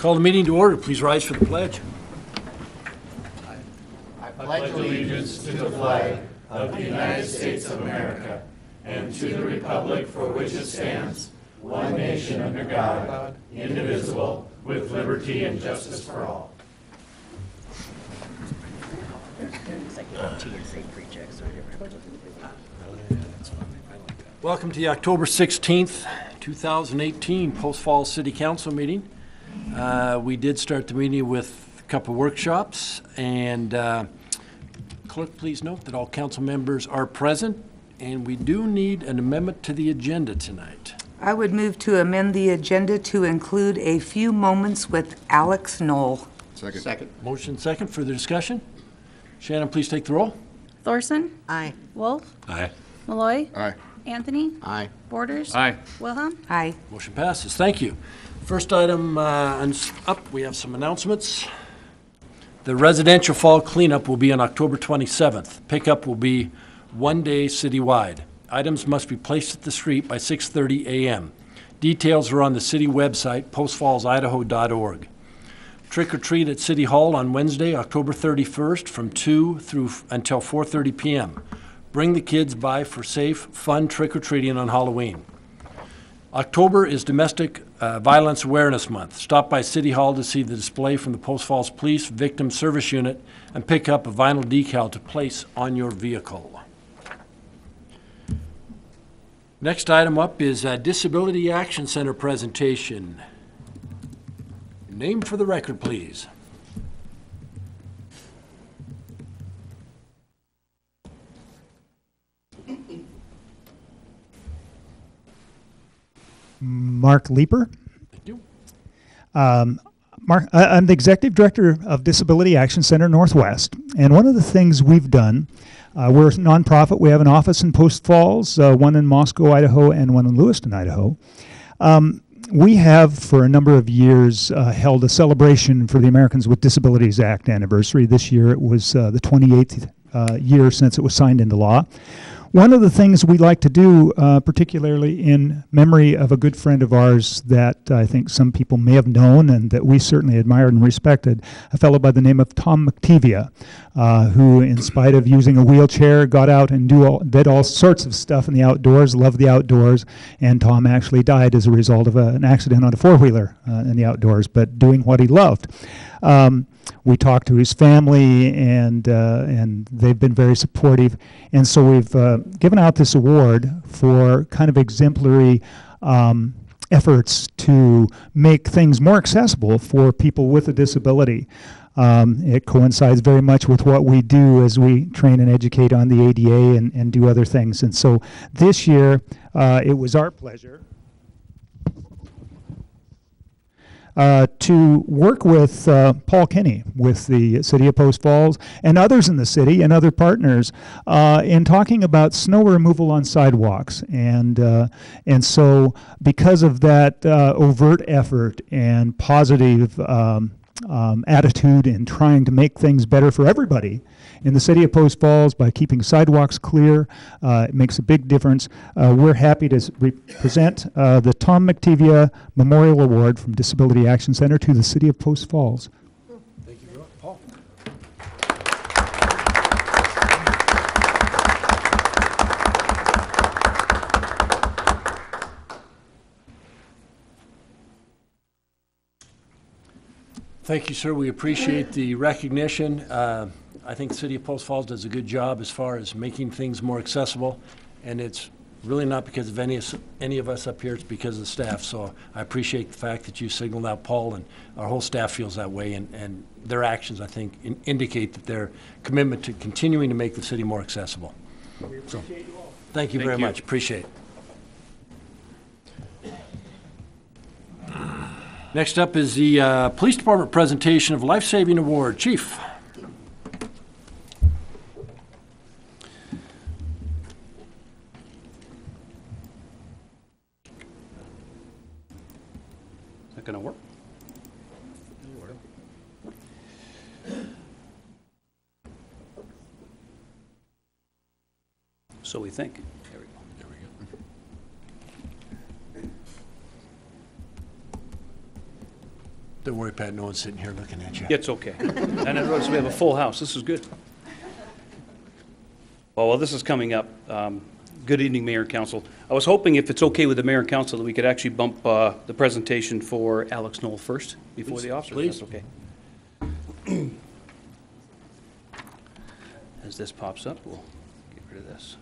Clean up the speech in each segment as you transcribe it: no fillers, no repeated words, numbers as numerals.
Call the meeting to order. Please rise for the pledge. I pledge allegiance to the flag of the United States of America and to the republic for which it stands, one nation under God, indivisible, with liberty and justice for all. Welcome to the October 16th, 2018 Post Falls City Council meeting. We did start the meeting with a couple workshops, and clerk, please note that all council members are present, and we do need an amendment to the agenda tonight. I would move to amend the agenda to include a few moments with Alex Knoll. Second. Motion second. Further discussion? Shannon, please take the roll. Thorson? Aye. Wolf? Aye. Malloy? Aye. Anthony? Aye. Borders? Aye. Wilhelm? Aye. Motion passes. Thank you. First item up, we have some announcements. The residential fall cleanup will be on October 27th. Pickup will be one day citywide. Items must be placed at the street by 6:30 a.m. Details are on the city website, postfallsidaho.org. Trick or treat at City Hall on Wednesday, October 31st from 2 until 4:30 p.m. Bring the kids by for safe, fun trick-or-treating on Halloween. October is Domestic Violence Awareness Month. Stop by City Hall to see the display from the Post Falls Police Victim Service Unit and pick up a vinyl decal to place on your vehicle. Next item up is Disability Action Center presentation. Name for the record, please. Mark Leeper. Thank you. Mark, I'm the Executive Director of Disability Action Center Northwest, and one of the things we've done, we're a nonprofit. We have an office in Post Falls, one in Moscow, Idaho, and one in Lewiston, Idaho. We have, for a number of years, held a celebration for the Americans with Disabilities Act anniversary. This year it was the 28th year since it was signed into law. One of the things we like to do, particularly in memory of a good friend of ours that I think some people may have known and that we certainly admired and respected, a fellow by the name of Tom McTevia, who, in spite of using a wheelchair, got out and did all sorts of stuff in the outdoors, loved the outdoors, and Tom actually died as a result of an accident on a four-wheeler in the outdoors, but doing what he loved. We talked to his family, and they've been very supportive. And so we've given out this award for kind of exemplary efforts to make things more accessible for people with a disability. It coincides very much with what we do as we train and educate on the ADA and do other things. And so this year, it was our pleasure to work with Paul Kenny with the City of Post Falls and others in the city and other partners in talking about snow removal on sidewalks. And so because of that overt effort and positive attitude in trying to make things better for everybody in the City of Post Falls by keeping sidewalks clear, it makes a big difference. We're happy to present the Tom McTevia Memorial Award from Disability Action Center to the City of Post Falls. Thank you, Paul. Thank you, sir. We appreciate the recognition. I think the City of Post Falls does a good job as far as making things more accessible, and it's really not because of any of us up here, it's because of the staff. So I appreciate the fact that you signaled out Paul, and our whole staff feels that way, and their actions, I think, indicate that their commitment to continuing to make the city more accessible. We appreciate you all. Thank you very much. Appreciate it. Next up is the Police Department presentation of Life Saving Award. Chief. Is that going to work? So we think. There we go. There we go. Don't worry, Pat, no one's sitting here looking at you. It's okay. And I notice we have a full house. This is good. Well, while this is coming up, good evening, Mayor and Council. I was hoping, if it's okay with the Mayor and Council, that we could actually bump the presentation for Alex Knoll first before Please, the officers. please. That's okay. As this pops up, we'll get rid of this.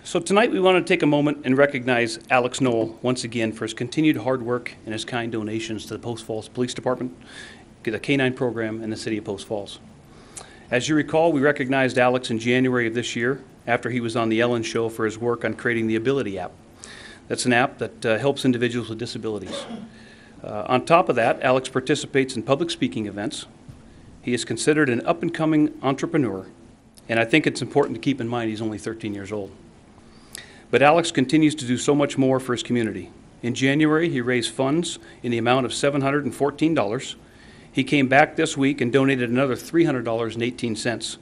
So tonight we want to take a moment and recognize Alex Knoll once again for his continued hard work and his kind donations to the Post Falls Police Department, the K-9 program, and the City of Post Falls. As you recall, we recognized Alex in January of this year after he was on the Ellen Show for his work on creating the Ability app. That's an app that helps individuals with disabilities. On top of that, Alex participates in public speaking events. He is considered an up-and-coming entrepreneur, and I think it's important to keep in mind he's only 13 years old. But Alex continues to do so much more for his community. In January, he raised funds in the amount of $714. He came back this week and donated another $300.18.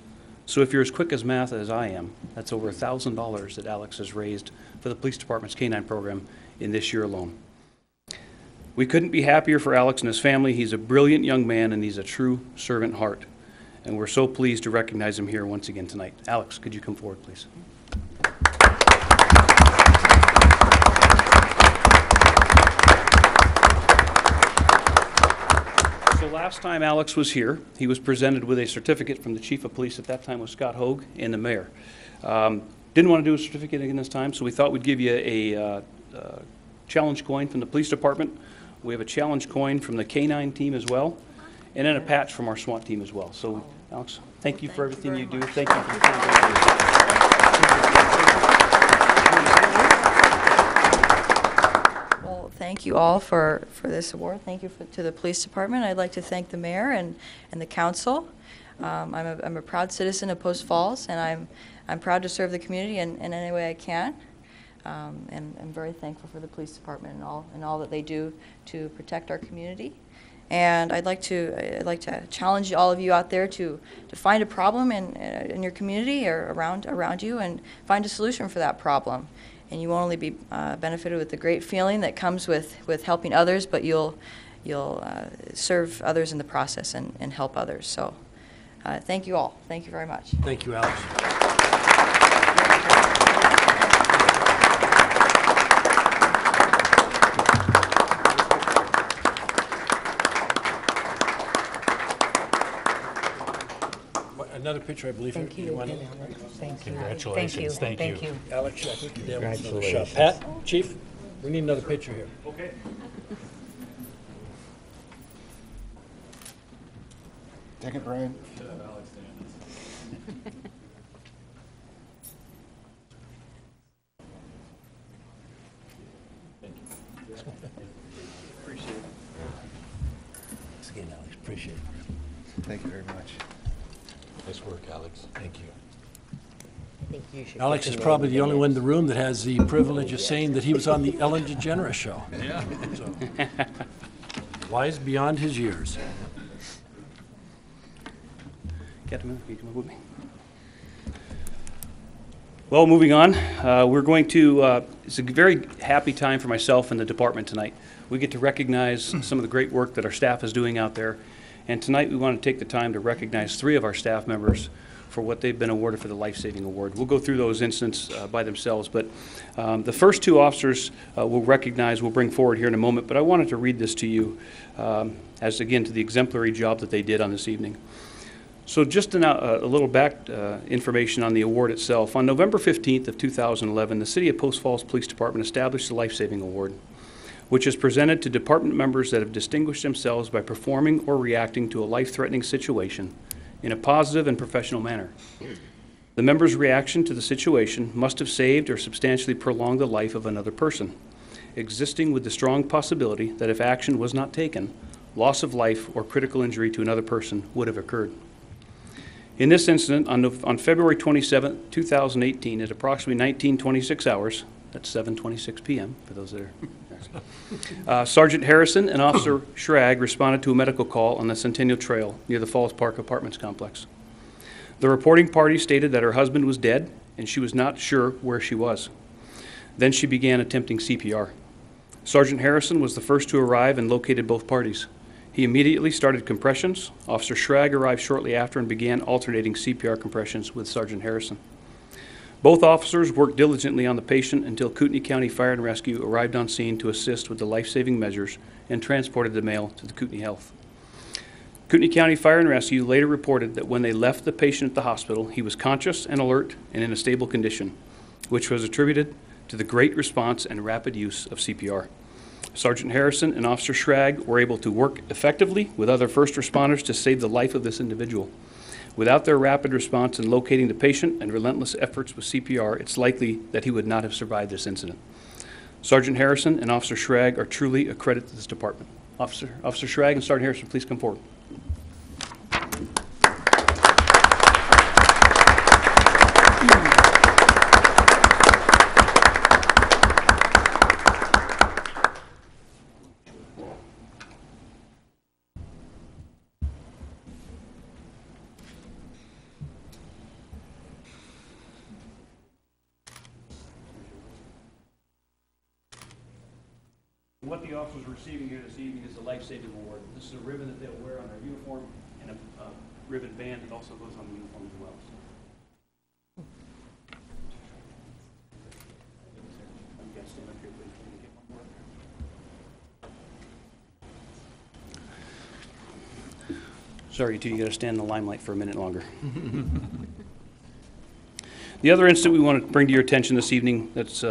So if you're as quick as math as I am, that's over $1,000 that Alex has raised for the police department's K-9 program in this year alone. We couldn't be happier for Alex and his family. He's a brilliant young man, and he's a true servant heart. And we're so pleased to recognize him here once again tonight. Alex, could you come forward, please? So last time Alex was here, he was presented with a certificate from the Chief of Police, at that time was Scott Hogue, and the Mayor. Didn't want to do a certificate again this time, so we thought we'd give you a challenge coin from the Police Department. We have a challenge coin from the K-9 team as well, and then a patch from our SWAT team as well. So, Alex, thank you for everything you do. Thank you for your time. Thank you all for this award. Thank you to the police department. I'd like to thank the mayor and the council. I'm a proud citizen of Post Falls, and I'm proud to serve the community in any way I can. And I'm very thankful for the police department and all that they do to protect our community. And I'd like to challenge all of you out there to find a problem in your community or around you and find a solution for that problem. And you won't only be benefited with the great feeling that comes with helping others, but you'll serve others in the process and help others. So thank you all. Thank you very much. Thank you, Alex. Another picture, I believe. Thank you. Want Thank you. Congratulations. Thank you. Thank you. Alex, I think you're down with another shot. Pat, Chief, we need another picture here. Okay. Take it, Brian. Appreciate it. Thanks again, Alex. Appreciate it. Thank you very much. Nice work, Alex. Thank you. Alex is probably the only one in the room that has the privilege of saying that he was on the Ellen DeGeneres show. Yeah. So, wise beyond his years. Captain, can you come up with me? Well, moving on, we're going to, it's a very happy time for myself and the department tonight. We get to recognize some of the great work that our staff is doing out there. And tonight we want to take the time to recognize 3 of our staff members for what they've been awarded for the Life Saving Award. We'll go through those incidents by themselves, but the first 2 officers we'll bring forward here in a moment, but I wanted to read this to you as, again, to the exemplary job that they did on this evening. So just a little back information on the award itself. On November 15th of 2011, the City of Post Falls Police Department established the Life Saving Award, which is presented to department members that have distinguished themselves by performing or reacting to a life-threatening situation in a positive and professional manner. The member's reaction to the situation must have saved or substantially prolonged the life of another person, existing with the strong possibility that if action was not taken, loss of life or critical injury to another person would have occurred. In this incident, on February 27, 2018, at approximately 19:26 hours, that's 7:26 p.m. for those that are, Sergeant Harrison and Officer Schrag responded to a medical call on the Centennial Trail near the Falls Park Apartments complex. The reporting party stated that her husband was dead and she was not sure where she was. Then she began attempting CPR. Sergeant Harrison was the first to arrive and located both parties. He immediately started compressions. Officer Schrag arrived shortly after and began alternating CPR compressions with Sergeant Harrison. Both officers worked diligently on the patient until Kootenai County Fire and Rescue arrived on scene to assist with the life-saving measures and transported the male to the Kootenai Health. Kootenai County Fire and Rescue later reported that when they left the patient at the hospital, he was conscious and alert and in a stable condition, which was attributed to the great response and rapid use of CPR. Sergeant Harrison and Officer Schrag were able to work effectively with other first responders to save the life of this individual. Without their rapid response in locating the patient and relentless efforts with CPR, it's likely that he would not have survived this incident. Sergeant Harrison and Officer Schrag are truly a credit to this department. Officer Schrag and Sergeant Harrison, please come forward. What the officers are receiving here this evening is the life-saving award. This is a ribbon that they'll wear on their uniform and a ribbon band that also goes on the uniform as well. I'm going to stand up here, please. Can you get one more? Sorry, you got to stand in the limelight for a minute longer. The other incident we want to bring to your attention this evening that's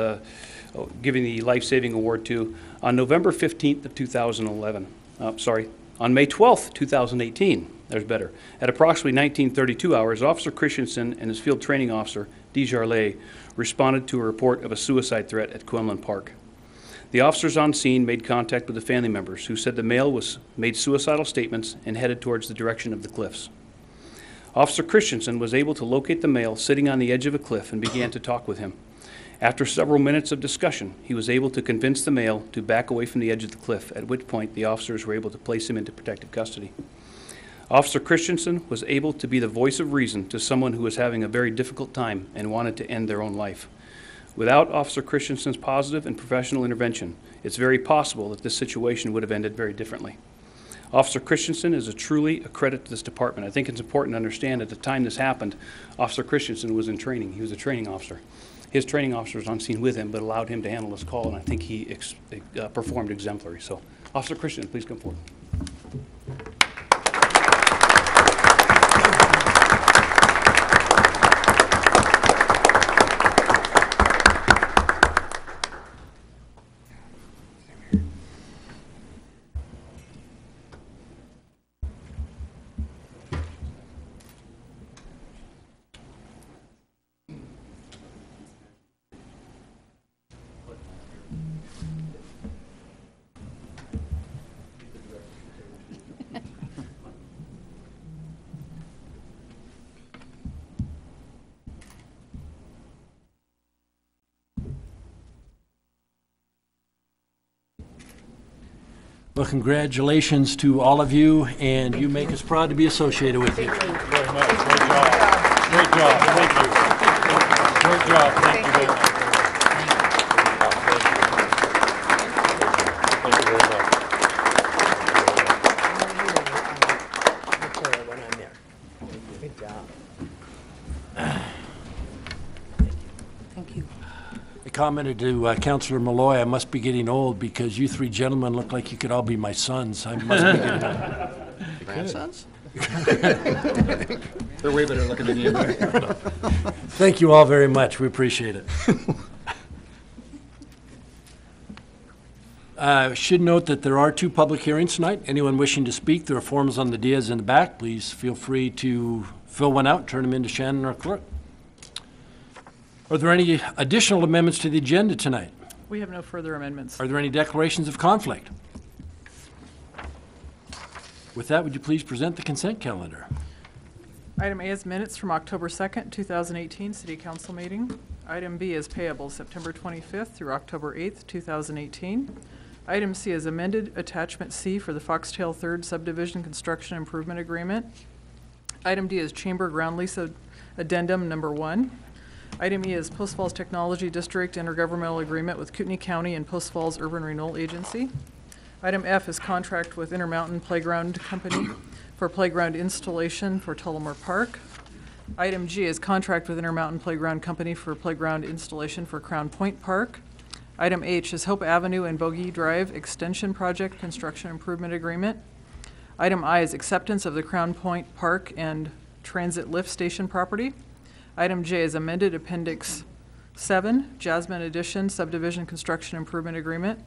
giving the life-saving award to, on November 15th of 2011, on May 12th, 2018, there's better, at approximately 1932 hours, Officer Christensen and his field training officer, Desjardins, responded to a report of a suicide threat at Quinlan Park. The officers on scene made contact with the family members, who said the male made suicidal statements and headed towards the direction of the cliffs. Officer Christensen was able to locate the male sitting on the edge of a cliff and began to talk with him. After several minutes of discussion, he was able to convince the male to back away from the edge of the cliff, at which point the officers were able to place him into protective custody. Officer Christensen was able to be the voice of reason to someone who was having a very difficult time and wanted to end their own life. Without Officer Christensen's positive and professional intervention, it's very possible that this situation would have ended very differently. Officer Christensen is truly a credit to this department. I think it's important to understand at the time this happened, Officer Christensen was in training. He was a training officer. His training officer was on scene with him, but allowed him to handle this call, and I think he performed exemplary. So, Officer Christensen, please come forward. Well, congratulations to all of you, and you make us proud to be associated with you. Very much. Great job. Great job. Thank you. Great job. Thank you very much. Thank you very much. Good job. Thank you. I commented to Councillor Malloy, I must be getting old because you three gentlemen look like you could all be my sons. I must be getting old. Grandsons? They're way better looking than you. Thank you all very much. We appreciate it. Should note that there are 2 public hearings tonight. Anyone wishing to speak, there are forms on the dais in the back. Please feel free to fill one out, turn them into Shannon, our clerk. Are there any additional amendments to the agenda tonight? We have no further amendments. Are there any declarations of conflict? With that, would you please present the consent calendar? Item A is minutes from October 2nd, 2018 City Council meeting. Item B is payables September 25th through October 8th, 2018. Item C is amended attachment C for the Foxtail 3rd Subdivision Construction Improvement Agreement. Item D is chamber ground lease addendum number 1. Item E is Post Falls Technology District Intergovernmental Agreement with Kootenai County and Post Falls Urban Renewal Agency. Item F is contract with Intermountain Playground Company for playground installation for Tullamore Park. Item G is contract with Intermountain Playground Company for playground installation for Pointe Park. Item H is Hope Avenue and Bogie Drive Extension Project Construction Improvement Agreement. Item I is acceptance of the Pointe Park and Transit Lift Station property. Item J is amended Appendix 7, Jasmine Addition Subdivision Construction Improvement Agreement.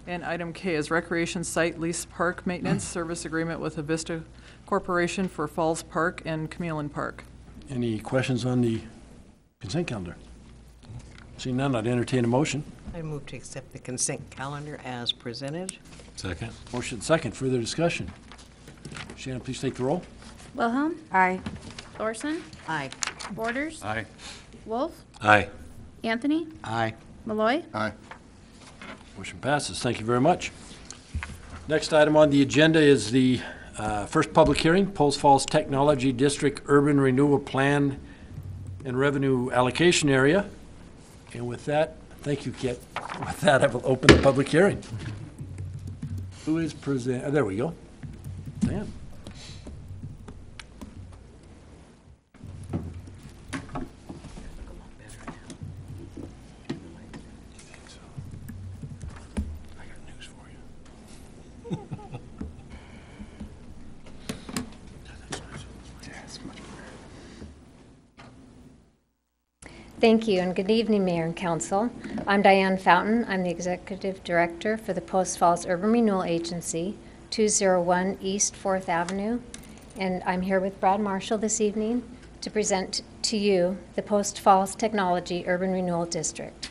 And item K is Recreation Site Lease Park Maintenance Service Agreement with Avista Corporation for Falls Park and Chameleon Park. Any questions on the consent calendar? Seeing none, I'd entertain a motion. I move to accept the consent calendar as presented. Second. Motion second, further discussion. Shannon, please take the roll. Wilhelm. Aye. Thorson. Aye. Borders. Aye. Wolf. Aye. Anthony. Aye. Malloy. Aye. Motion passes. Thank you very much. Next item on the agenda is the first public hearing, Post Falls Technology District Urban Renewal Plan and Revenue Allocation Area. And with that, thank you, Kit. With that, I will open the public hearing. Who is present? There we go. Dan. Thank you, and good evening, Mayor and Council. I'm Diane Fountain. I'm the Executive Director for the Post Falls Urban Renewal Agency, 201 East 4th Avenue, and I'm here with Brad Marshall this evening to present to you the Post Falls Technology Urban Renewal District.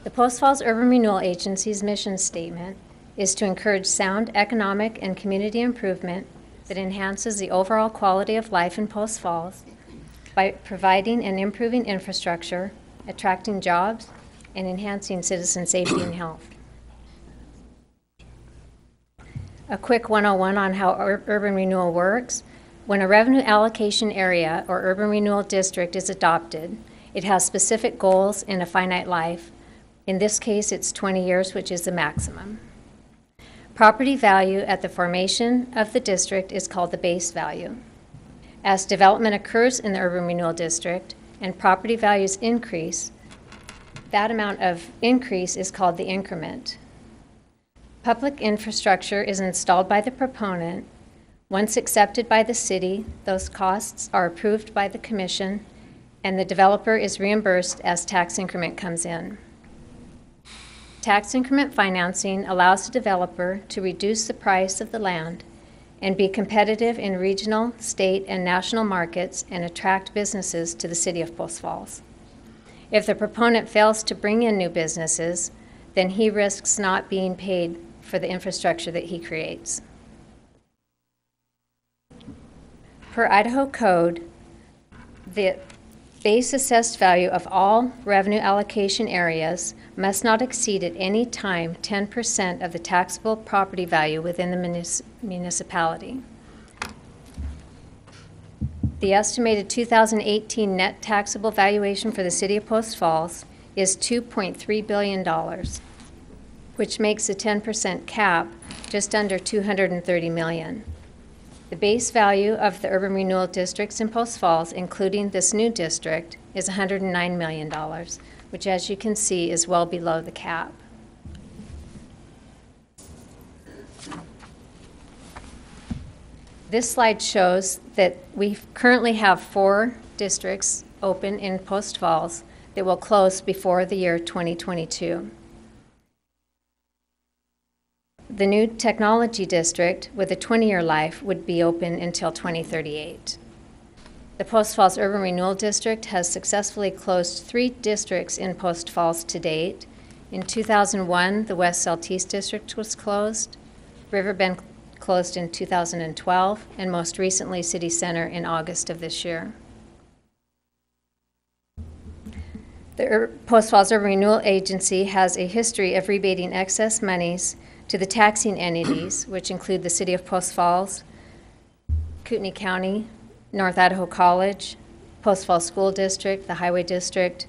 The Post Falls Urban Renewal Agency's mission statement is to encourage sound economic and community improvement that enhances the overall quality of life in Post Falls by providing and improving infrastructure, attracting jobs, and enhancing citizen safety and health. A quick 101 on how urban renewal works. When a revenue allocation area or urban renewal district is adopted, it has specific goals and a finite life. In this case, it's 20 years, which is the maximum. Property value at the formation of the district is called the base value. As development occurs in the urban renewal district and property values increase, that amount of increase is called the increment. Public infrastructure is installed by the proponent. Once accepted by the city, those costs are approved by the commission, and the developer is reimbursed as tax increment comes in. Tax increment financing allows the developer to reduce the price of the land and be competitive in regional, state, and national markets and attract businesses to the city of Post Falls. If the proponent fails to bring in new businesses, then he risks not being paid for the infrastructure that he creates. Per Idaho code, the base assessed value of all revenue allocation areas must not exceed at any time 10% of the taxable property value within the municipality. The estimated 2018 net taxable valuation for the city of Post Falls is $2.3 billion, which makes the 10% cap just under $230 million. The base value of the urban renewal districts in Post Falls, including this new district, is $109 million, which, as you can see, is well below the cap. This slide shows that we currently have 4 districts open in Post Falls that will close before the year 2022. The new technology district with a 20-year life would be open until 2038. The Post Falls Urban Renewal District has successfully closed 3 districts in Post Falls to date. In 2001, the West Southeast District was closed, Riverbend closed in 2012, and most recently City Center in August of this year. The Post Falls Urban Renewal Agency has a history of rebating excess monies to the taxing entities, which include the City of Post Falls, Kootenai County, North Idaho College, Post Falls School District, the Highway District,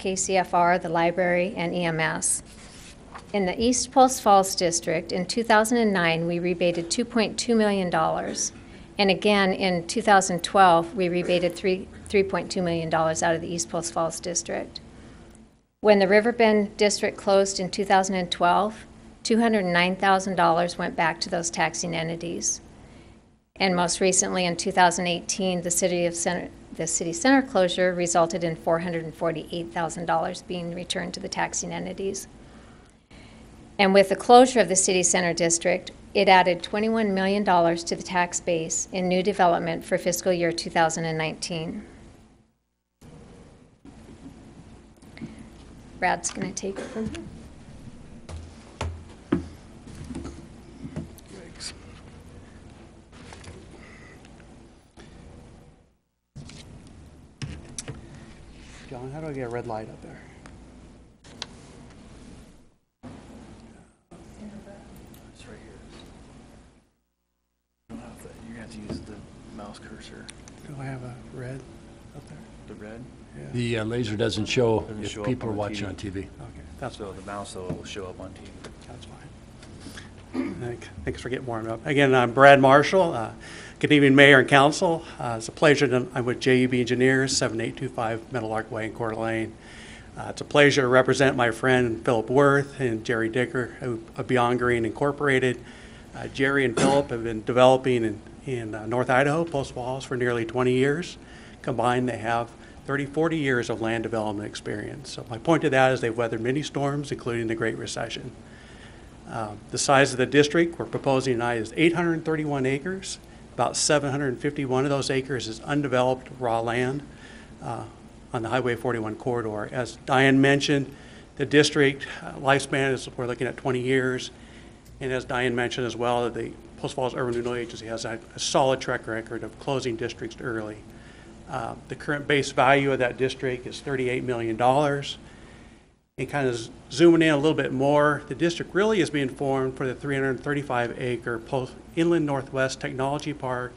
KCFR, the library, and EMS. In the East Post Falls District, in 2009, we rebated $2.2 million. And again, in 2012, we rebated $3.2 million out of the East Post Falls District. When the Riverbend District closed in 2012, $209,000 went back to those taxing entities. And most recently, in 2018, the city center closure resulted in $448,000 being returned to the taxing entities. And with the closure of the city center district, it added $21 million to the tax base in new development for fiscal year 2019. Brad's going to take it from here. John, how do I get a red light up there? It's right here. You're going to have to use the mouse cursor. Do I have a red up there? The red? Yeah. The laser doesn't show Doesn't if show up people are on the watching TV. on TV. Okay, that's So the mouse will show up on TV. That's fine. Thanks for getting warmed up. Again, I'm Brad Marshall. Good evening, Mayor and Council. It's a pleasure. I'm with JUB Engineers, 7825 Meadowlark Way in Coeur d'Alene. It's a pleasure to represent my friend Philip Worth and Jerry Dicker of Beyond Green Incorporated. Jerry and Philip have been developing in North Idaho, Post Falls, for nearly 20 years. Combined, they have 40 years of land development experience. So my point to that is they've weathered many storms, including the Great Recession. The size of the district we're proposing tonight is 831 acres. About 751 of those acres is undeveloped raw land on the Highway 41 corridor. As Diane mentioned, the district lifespan is, we're looking at 20 years. And as Diane mentioned as well, the Post Falls Urban Renewal Agency has a solid track record of closing districts early. The current base value of that district is $38 million. And kind of zooming in a little bit more, the district really is being formed for the 335-acre Inland Northwest Technology Park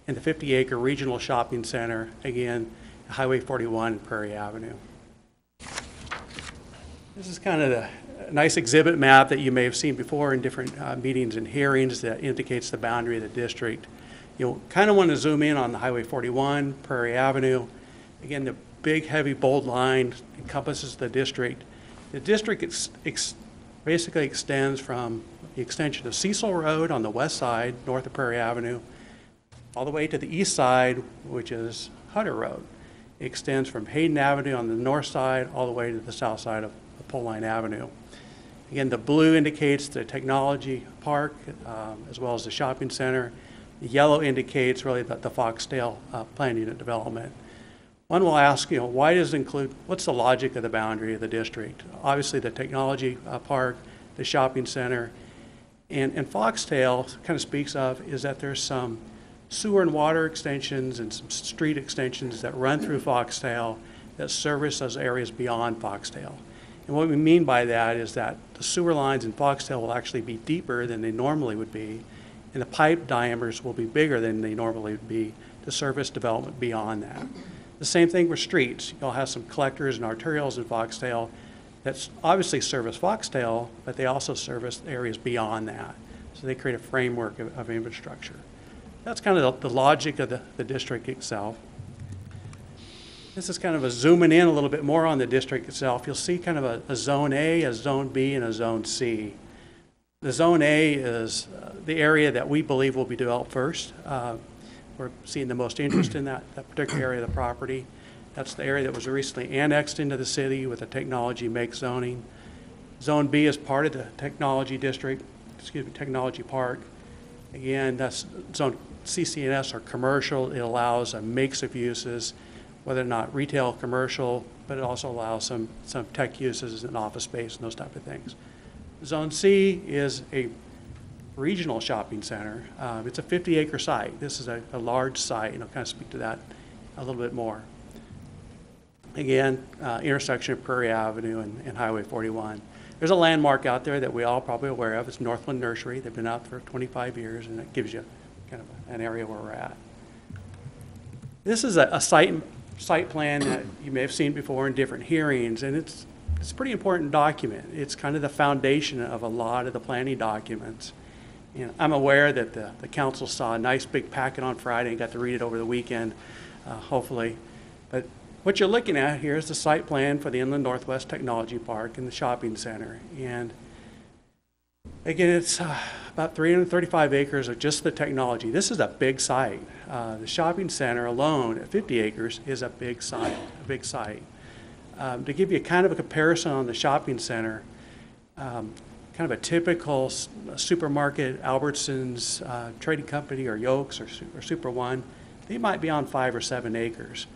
and the 50-acre regional shopping center, again, Highway 41 and Prairie Avenue. This is kind of a nice exhibit map that you may have seen before in different meetings and hearings that indicates the boundary of the district. You'll kind of want to zoom in on the Highway 41, Prairie Avenue. Again, the big, heavy, bold line encompasses the district. The district basically extends from the extension of Cecil Road on the west side, north of Prairie Avenue, all the way to the east side, which is Hutter Road. It extends from Hayden Avenue on the north side all the way to the south side of Poline Avenue. Again, the blue indicates the technology park as well as the shopping center. The yellow indicates really the Foxtail planned unit development. One will ask, why does it include, what's the logic of the boundary of the district? Obviously, the technology park, the shopping center, and Foxtail kind of speaks of is that there's some sewer and water extensions and some street extensions that run through Foxtail that service those areas beyond Foxtail. And what we mean by that is that the sewer lines in Foxtail will actually be deeper than they normally would be, and the pipe diameters will be bigger than they normally would be to service development beyond that. The same thing with streets. You'll have some collectors and arterials in Foxtail that obviously service Foxtail, but they also service areas beyond that. So they create a framework of infrastructure. That's kind of the logic of the district itself. This is kind of a zooming in a little bit more on the district itself. You'll see kind of a Zone A, a Zone B, and a Zone C. The Zone A is the area that we believe will be developed first. We're seeing the most interest in that particular area of the property. That's the area that was recently annexed into the city with a technology make zoning. Zone B is part of the technology district, technology park. Again, that's zone CC&S or commercial. It allows a mix of uses, whether or not retail, commercial, but it also allows some tech uses and office space and those type of things. Zone C is a regional shopping center. It's a 50-acre site. This is a large site, and I'll kind of speak to that a little bit more. Again, intersection of Prairie Avenue and Highway 41. There's a landmark out there that we all probably aware of. It's Northland Nursery. They've been out for 25 years, and it gives you kind of an area where we're at. This is a site plan that you may have seen before in different hearings, and it's a pretty important document. It's kind of the foundation of a lot of the planning documents. And I'm aware that the council saw a nice big packet on Friday and got to read it over the weekend, hopefully. But what you're looking at here is the site plan for the Inland Northwest Technology Park and the shopping center. And again, it's about 335 acres of just the technology. This is a big site. The shopping center alone at 50 acres is a big site, to give you kind of a comparison on the shopping center, kind of a typical supermarket, Albertsons, trading company, or Yokes, or Super One, they might be on 5 or 7 acres,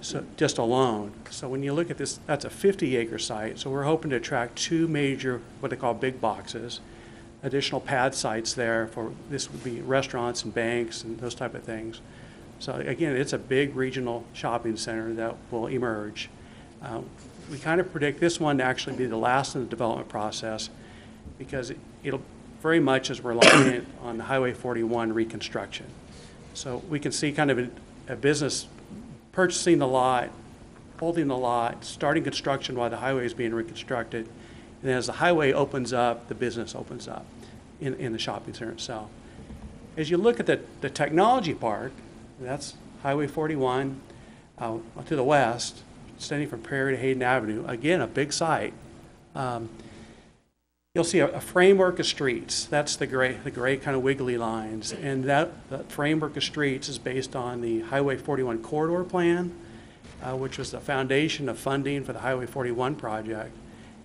so just alone. So when you look at this, that's a 50-acre site. So we're hoping to attract 2 major, what they call big boxes, additional pad sites there for, this would be restaurants and banks and those type of things. So again, it's a big regional shopping center that will emerge. We kind of predict this one to actually be the last in the development process, because it'll very much is reliant on the Highway 41 reconstruction. So we can see kind of a business purchasing the lot, holding the lot, starting construction while the highway is being reconstructed, and as the highway opens up, the business opens up in the shopping center itself. As you look at the technology park, that's Highway 41 to the west, extending from Prairie to Hayden Avenue. Again, a big site. You'll see a framework of streets. That's the gray kind of wiggly lines. And that framework of streets is based on the Highway 41 corridor plan, which was the foundation of funding for the Highway 41 project.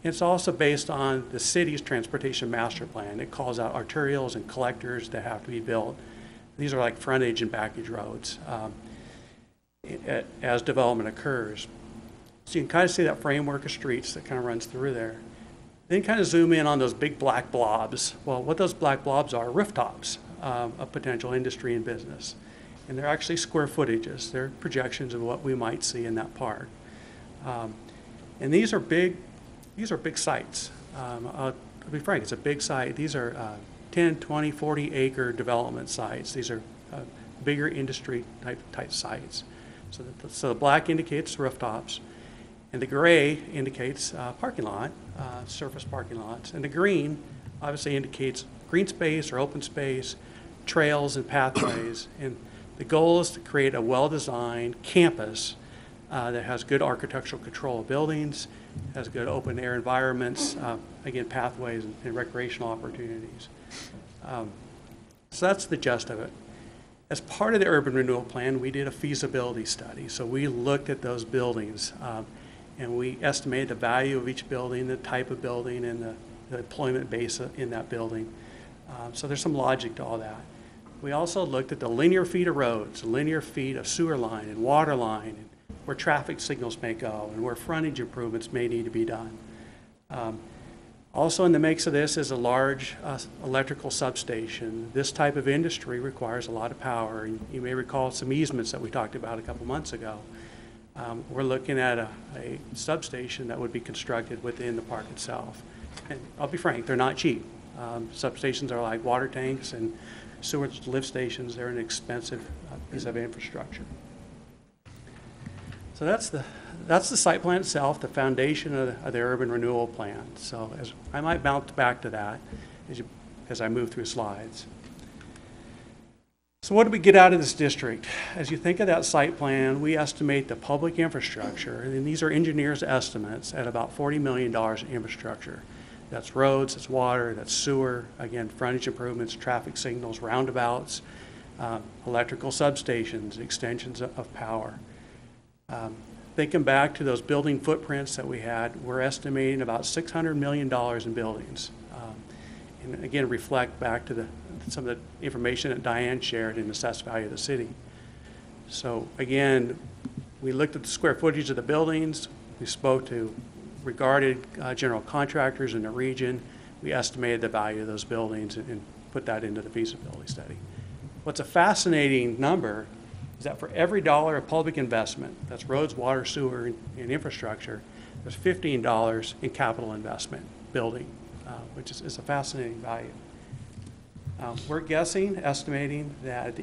It's also based on the city's transportation master plan. It calls out arterials and collectors that have to be built. These are like frontage and backage roads as development occurs. So you can kind of see that framework of streets that kind of runs through there. Then kind of zoom in on those big black blobs. Well, what those black blobs are rooftops of potential industry and business. And they're actually square footages. They're projections of what we might see in that park. And these are big sites. I'll be frank, it's a big site. These are 10, 20, 40 acre development sites. These are bigger industry type sites. So the black indicates rooftops, and the gray indicates parking lot, surface parking lots, and the green obviously indicates green space or open space, trails and pathways. And the goal is to create a well-designed campus that has good architectural control of buildings, has good open air environments, again, pathways and recreational opportunities. So that's the gist of it. As part of the urban renewal plan, we did a feasibility study. So we looked at those buildings and we estimated the value of each building, the type of building, and the employment base in that building. So there's some logic to all that. We also looked at the linear feet of roads, linear feet of sewer line and water line, and where traffic signals may go, and where frontage improvements may need to be done. Also in the mix of this is a large electrical substation. This type of industry requires a lot of power. And you may recall some easements that we talked about a couple months ago. We're looking at a substation that would be constructed within the park itself. And I'll be frank, they're not cheap. Substations are like water tanks and sewage lift stations. They're an expensive piece of infrastructure. So that's the site plan itself, the foundation of the urban renewal plan. So I might bounce back to that as I move through slides. So what do we get out of this district? As you think of that site plan, we estimate the public infrastructure, and these are engineers' estimates, at about $40 million in infrastructure. That's roads, that's water, that's sewer, again, frontage improvements, traffic signals, roundabouts, electrical substations, extensions of power. Thinking back to those building footprints that we had, we're estimating about $600 million in buildings. And again, reflect back to some of the information that Diane shared in assessed value of the city. So again, we looked at the square footage of the buildings. We spoke to regarded general contractors in the region. We estimated the value of those buildings and put that into the feasibility study. What's a fascinating number is that for every dollar of public investment, that's roads, water, sewer, and infrastructure, there's $15 in capital investment building, which is a fascinating value. We're estimating that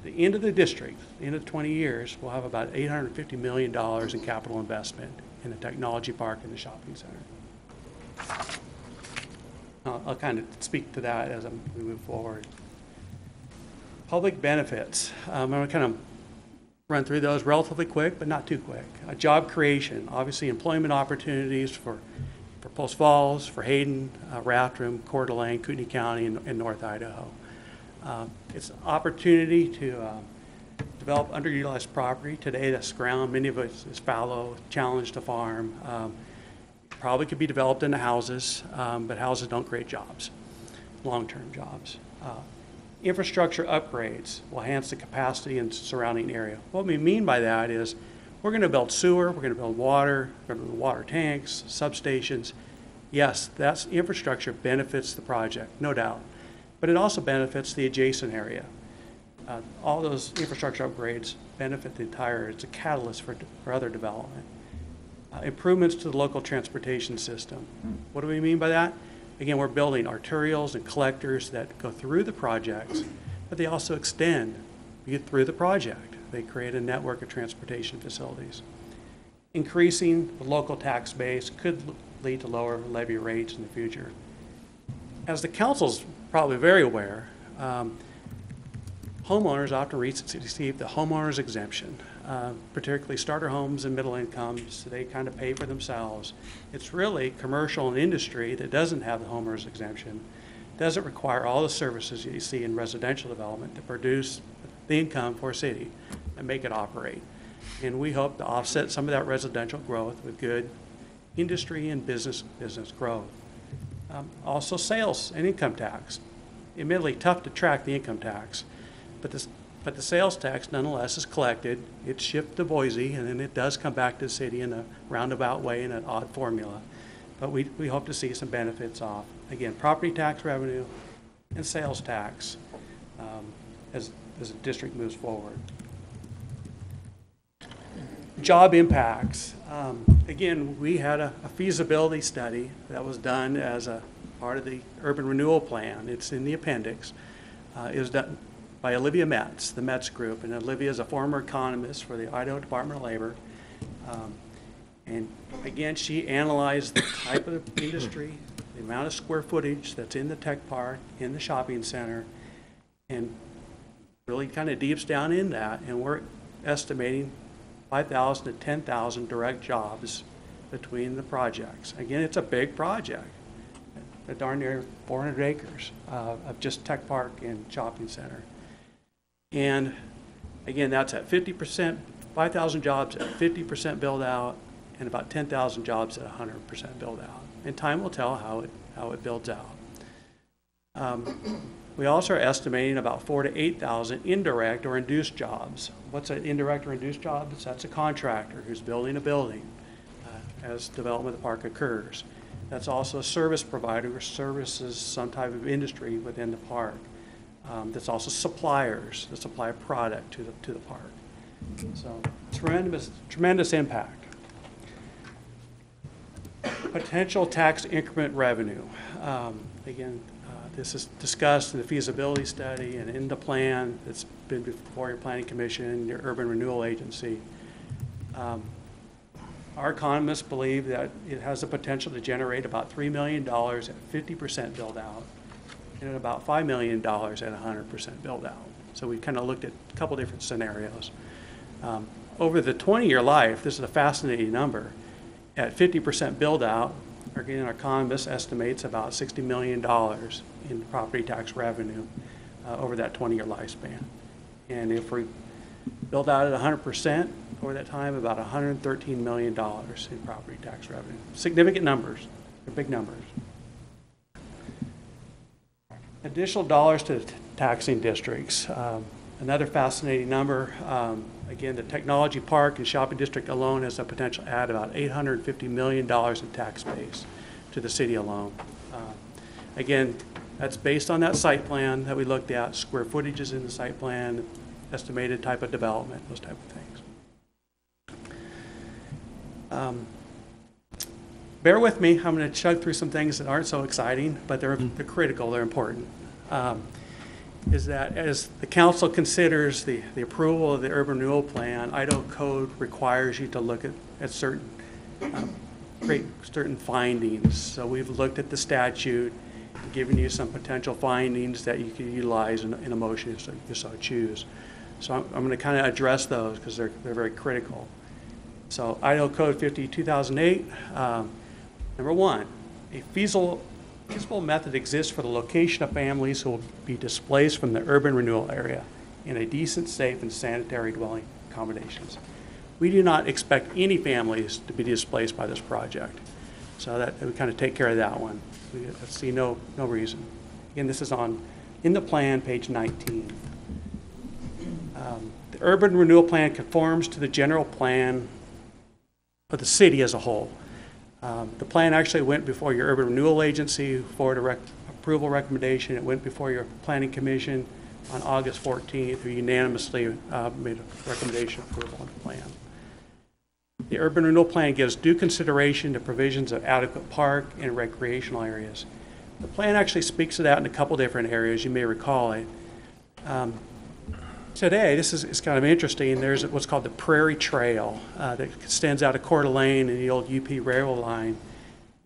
the the end of the district, the end of 20 years, we'll have about $850 million in capital investment in the technology park and the shopping center. I'll kind of speak to that as we move forward. Public benefits. I'm going to kind of run through those relatively quick, but not too quick. Job creation, obviously employment opportunities for Post Falls, for Hayden, Rathdrum, Coeur d'Alene, Kootenai County, and North Idaho. It's an opportunity to develop underutilized property. Today that's ground, many of it is fallow, challenged to farm. Probably could be developed into houses, but houses don't create jobs, long-term jobs. Infrastructure upgrades will enhance the capacity in the surrounding area. What we mean by that is we're going to build sewer, we're going to build water, we're going to build water tanks, substations. Yes, that's infrastructure benefits the project, no doubt, but it also benefits the adjacent area. All those infrastructure upgrades benefit the entire, it's a catalyst for other development. Improvements to the local transportation system. What do we mean by that? Again, we're building arterials and collectors that go through the projects, but they also extend through the project. They create a network of transportation facilities. Increasing the local tax base could lead to lower levy rates in the future. As the council's probably very aware, homeowners often receive the homeowner's exemption, particularly starter homes and middle incomes. They kind of pay for themselves. It's really commercial and industry that doesn't have the homeowner's exemption, doesn't require all the services that you see in residential development to produce the income for a city and make it operate. And we hope to offset some of that residential growth with good industry and business growth. Also sales and income tax. Admittedly tough to track the income tax, but the sales tax nonetheless is collected. It's shipped to Boise, and then it does come back to the city in a roundabout way in an odd formula. But we hope to see some benefits off. Again, property tax revenue and sales tax as the district moves forward. Job impacts. Again, we had a feasibility study that was done as a part of the urban renewal plan. It's in the appendix. It was done by Olivia Metz, the Metz Group, and Olivia is a former economist for the Idaho Department of Labor. And again, she analyzed the type of industry, the amount of square footage that's in the tech park, in the shopping center, and really kind of deeps down in that. And we're estimating 5,000 to 10,000 direct jobs between the projects. Again, it's a big project, a darn near 400 acres of just tech park and shopping center. And again, that's at 50%, 5,000 jobs at 50% build out, and about 10,000 jobs at 100% build out. And time will tell how it builds out. We also are estimating about 4,000 to 8,000 indirect or induced jobs. What's an indirect or induced job? That's a contractor who's building a building as development of the park occurs. That's also a service provider who services some type of industry within the park. That's also suppliers that supply a product to the park. So tremendous impact. Potential tax increment revenue. Again, this is discussed in the feasibility study and in the plan that's been before your planning commission, your urban renewal agency. Our economists believe that it has the potential to generate about $3 million at 50% build out and at about $5 million at 100% build out. So we kind of looked at a couple different scenarios. Over the 20-year life, this is a fascinating number. At 50% build out, again, our economist estimates about $60 million in property tax revenue over that 20-year lifespan. And if we build out at 100% over that time, about $113 million in property tax revenue. Significant numbers, they're big numbers. Additional dollars to the taxing districts. Another fascinating number. Again, the technology park and shopping district alone has the potential to add about $850 million in tax base to the city alone. Again, that's based on that site plan that we looked at, square footages in the site plan, estimated type of development, those type of things. Bear with me, I'm going to chug through some things that aren't so exciting, but they're critical, they're important. is that as the council considers the approval of the urban renewal plan, Idaho code requires you to look at certain, create certain findings. So we've looked at the statute, given you some potential findings that you can utilize in a motion if you so choose. So I'm going to kind of address those because they're very critical. So Idaho Code 50/2008, number one, a feasible method exists for the location of families who will be displaced from the urban renewal area in a decent, safe, and sanitary dwelling accommodations. We do not expect any families to be displaced by this project. So that we kind of take care of that one. We see no reason. Again, this is in the plan, page 19. The urban renewal plan conforms to the general plan of the city as a whole. The plan actually went before your urban renewal agency for the approval recommendation. It went before your planning commission on August 14th, who unanimously made a recommendation of approval of the plan. The urban renewal plan gives due consideration to provisions of adequate park and recreational areas. The plan actually speaks to that in a couple different areas. You may recall it. Today, this is kind of interesting. There's what's called the Prairie Trail that extends out of Coeur d'Alene and the old UP railroad line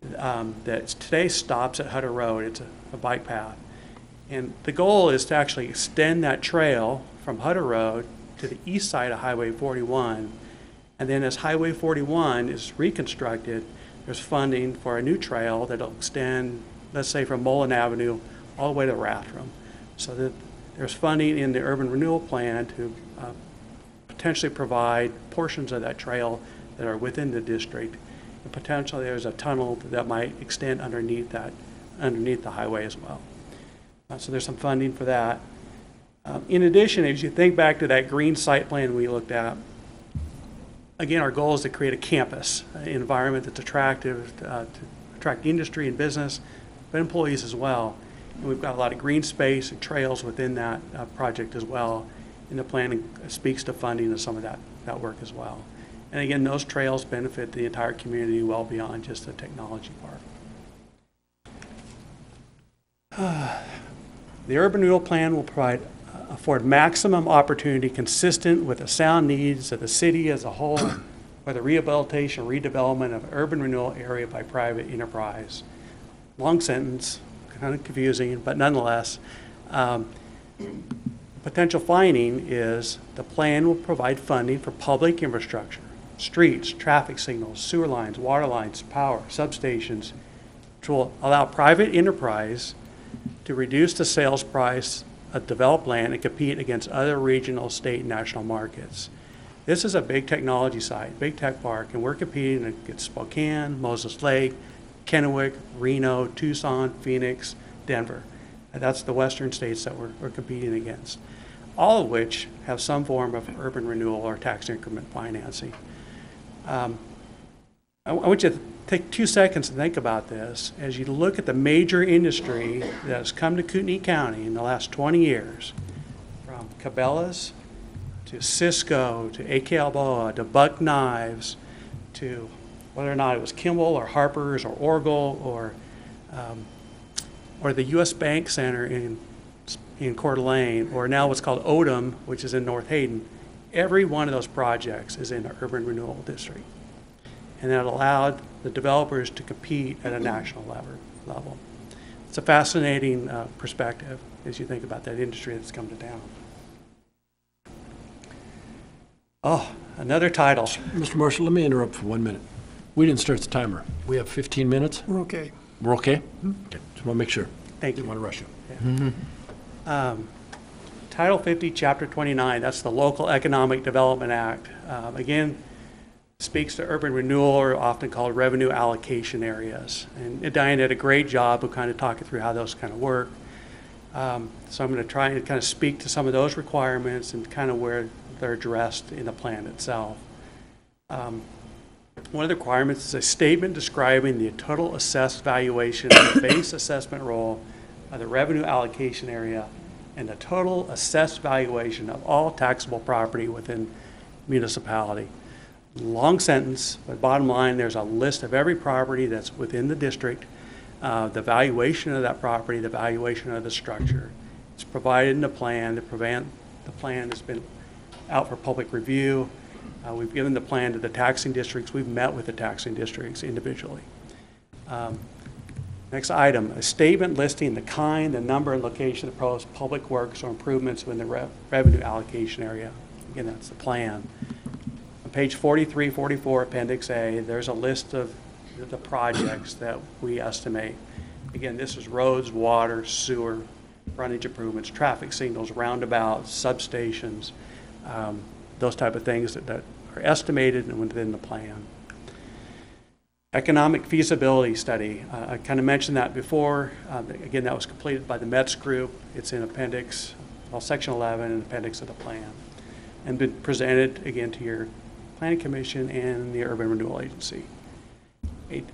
that today stops at Hutter Road. It's a bike path. And the goal is to actually extend that trail from Hutter Road to the east side of Highway 41. And then as Highway 41 is reconstructed, there's funding for a new trail that'll extend, let's say, from Mullen Avenue all the way to Rathdrum. So that there's funding in the urban renewal plan to potentially provide portions of that trail that are within the district. And potentially there's a tunnel that might extend underneath the highway as well. So there's some funding for that. In addition, as you think back to that green site plan we looked at, again, our goal is to create a campus, an environment that's attractive to attract industry and business, but employees as well. And we've got a lot of green space and trails within that project as well. And the plan speaks to funding of some of that work as well. And again, those trails benefit the entire community well beyond just the technology park. The urban renewal plan will afford maximum opportunity consistent with the sound needs of the city as a whole for the rehabilitation, redevelopment of urban renewal area by private enterprise. Long sentence, kind of confusing, but nonetheless, potential finding is the plan will provide funding for public infrastructure, streets, traffic signals, sewer lines, water lines, power, substations, which will allow private enterprise to reduce the sales price of developed land and compete against other regional, state, and national markets. This is a big technology site, big tech park, and we're competing against Spokane, Moses Lake, Kennewick, Reno, Tucson, Phoenix, Denver. And that's the western states that we're competing against, all of which have some form of urban renewal or tax increment financing. I want you to take 2 seconds to think about this. As you look at the major industry that has come to Kootenai County in the last 20 years, from Cabela's to Cisco to AK Alboa to Buck Knives to whether or not it was Kimball or Harper's or Orgel or the U.S. Bank Center in Coeur d'Alene, or now what's called Odom, which is in North Hayden. Every one of those projects is in an urban renewal district. And that allowed the developers to compete at a national level. It's a fascinating perspective as you think about that industry that's come to town. Oh, another title. Mr. Marshall, let me interrupt for 1 minute. We didn't start the timer. We have 15 minutes. We're okay. We're okay? Okay. Just want to make sure. Thank you. Don't want to rush you. Yeah. Title 50, Chapter 29, that's the Local Economic Development Act. Again, speaks to urban renewal, or often called revenue allocation areas. And Diane did a great job of kind of talking through how those kind of work. So I'm going to try and kind of speak to some of those requirements and kind of where they're addressed in the plan itself. One of the requirements is a statement describing the total assessed valuation of the base assessment roll of the revenue allocation area and the total assessed valuation of all taxable property within municipality. Long sentence, but bottom line, there's a list of every property that's within the district, the valuation of that property, the valuation of the structure, It's provided in the plan. The plan has been out for public review. We've given the plan to the taxing districts. We've met with the taxing districts individually. Next item, a statement listing the kind, the number, and location of proposed public works or improvements within the revenue allocation area. Again, that's the plan. On page 43, 44, Appendix A, there's a list of the projects that we estimate. Again, this is roads, water, sewer, frontage improvements, traffic signals, roundabouts, substations, those type of things that are estimated and within the plan. Economic feasibility study. I kind of mentioned that before. Again, that was completed by the METS group. It's in Appendix, well, Section 11 and Appendix of the plan, and been presented again to your Planning Commission and the Urban Renewal Agency.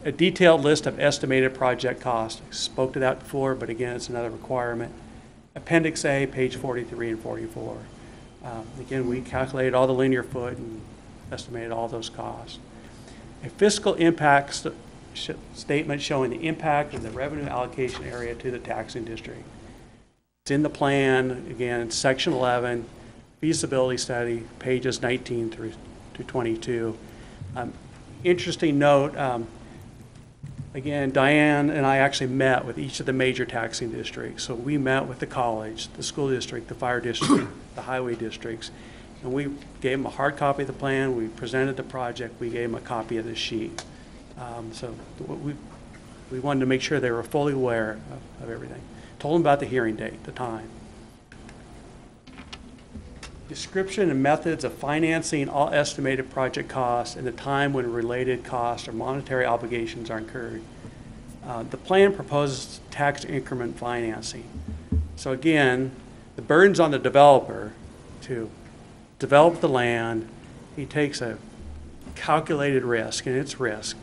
A detailed list of estimated project costs. I spoke to that before, but again, it's another requirement. Appendix A, page 43 and 44. Again, we calculated all the linear foot and estimated all those costs. A fiscal impact statement showing the impact of the revenue allocation area to the taxing district. It's in the plan, again, Section 11, feasibility study, pages 19 through 22. Interesting note, again, Diane and I actually met with each of the major taxing districts. So we met with the college, the school district, the fire district, the highway districts, and we gave them a hard copy of the plan. We presented the project. We gave them a copy of the sheet. So we wanted to make sure they were fully aware of everything. Told them about the hearing date, the time. Description and methods of financing all estimated project costs and the time when related costs or monetary obligations are incurred. The plan proposes tax increment financing. So again, the burden's on the developer to develop the land. He takes a calculated risk, and it's risk,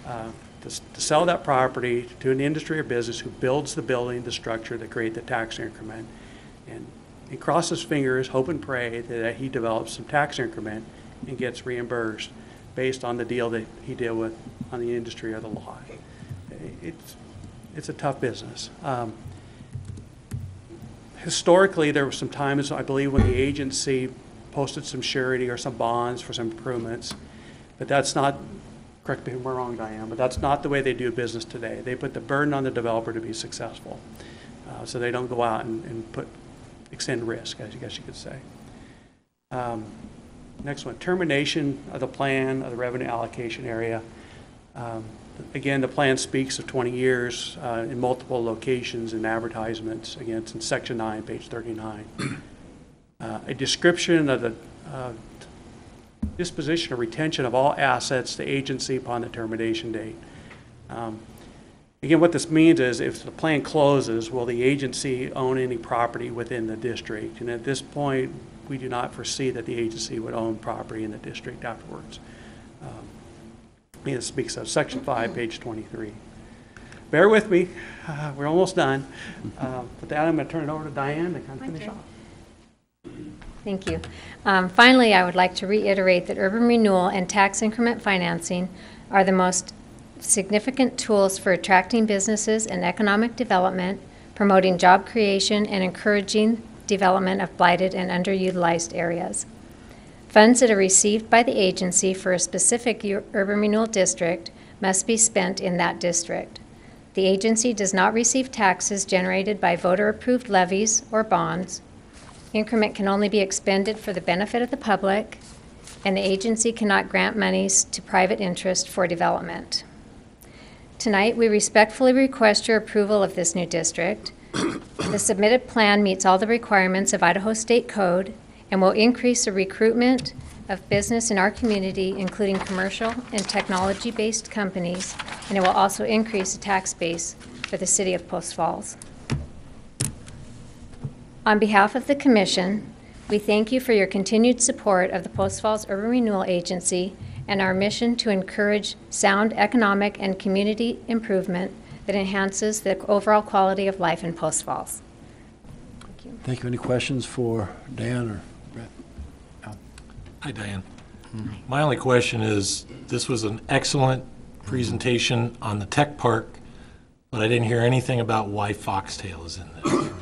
to sell that property to an industry or business who builds the building, the structure that create the tax increment. And he crosses his fingers, hope and pray that he develops some tax increment and gets reimbursed based on the deal that he did with on the industry or the lot. It's a tough business. Historically, there were some times, I believe, when the agency posted some surety or some bonds for some improvements, but that's not, correct me if I'm wrong, Diane, but that's not the way they do business today. They put the burden on the developer to be successful, so they don't go out and extend risk, as I guess you could say. Next one, termination of the plan of the revenue allocation area. Again, the plan speaks of 20 years in multiple locations and advertisements. Again, it's in Section 9, page 39. A description of the disposition or retention of all assets to agency upon the termination date. Again, what this means is if the plan closes, will the agency own any property within the district? And at this point, we do not foresee that the agency would own property in the district afterwards. It speaks of Section 5, page 23. Bear with me. We're almost done. With that, I'm going to turn it over to Diane to kind of finish off. Thank you. Finally, I would like to reiterate that urban renewal and tax increment financing are the most significant tools for attracting businesses and economic development, promoting job creation, and encouraging development of blighted and underutilized areas. Funds that are received by the agency for a specific urban renewal district must be spent in that district. The agency does not receive taxes generated by voter-approved levies or bonds. Increment can only be expended for the benefit of the public, and the agency cannot grant monies to private interest for development. Tonight, we respectfully request your approval of this new district. The submitted plan meets all the requirements of Idaho State Code and will increase the recruitment of business in our community, including commercial and technology-based companies, and it will also increase the tax base for the city of Post Falls. On behalf of the Commission, we thank you for your continued support of the Post Falls Urban Renewal Agency and our mission to encourage sound economic and community improvement that enhances the overall quality of life in Post Falls. Thank you. Thank you. Any questions for Dan or Brett? Hi, Diane. My only question is, this was an excellent presentation on the tech park, but I didn't hear anything about why Foxtail is in this.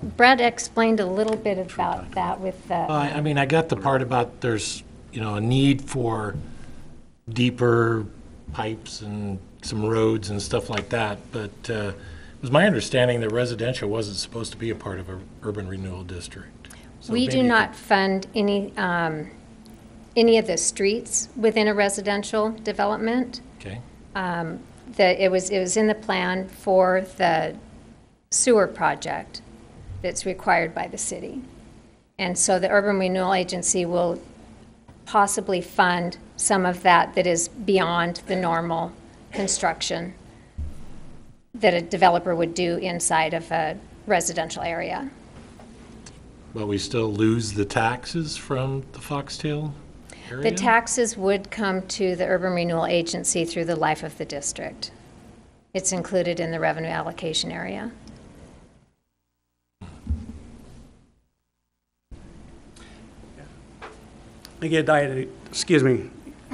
Brett explained a little bit about that with the, I mean, I got the part about there's, a need for deeper pipes and some roads and stuff like that, but it was my understanding that residential wasn't supposed to be a part of an urban renewal district. So we maybe do you not fund any of the streets within a residential development. Okay. It was in the plan for the sewer project that's required by the city. And so the Urban Renewal Agency will possibly fund some of that is beyond the normal construction that a developer would do inside of a residential area. But we still lose the taxes from the Foxtail area? The taxes would come to the Urban Renewal Agency through the life of the district. It's included in the revenue allocation area. Again, Diane,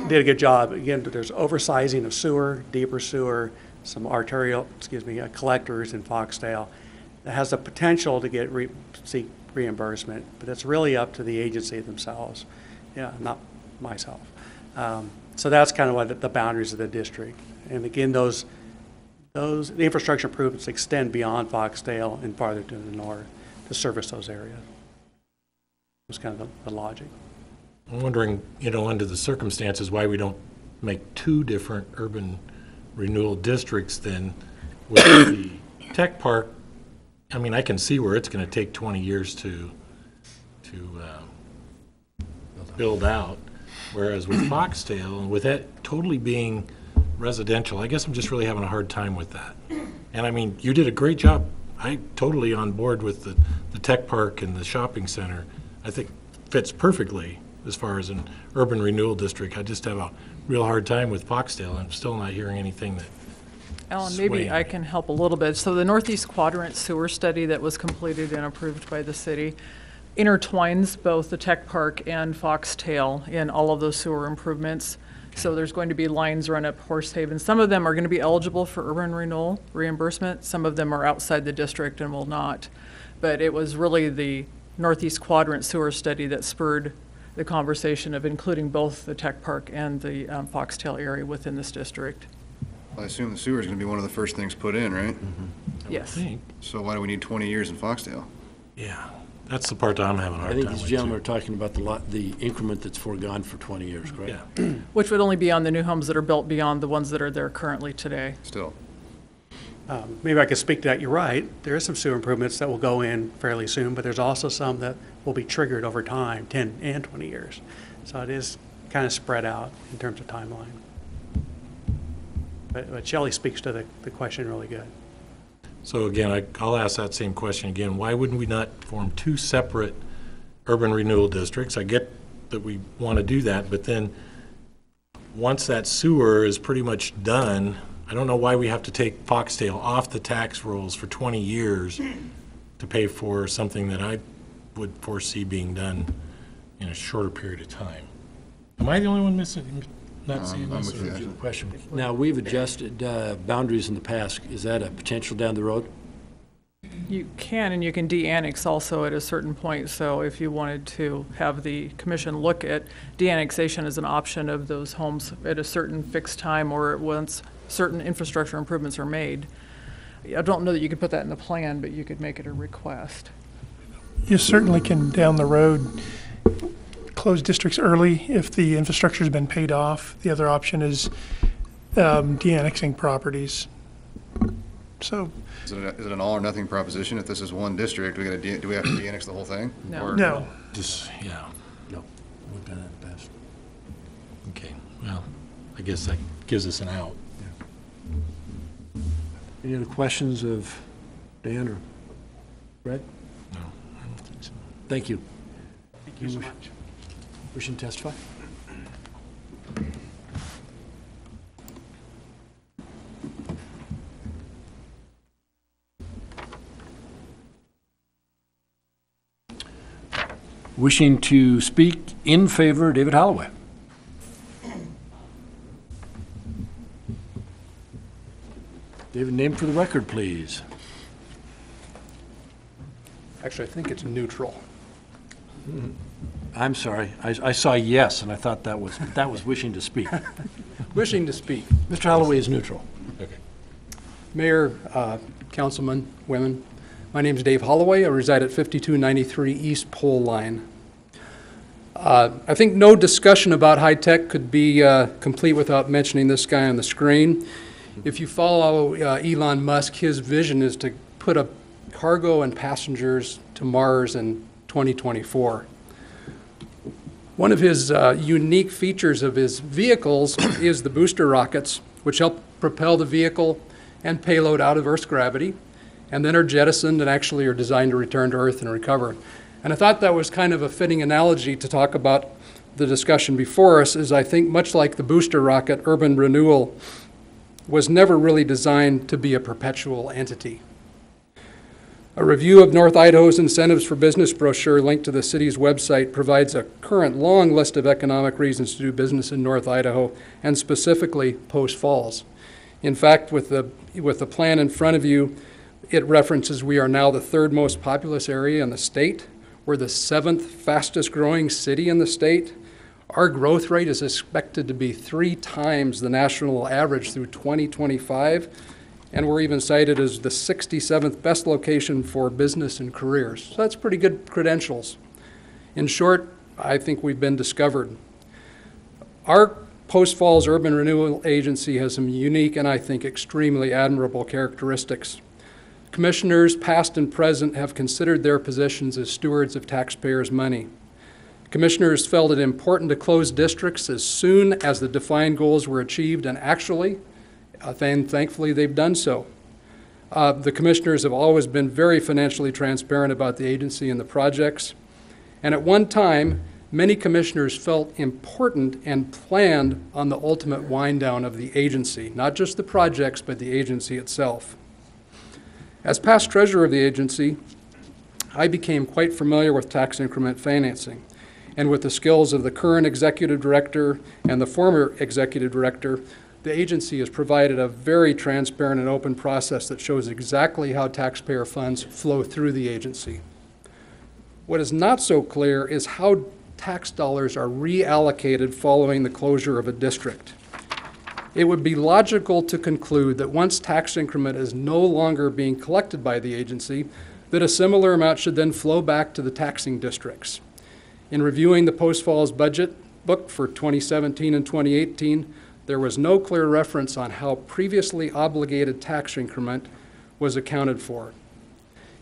did a good job. Again, there's oversizing of sewer, deeper sewer, some arterial, collectors in Foxtail. That has the potential to seek reimbursement, but it's really up to the agency themselves. Yeah, not myself. So that's kind of what the boundaries of the district. And again, the infrastructure improvements extend beyond Foxtail and farther to the north to service those areas. That's kind of the logic. I'm wondering, under the circumstances, why we don't make two different urban renewal districts then with the tech park. I mean, I can see where it's going to take 20 years to build out, whereas with Foxtail, and with that totally being residential, I guess I'm just really having a hard time with that. And I mean, you did a great job. I'm totally on board with the tech park and the shopping center. I think fits perfectly as far as an urban renewal district. I just have a real hard time with Foxtail. I'm still not hearing anything that Alan, maybe I can help a little bit. So the Northeast Quadrant sewer study that was completed and approved by the city intertwines both the tech park and Foxtail in all of those sewer improvements. So there's going to be lines run up Horsehaven. Some of them are going to be eligible for urban renewal reimbursement. Some of them are outside the district and will not. But it was really the Northeast Quadrant sewer study that spurred the conversation of including both the tech park and the Foxtail area within this district. I assume the sewer is going to be one of the first things put in, right? Yes. So why do we need 20 years in Foxtail? Yeah, that's the part that I'm having a hard I time think with. these gentlemen are talking about the increment that's foregone for 20 years, correct? Yeah. Which would only be on the new homes that are built beyond the ones that are there currently today. Still. Maybe I could speak to that. You're right. There is some sewer improvements that will go in fairly soon, but there's also some that will be triggered over time, 10 and 20 years. So it is kind of spread out in terms of timeline. But Shelley speaks to the question really good. So again, I'll ask that same question again. Why wouldn't we not form two separate urban renewal districts? I get that we want to do that, but then once that sewer is pretty much done, I don't know why we have to take Foxtail off the tax rolls for 20 years to pay for something that I would foresee being done in a shorter period of time. Am I the only one not seeing I'm this? with you. Or is it a question? Now, we've adjusted boundaries in the past. Is that a potential down the road? You can, and you can de-annex also at a certain point. So if you wanted to have the commission look at de-annexation as an option of those homes at a certain fixed time or once certain infrastructure improvements are made. I don't know that you could put that in the plan, but you could make it a request. You certainly can, down the road, close districts early if the infrastructure's been paid off. The other option is de-annexing properties. So Is it an all or nothing proposition? If this is one district, do we have to de-annex the whole thing? No. Or no. Just, yeah. No. We've done that in the past. Okay, well, I guess that gives us an out. Any other questions of Dan or Brett? No, I don't think so. Thank you. Thank you so much. Wishing to testify? Wishing to speak in favor, David Holloway. David, name for the record, please. Actually, I think it's neutral. I'm sorry. I saw yes, and I thought that was wishing to speak. Wishing to speak. Mr. Holloway is neutral. Okay. Mayor, councilman, women, my name is Dave Holloway. I reside at 5293 East Pole Line. I think no discussion about high-tech could be complete without mentioning this guy on the screen. If you follow Elon Musk, his vision is to put up cargo and passengers to Mars in 2024. One of his unique features of his vehicles is the booster rockets, which help propel the vehicle and payload out of Earth's gravity, and then are jettisoned and actually are designed to return to Earth and recover. And I thought that was kind of a fitting analogy to talk about the discussion before us, is I think much like the booster rocket, urban renewal was never really designed to be a perpetual entity. A review of North Idaho's Incentives for Business brochure linked to the city's website provides a current long list of economic reasons to do business in North Idaho, and specifically Post Falls. In fact, with the plan in front of you, it references we are now the third most populous area in the state. We're the 7th fastest growing city in the state. Our growth rate is expected to be 3 times the national average through 2025, and we're even cited as the 67th best location for business and careers. So that's pretty good credentials. In short, I think we've been discovered. Our Post Falls Urban Renewal Agency has some unique and I think extremely admirable characteristics. Commissioners, past and present, have considered their positions as stewards of taxpayers' money. Commissioners felt it important to close districts as soon as the defined goals were achieved, and actually, thankfully, they've done so. The commissioners have always been very financially transparent about the agency and the projects. And at one time, many commissioners felt important and planned on the ultimate wind down of the agency, not just the projects, but the agency itself. As past treasurer of the agency, I became quite familiar with tax increment financing, and with the skills of the current executive director and the former executive director, the agency has provided a very transparent and open process that shows exactly how taxpayer funds flow through the agency. What is not so clear is how tax dollars are reallocated following the closure of a district. It would be logical to conclude that once tax increment is no longer being collected by the agency, that a similar amount should then flow back to the taxing districts. In reviewing the Post Falls budget book for 2017 and 2018, there was no clear reference on how previously obligated tax increment was accounted for.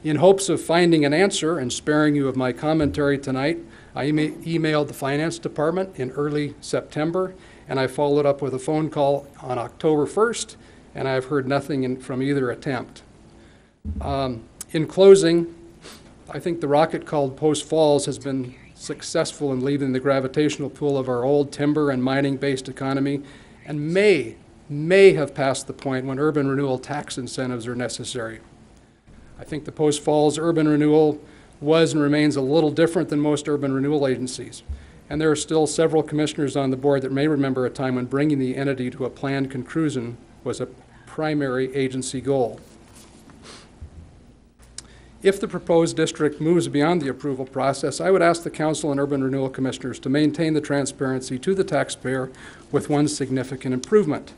In hopes of finding an answer and sparing you of my commentary tonight, I emailed the Finance Department in early September, and I followed up with a phone call on October 1st, and I've heard nothing from either attempt. In closing, I think the rocket called Post Falls has been successful in leaving the gravitational pull of our old timber and mining-based economy, and may have passed the point when urban renewal tax incentives are necessary. I think the Post Falls urban renewal was and remains a little different than most urban renewal agencies. And there are still several commissioners on the board that may remember a time when bringing the entity to a planned conclusion was a primary agency goal. If the proposed district moves beyond the approval process, I would ask the Council and Urban Renewal Commissioners to maintain the transparency to the taxpayer with one significant improvement.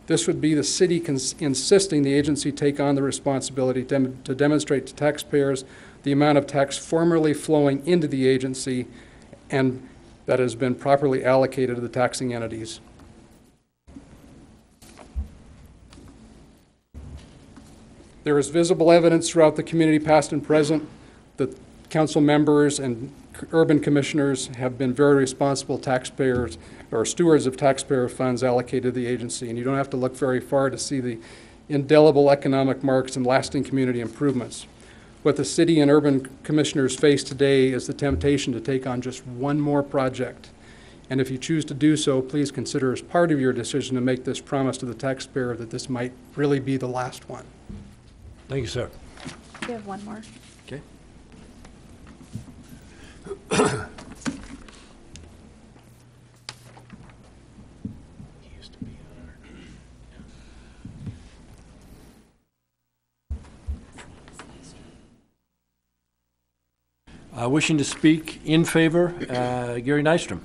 This would be the city insisting the agency take on the responsibility to demonstrate to taxpayers the amount of tax formerly flowing into the agency and that has been properly allocated to the taxing entities. There is visible evidence throughout the community, past and present, that council members and urban commissioners have been very responsible taxpayers or stewards of taxpayer funds allocated to the agency, and you don't have to look very far to see the indelible economic marks and lasting community improvements. What the city and urban commissioners face today is the temptation to take on just one more project. And if you choose to do so, please consider as part of your decision to make this promise to the taxpayer that this might really be the last one. Thank you, sir. We have one more. Okay. Wishing to speak in favor, Gary Nystrom.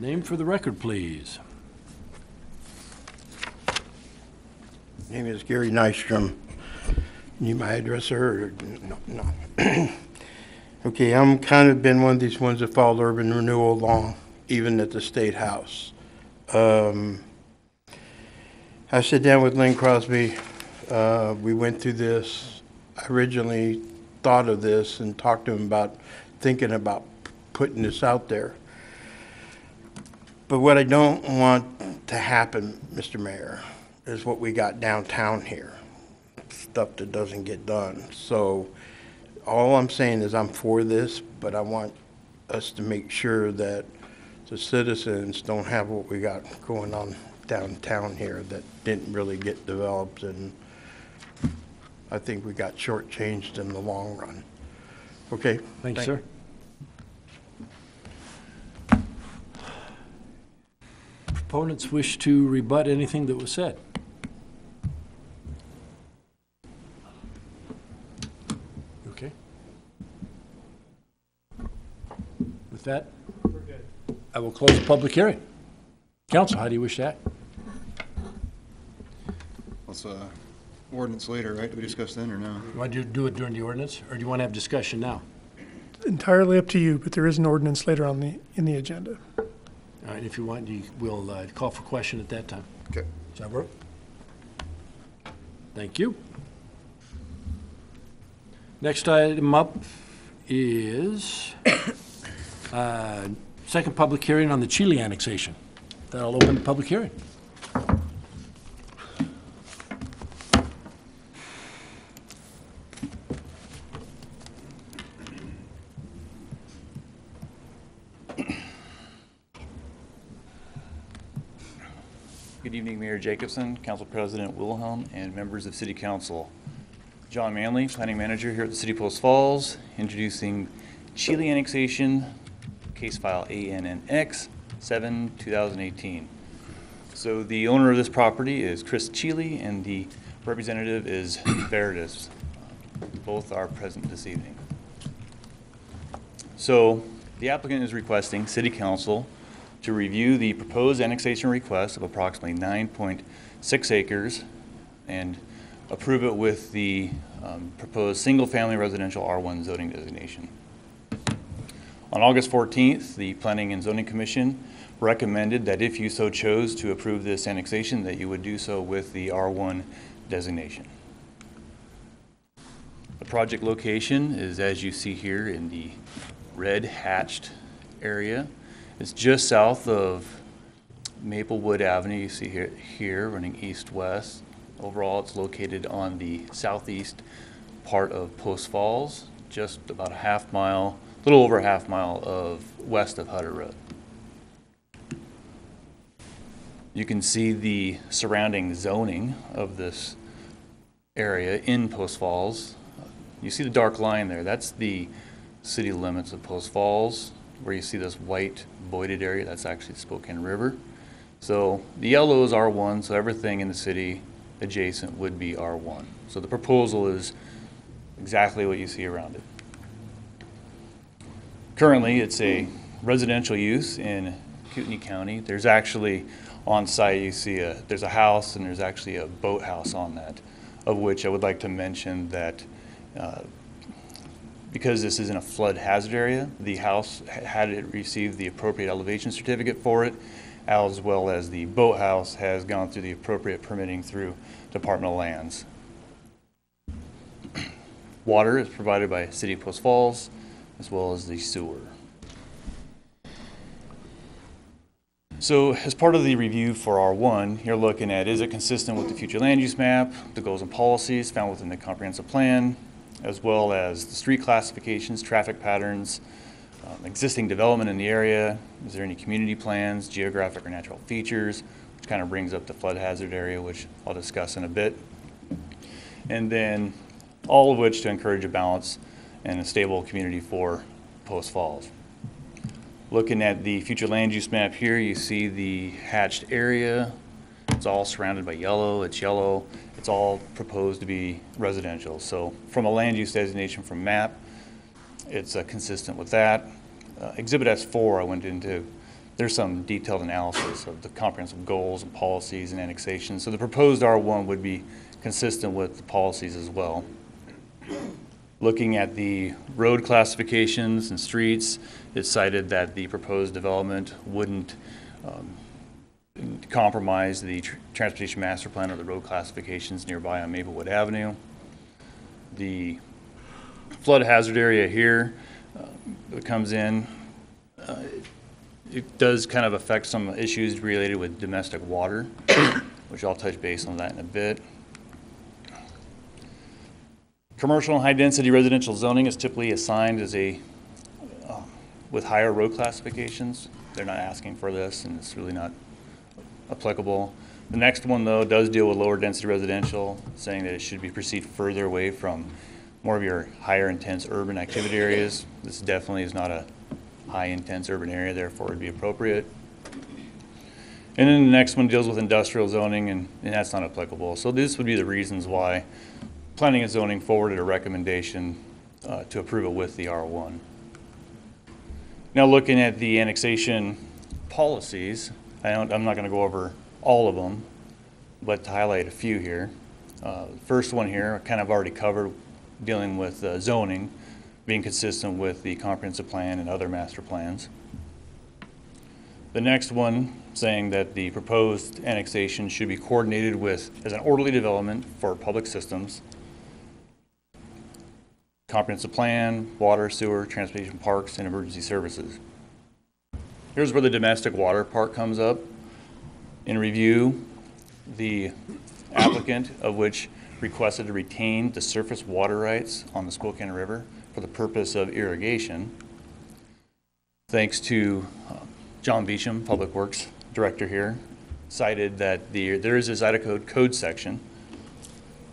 Name for the record, please. Name is Gary Nystrom. Need my address, sir? No. Okay, I'm kind of been one of these ones that followed urban renewal along, even at the State House. I sat down with Lynn Crosby. We went through this. I originally thought of this and talked to him about thinking about putting this out there. But what I don't want to happen, Mr. Mayor, is what we got downtown here. Stuff that doesn't get done. So all I'm saying is I'm for this, but I want us to make sure that the citizens don't have what we got going on downtown here that didn't really get developed, and I think we got shortchanged in the long run. Okay? Thank you, sir. Proponents wish to rebut anything that was said. Okay. With that, I will close the public hearing. Council, how do you wish to act? Let's ordinance later, right? Do we discuss then or no? You want to do it during the ordinance, or do you want to have discussion now? Entirely up to you, but there is an ordinance later on in the agenda. All right, if you want, we'll call for question at that time. Okay. Does that work? Thank you. Next item up is second public hearing on the Cheeley annexation. That'll open the public hearing. Good evening, Mayor Jacobson, Council President Wilhelm, and members of City Council. John Manley, Planning Manager here at the City of Post Falls, introducing Cheeley Annexation, case file ANNX 7/2018. So the owner of this property is Chris Cheeley, and the representative is Veritas. Both are present this evening. So the applicant is requesting City Council to review the proposed annexation request of approximately 9.6 acres and approve it with the proposed single-family residential R1 zoning designation. On August 14th, the Planning and Zoning Commission recommended that if you so chose to approve this annexation, that you would do so with the R1 designation. The project location is, as you see here, in the red hatched area. It's just south of Maplewood Avenue. You see here running east-west. Overall, it's located on the southeast part of Post Falls, just about a half mile, a little over a half mile of west of Hutter Road. You can see the surrounding zoning of this area in Post Falls. You see the dark line there. That's the city limits of Post Falls. Where you see this white voided area, that's actually the Spokane River. So the yellow is R1, so everything in the city adjacent would be R1. So the proposal is exactly what you see around it. Currently, it's a residential use in Kootenai County. There's actually on site, you see there's a house and there's actually a boathouse on that, of which I would like to mention that because this is in a flood hazard area, the house had it received the appropriate elevation certificate for it, as well as the boathouse has gone through the appropriate permitting through Department of Lands. Water is provided by City of Post Falls, as well as the sewer. So as part of the review for R1, you're looking at, is it consistent with the future land use map, the goals and policies found within the comprehensive plan, as well as the street classifications, traffic patterns, existing development in the area. Is there any community plans, geographic or natural features, which kind of brings up the flood hazard area, which I'll discuss in a bit. And then all of which to encourage a balance and a stable community for Post Falls. Looking at the future land use map here, you see the hatched area. It's all surrounded by yellow. It's yellow It's all proposed to be residential. So from a land use designation from MAP, it's consistent with that. Exhibit S4, I went into, there's some detailed analysis of the comprehensive goals and policies and annexation. So the proposed R1 would be consistent with the policies as well. Looking at the road classifications and streets, it's cited that the proposed development wouldn't compromise the transportation master plan or the road classifications nearby on Maplewood Avenue. The flood hazard area here that comes in, it does kind of affect some issues related with domestic water, which I'll touch base on that in a bit. Commercial and high-density residential zoning is typically assigned as a, with higher road classifications. They're not asking for this, and it's really not applicable. The next one, though, does deal with lower density residential, saying that it should be proceed further away from more of your higher intense urban activity areas. This definitely is not a high intense urban area, therefore it would be appropriate. And then the next one deals with industrial zoning, and that's not applicable. So this would be the reasons why Planning and Zoning forwarded a recommendation to approve it with the R1. Now looking at the annexation policies, I'm not going to go over all of them, but to highlight a few here. First one here, I kind of already covered, dealing with zoning, being consistent with the comprehensive plan and other master plans. The next one, saying that the proposed annexation should be coordinated with as an orderly development for public systems, comprehensive plan, water, sewer, transportation, parks, and emergency services. Here's where the domestic water part comes up. In review, the applicant, of which requested to retain the surface water rights on the Spokane River for the purpose of irrigation, thanks to John Beecham, Public Works Director here, cited that there is this Idaho code section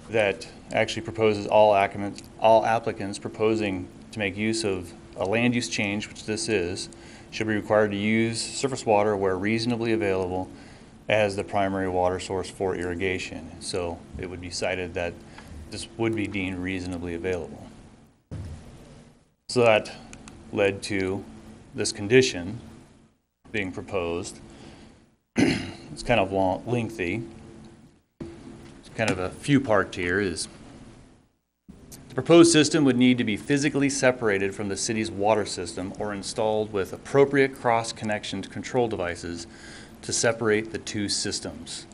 that actually proposes all applicants proposing to make use of a land use change, which this is, should be required to use surface water where reasonably available as the primary water source for irrigation. So it would be cited that this would be deemed reasonably available. So that led to this condition being proposed. It's kind of lengthy. It's kind of a few parts here. Is the proposed system would need to be physically separated from the city's water system or installed with appropriate cross-connection control devices to separate the two systems.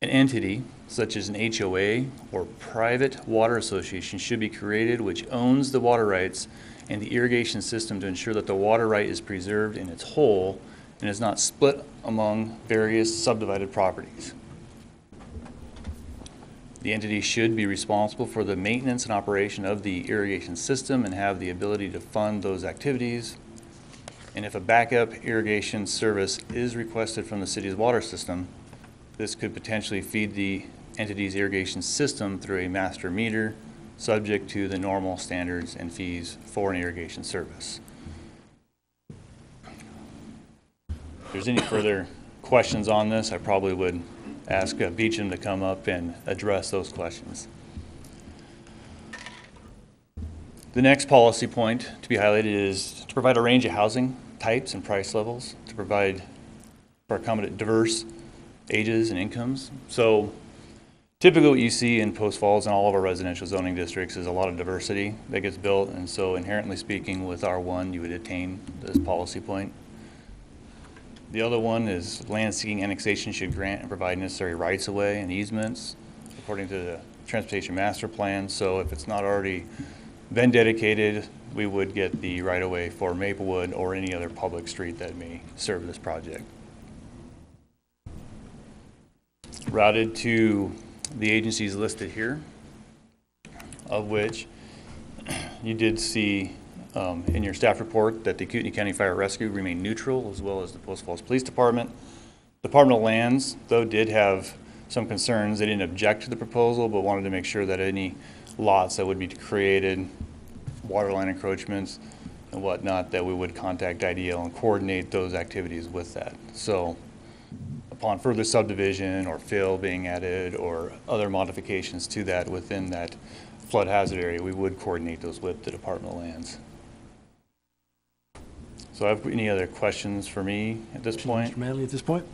An entity, such as an HOA or private water association, should be created which owns the water rights and the irrigation system to ensure that the water right is preserved in its whole and is not split among various subdivided properties. The entity should be responsible for the maintenance and operation of the irrigation system and have the ability to fund those activities. And if a backup irrigation service is requested from the city's water system, this could potentially feed the entity's irrigation system through a master meter, subject to the normal standards and fees for an irrigation service. If there's any further questions on this, I probably would ask Beecham to come up and address those questions. The next policy point to be highlighted is to provide a range of housing types and price levels to provide for accommodate diverse ages and incomes. So typically what you see in Post Falls and all of our residential zoning districts is a lot of diversity that gets built, and so inherently speaking with R1 you would attain this policy point. The other one is land seeking annexation should grant and provide necessary rights of way and easements according to the transportation master plan. So if it's not already been dedicated, we would get the right of way for Maplewood or any other public street that may serve this project. Routed to the agencies listed here, of which you did see in your staff report that the Kootenai County Fire Rescue remained neutral, as well as the Post Falls Police Department. Department of Lands, though, did have some concerns. They didn't object to the proposal, but wanted to make sure that any lots that would be created, waterline encroachments and whatnot, that we would contact IDL and coordinate those activities with that. So upon further subdivision or fill being added or other modifications to that within that flood hazard area, we would coordinate those with the Department of Lands. So have any other questions for me at this point? Mr. Manley, at this point?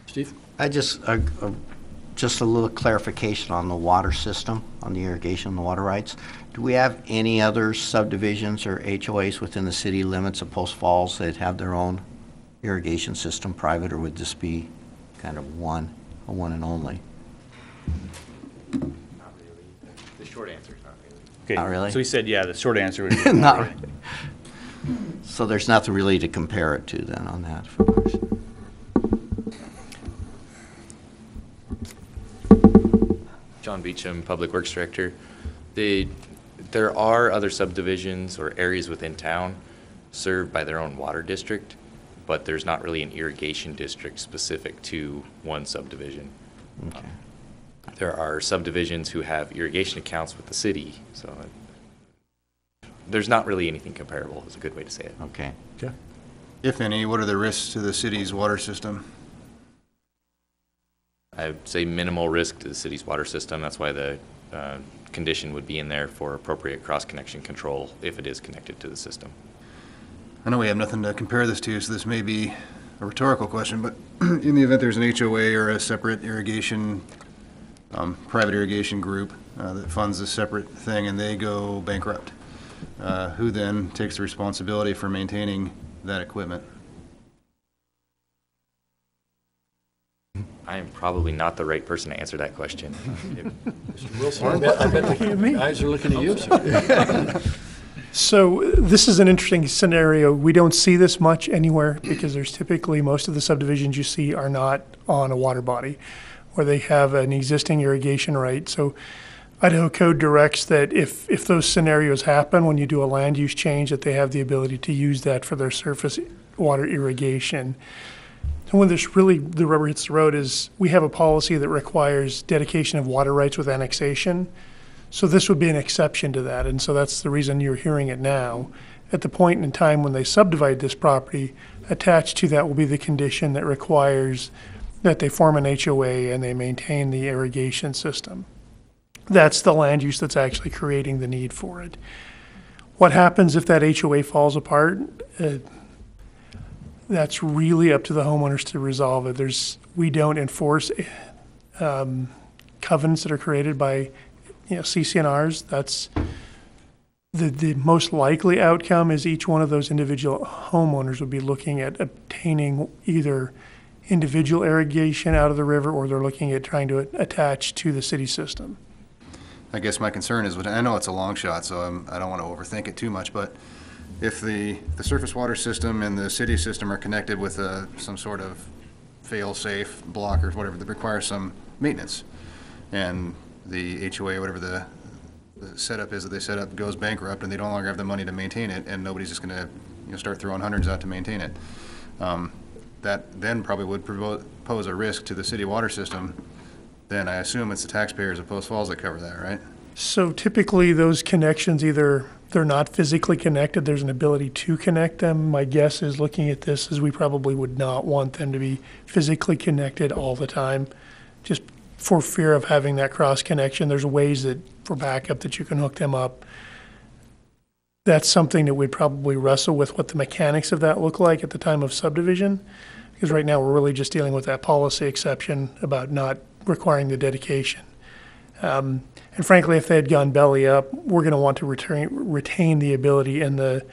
Steve? I just a little clarification on the water system, on the irrigation, the water rights. Do we have any other subdivisions or HOAs within the city limits of Post Falls that have their own irrigation system private, or would this be kind of a one and only? Not really. The short answer is not really. Okay. Not really? So he said, yeah, the short answer would be Not really. So there's nothing really to compare it to then on that. John Beecham, Public Works Director. There are other subdivisions or areas within town served by their own water district, but there's not really an irrigation district specific to one subdivision. Okay. There are subdivisions who have irrigation accounts with the city, so there's not really anything comparable, is a good way to say it. Okay. Okay. If any, what are the risks to the city's water system? I'd say minimal risk to the city's water system. That's why the condition would be in there for appropriate cross-connection control if it is connected to the system. I know we have nothing to compare this to, so this may be a rhetorical question, but in the event there's an HOA or a separate irrigation, private irrigation group that funds a separate thing and they go bankrupt, who then takes the responsibility for maintaining that equipment? I am probably not the right person to answer that question. Mr. Wilson, I bet the guys are looking at you, sir. So this is an interesting scenario. We don't see this much anywhere because there's typically, most of the subdivisions you see are not on a water body where they have an existing irrigation right. So Idaho code directs that if those scenarios happen, when you do a land use change, that they have the ability to use that for their surface water irrigation. And when this really, the rubber hits the road, is we have a policy that requires dedication of water rights with annexation. So this would be an exception to that. And so that's the reason you're hearing it now. At the point in time when they subdivide this property, attached to that will be the condition that requires that they form an HOA and they maintain the irrigation system. That's the land use that's actually creating the need for it. What happens if that HOA falls apart? That's really up to the homeowners to resolve it. We don't enforce covenants that are created by CCNRs. That's the most likely outcome is each one of those individual homeowners would be looking at obtaining either individual irrigation out of the river or they're looking at trying to attach to the city system. I guess my concern is, I know it's a long shot, so I don't want to overthink it too much, but if the surface water system and the city system are connected with some sort of fail-safe block or whatever that requires some maintenance, and the HOA or whatever the setup is that they set up goes bankrupt and they no longer have the money to maintain it, and nobody's just going to start throwing hundreds out to maintain it, that then probably would pose a risk to the city water system. Then I assume it's the taxpayers of Post Falls that cover that, right? So typically those connections, either they're not physically connected, there's an ability to connect them. My guess is, looking at this, is we probably would not want them to be physically connected all the time, just for fear of having that cross connection. There's ways that for backup that you can hook them up. That's something that we'd probably wrestle with, what the mechanics of that look like at the time of subdivision, because right now we're really just dealing with that policy exception about not requiring the dedication. And frankly, if they had gone belly up, we're going to want to retain the ability in the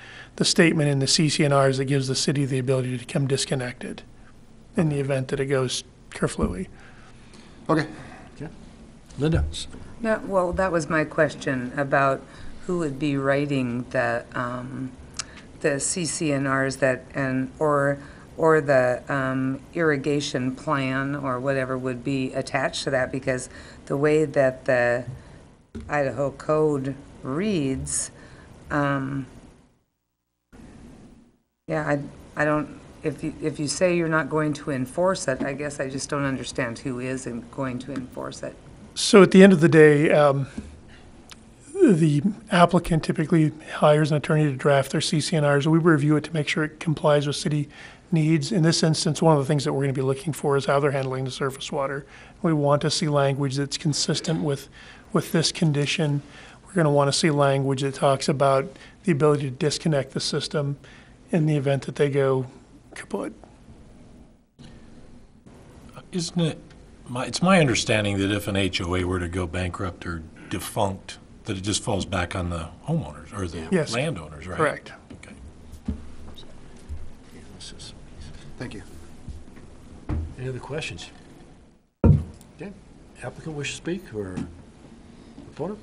statement in the CCNRs that gives the city the ability to become disconnected in the event that it goes kerfluey. Okay. Linda? Well, that was my question about who would be writing the CCNRs or the irrigation plan or whatever would be attached to that, because the way that the Idaho code reads, I don't, if you say you're not going to enforce it, I guess I just don't understand who is going to enforce it. So at the end of the day, the applicant typically hires an attorney to draft their CCNRs. We review it to make sure it complies with city needs. In this instance, one of the things that we're going to be looking for is how they're handling the surface water. We want to see language that's consistent with this condition. We're going to want to see language that talks about the ability to disconnect the system in the event that they go kaput. Isn't it, it's my understanding that if an HOA were to go bankrupt or defunct, that it just falls back on the homeowners or the Yes. landowners, right? Correct. Okay. Thank you. Any other questions? Okay. Applicant wish to speak or opponent?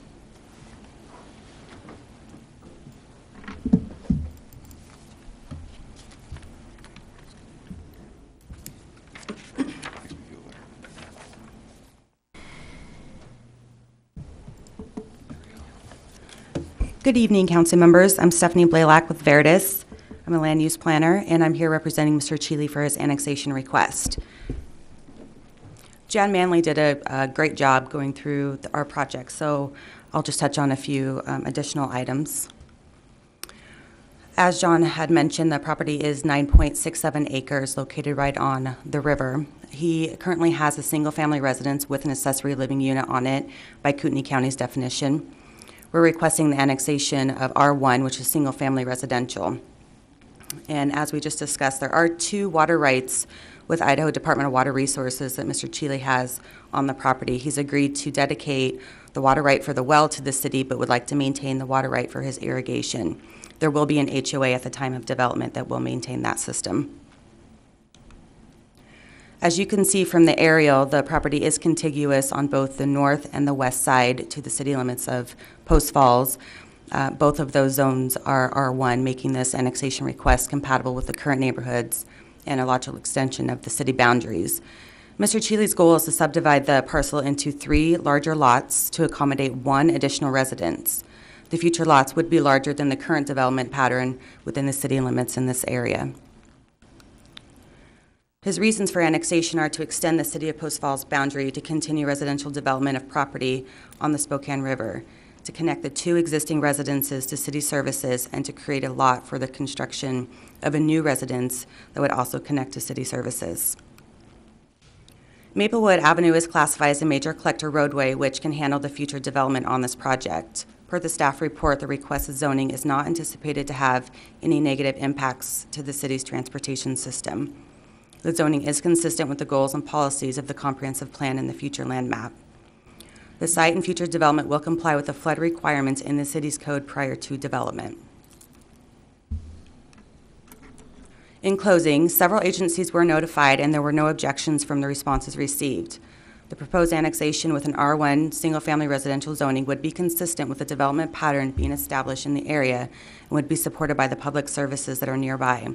Good evening, council members. I'm Stephanie Blaylock with Veritas. I'm a land use planner, and I'm here representing Mr. Cheeley for his annexation request. Jan Manley did a great job going through our project, so I'll just touch on a few additional items. As John had mentioned, the property is 9.67 acres located right on the river. He currently has a single-family residence with an accessory living unit on it by Kootenai County's definition. We're requesting the annexation of R1, which is single-family residential. And as we just discussed, there are 2 water rights with Idaho Department of Water Resources that Mr. Cheeley has on the property. He's agreed to dedicate the water right for the well to the city, but would like to maintain the water right for his irrigation. There will be an HOA at the time of development that will maintain that system. As you can see from the aerial, the property is contiguous on both the north and the west side to the city limits of Post Falls. Both of those zones are R1, making this annexation request compatible with the current neighborhoods and a logical extension of the city boundaries. Mr. Cheeley's goal is to subdivide the parcel into 3 larger lots to accommodate 1 additional residence. The future lots would be larger than the current development pattern within the city limits in this area. His reasons for annexation are to extend the city of Post Falls boundary to continue residential development of property on the Spokane River, to connect the 2 existing residences to city services, and to create a lot for the construction of a new residence that would also connect to city services. Maplewood Avenue is classified as a major collector roadway, which can handle the future development on this project. Per the staff report, the requested zoning is not anticipated to have any negative impacts to the city's transportation system. The zoning is consistent with the goals and policies of the comprehensive plan and the future land map. The site and future development will comply with the flood requirements in the city's code prior to development. In closing, several agencies were notified and there were no objections from the responses received. The proposed annexation with an R1 single-family residential zoning would be consistent with the development pattern being established in the area and would be supported by the public services that are nearby.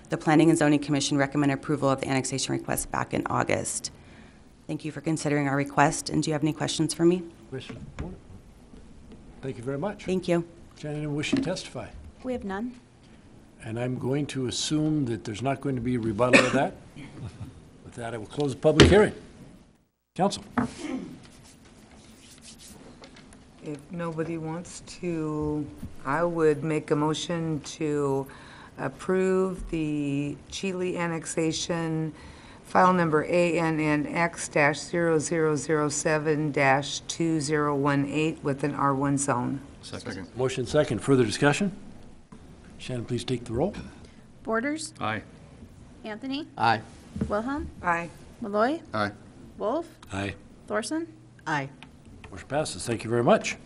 The Planning and Zoning Commission recommended approval of the annexation request back in August. Thank you for considering our request, and do you have any questions for me? Question? Thank you very much. Thank you. Shannon, wish to testify? We have none. And I'm going to assume that there's not going to be a rebuttal of that. With that, I will close the public hearing. Council. If nobody wants to, I would make a motion to approve the Cheeley annexation, file number ANNX-0007-2018 with an R1 zone. Second. Motion second. Further discussion? Shannon, please take the roll. Borders. Aye. Anthony. Aye. Wilhelm. Aye. Malloy. Aye. Wolf. Aye. Thorson. Aye. Motion passes. Thank you very much.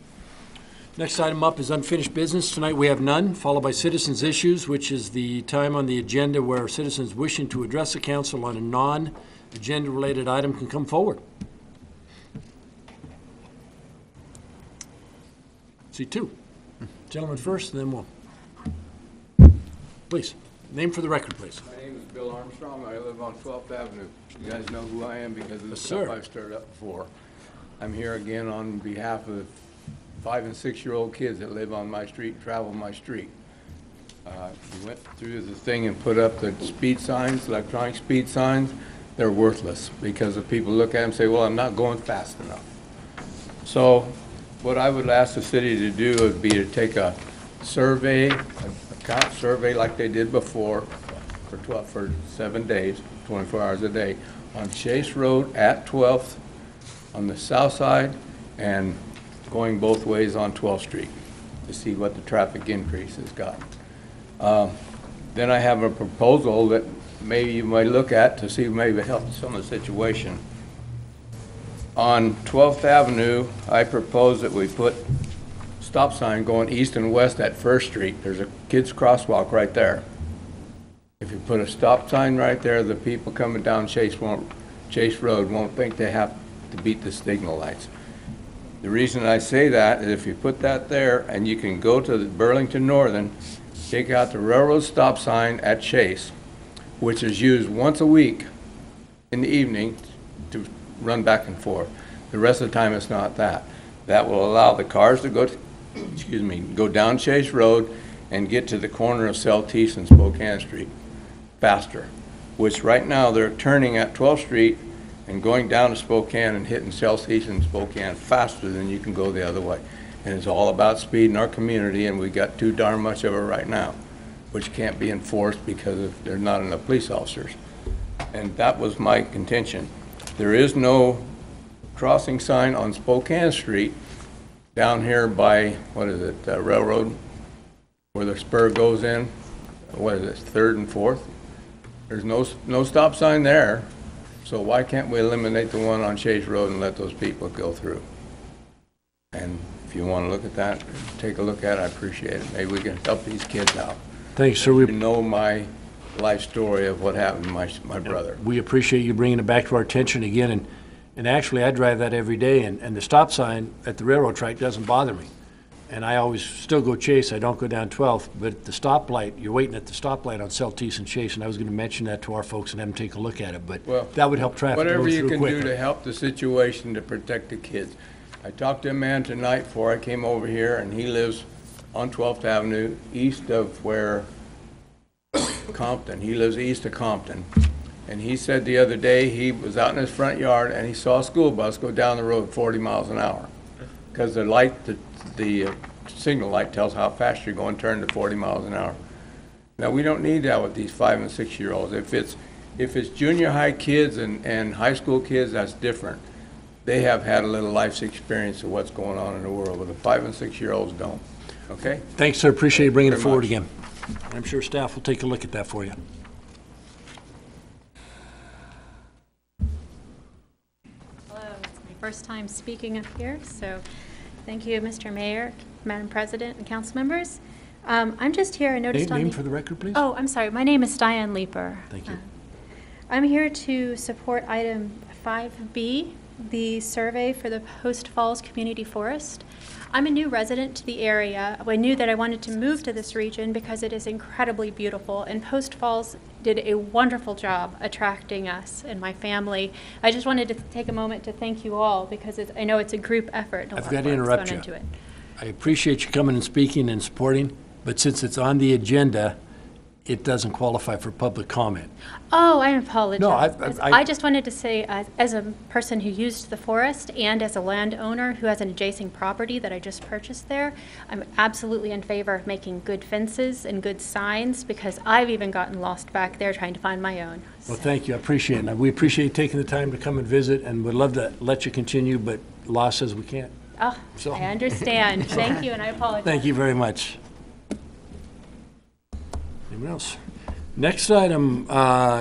Next item up is unfinished business. Tonight we have none, followed by citizens' issues, which is the time on the agenda where citizens wishing to address the council on a non-agenda related item can come forward. See 2. Gentlemen first, and then we'll. Please, name for the record, please. My name is Bill Armstrong. I live on 12th Avenue. You guys know who I am because of the Yes, stuff sir. I've stirred up before. I'm here again on behalf of 5- and 6-year-old kids that live on my street, travel my street. We went through the thing and put up the speed signs, electronic speed signs. They're worthless because if people look at them and say, well, I'm not going fast enough. So what I would ask the city to do would be to take a survey, a count survey like they did before, for 7 days, 24 hours a day, on Chase Road at 12th on the south side and going both ways on 12th Street to see what the traffic increase has got. Then I have a proposal that maybe you might look at to see if maybe it helps some of the situation. On 12th Avenue, I propose that we put stop sign going east and west at First Street. There's a kids crosswalk right there. If you put a stop sign right there, the people coming down Chase Road won't think they have to beat the signal lights. The reason I say that is if you put that there and you can go to the Burlington Northern, take out the railroad stop sign at Chase, which is used once a week in the evening to run back and forth. The rest of the time it's not that. That will allow the cars to go down Chase Road and get to the corner of Celtice and Spokane Street faster, which right now they're turning at 12th Street and going down to Spokane and hitting Celtice and Spokane faster than you can go the other way. And it's all about speed in our community, and we got too darn much of it right now, which can't be enforced because there's not enough police officers. And that was my contention. There is no crossing sign on Spokane Street down here by, what is it, Railroad, where the spur goes in. What is it, 3rd and 4th? There's no stop sign there. So why can't we eliminate the one on Chase Road and let those people go through? And if you want to look at that, take a look at it, I appreciate it. Maybe we can help these kids out. Thanks, sir. You know my life story of what happened to my brother. We appreciate you bringing it back to our attention again. And actually, I drive that every day, and the stop sign at the railroad track doesn't bother me. And I always still go Chase. I don't go down 12th. But at the stoplight, you're waiting at the stoplight on Celtice and Chase, and I was going to mention that to our folks and have them take a look at it. But that would help traffic go through quicker. Whatever you can do to help the situation to protect the kids. I talked to a man tonight before I came over here, and he lives on 12th Avenue, east of where Compton. He lives east of Compton. And he said the other day he was out in his front yard and he saw a school bus go down the road 40 miles an hour. Because the light, the signal light tells how fast you're going, turn to 40 miles an hour. Now, we don't need that with these 5- and 6-year-olds. If it's junior high kids and high school kids, that's different. They have had a little life experience of what's going on in the world, but the 5- and 6-year-olds don't. Okay? Thanks, sir. Appreciate you bringing it forward much. again. I'm sure staff will take a look at that for you. Hello, it's my first time speaking up here, so thank you, Mr. Mayor, Madam President, and council members. I'm just here, I noticed Name for the record, please. Oh, I'm sorry, my name is Diane Leeper. Thank you. I'm here to support item 5B, the survey for the Post Falls Community Forest. I'm a new resident to the area. I knew that I wanted to move to this region because it is incredibly beautiful, and Post Falls did a wonderful job attracting us and my family. I just wanted to take a moment to thank you all because I know it's a group effort. And a I've lot got of to work's interrupt gone you. into it. I appreciate you coming and speaking and supporting, but since it's on the agenda, it doesn't qualify for public comment. Oh, I apologize. No, I just wanted to say, as a person who used the forest and as a landowner who has an adjacent property that I just purchased there, I'm absolutely in favor of making good fences and good signs because I've even gotten lost back there trying to find my own. Well, thank you. I appreciate it. And we appreciate you taking the time to come and visit, and would love to let you continue, but law says we can't. Oh, So- I understand. Thank you, and I apologize. Thank you very much. Anyone else? Next item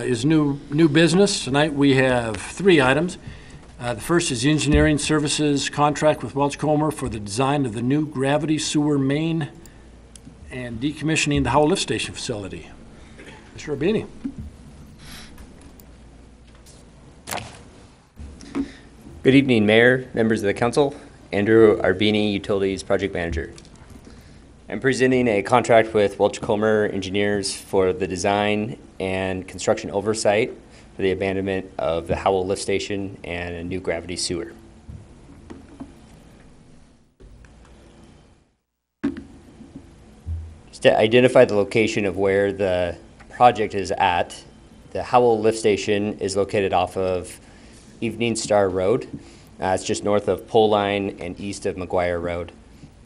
is new business. Tonight we have 3 items. The first is engineering services contract with Welch-Comer for the design of the new gravity sewer main and decommissioning the Howell Lift Station facility. Mr. Urbini. Good evening, Mayor, members of the council. Andrew Arbini, Utilities Project Manager. I'm presenting a contract with Welch-Comer Engineers for the design and construction oversight for the abandonment of the Howell Lift Station and a new gravity sewer. Just to identify the location of where the project is at, the Howell Lift Station is located off of Evening Star Road. It's just north of Pole Line and east of McGuire Road.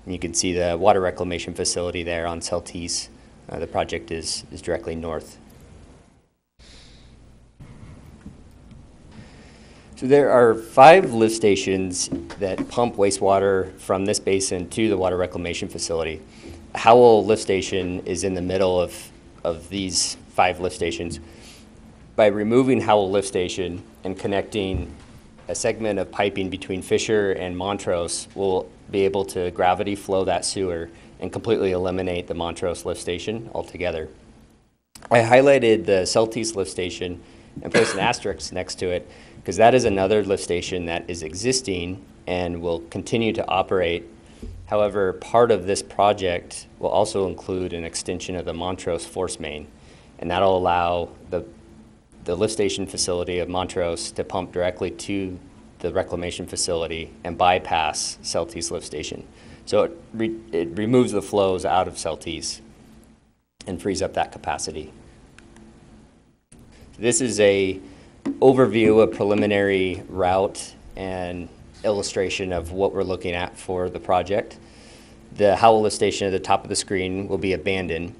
And you can see the water reclamation facility there on Celtice. The project is directly north. So there are 5 lift stations that pump wastewater from this basin to the water reclamation facility. Howell lift station is in the middle of these 5 lift stations. By removing Howell lift station and connecting a segment of piping between Fisher and Montrose, we'll be able to gravity flow that sewer and completely eliminate the Montrose lift station altogether. I highlighted the Celtice lift station and placed an asterisk next to it because that is another lift station that is existing and will continue to operate. However, part of this project will also include an extension of the Montrose force main, and that'll allow the lift station facility of Montrose to pump directly to the reclamation facility and bypass Celtice lift station. So it removes the flows out of Celtice and frees up that capacity. This is a overview, a preliminary route and illustration of what we're looking at for the project. The Howell lift station at the top of the screen will be abandoned.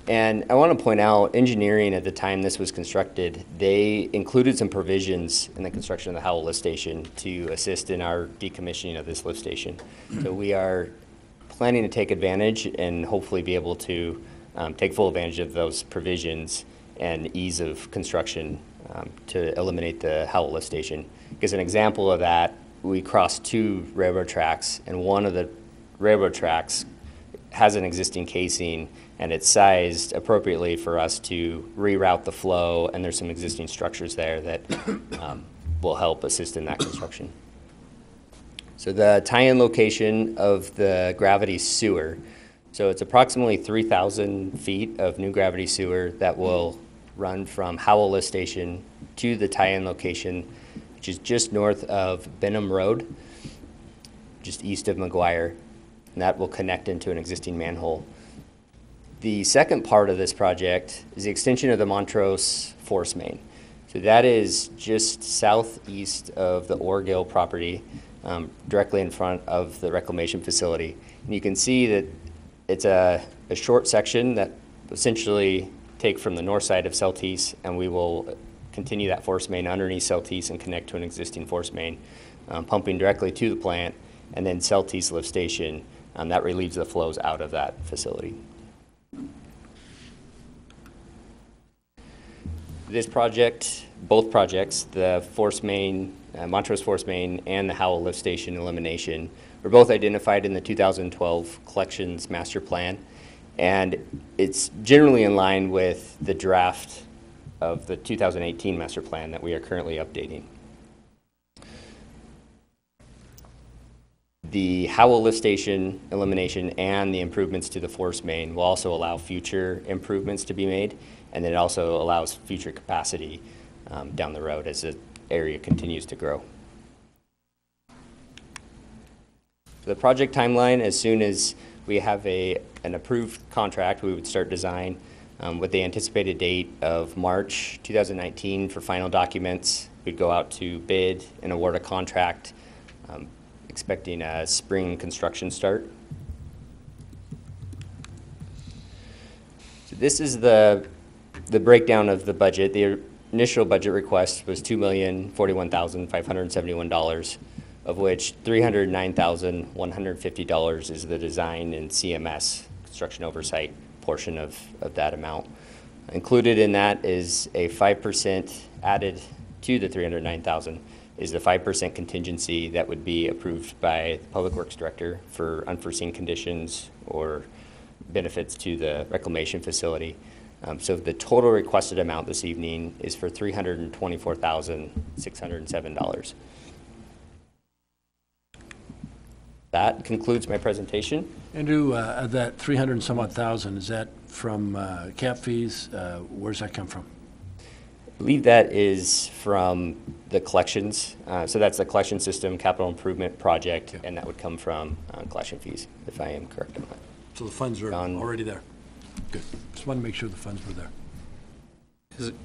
And I want to point out, engineering at the time this was constructed, they included some provisions in the construction of the Howell lift station to assist in our decommissioning of this lift station. So we are planning to take advantage and hopefully be able to take full advantage of those provisions and ease of construction to eliminate the Howell lift station. As an example of that, we crossed 2 railroad tracks, and one of the railroad tracks has an existing casing, and it's sized appropriately for us to reroute the flow, and there's some existing structures there that will help assist in that construction. So the tie-in location of the gravity sewer, so it's approximately 3,000 feet of new gravity sewer that will run from Howell lift station to the tie-in location, which is just north of Benham Road, just east of McGuire, and that will connect into an existing manhole. The second part of this project is the extension of the Montrose force main. So that is just southeast of the Orgill property, directly in front of the reclamation facility. And you can see that it's a short section that essentially take from the north side of Celtice, and we will continue that force main underneath Celtice and connect to an existing force main, pumping directly to the plant, and then Celtice lift station, that relieves the flows out of that facility. This project, both projects, the force main, Montrose force main and the Howell lift station elimination, were both identified in the 2012 collections master plan, and it's generally in line with the draft of the 2018 master plan that we are currently updating. The Howell lift station elimination and the improvements to the force main will also allow future improvements to be made, and then it also allows future capacity down the road as the area continues to grow. The project timeline, as soon as we have an approved contract, we would start design with the anticipated date of March 2019 for final documents. We'd go out to bid and award a contract, expecting a spring construction start. So this is the breakdown of the budget. The initial budget request was $2,041,571, of which $309,150 is the design and CMS, construction oversight, portion of that amount. Included in that is a 5% added to the $309,000 is the 5% contingency that would be approved by the Public Works Director for unforeseen conditions or benefits to the reclamation facility. So the total requested amount this evening is for $324,607. That concludes my presentation. Andrew, that 300 and some odd thousand, is that from cap fees? Where's that come from? I believe that is from the collections. So that's the collection system capital improvement project, and that would come from collection fees, if I am correct on that. So the funds are already there. Good. Just want to make sure the funds were there.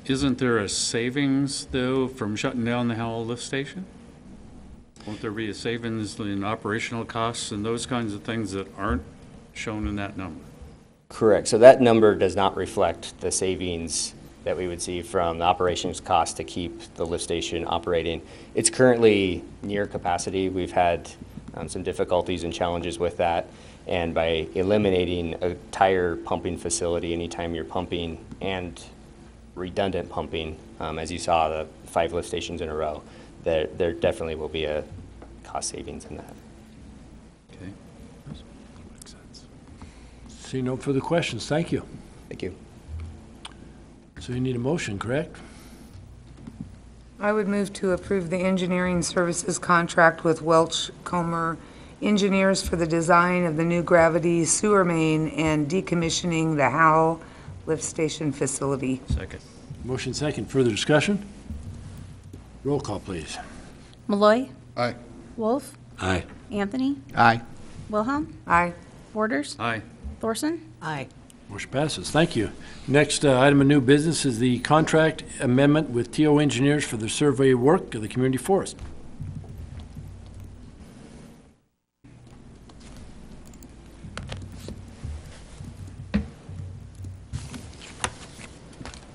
Isn't there a savings, though, from shutting down the Howell lift station? Won't there be a savings in operational costs and those kinds of things that aren't shown in that number? Correct. So that number does not reflect the savings that we would see from the operations cost to keep the lift station operating. It's currently near capacity. We've had some difficulties and challenges with that. And by eliminating a tire pumping facility anytime you're pumping and redundant pumping, as you saw, the 5 lift stations in a row, there definitely will be a cost savings in that. Okay. Makes sense. See no further questions. Thank you. Thank you. So you need a motion, correct? I would move to approve the engineering services contract with Welch Comer Engineers for the design of the new gravity sewer main and decommissioning the Howell lift station facility. Second. Motion second. Further discussion? Roll call, please. Malloy. Aye. Wolf. Aye. Anthony. Aye. Wilhelm. Aye. Borders. Aye. Thorson. Aye. Motion passes. Thank you. Next item of new business is the contract amendment with TO Engineers for the survey work of the community forest.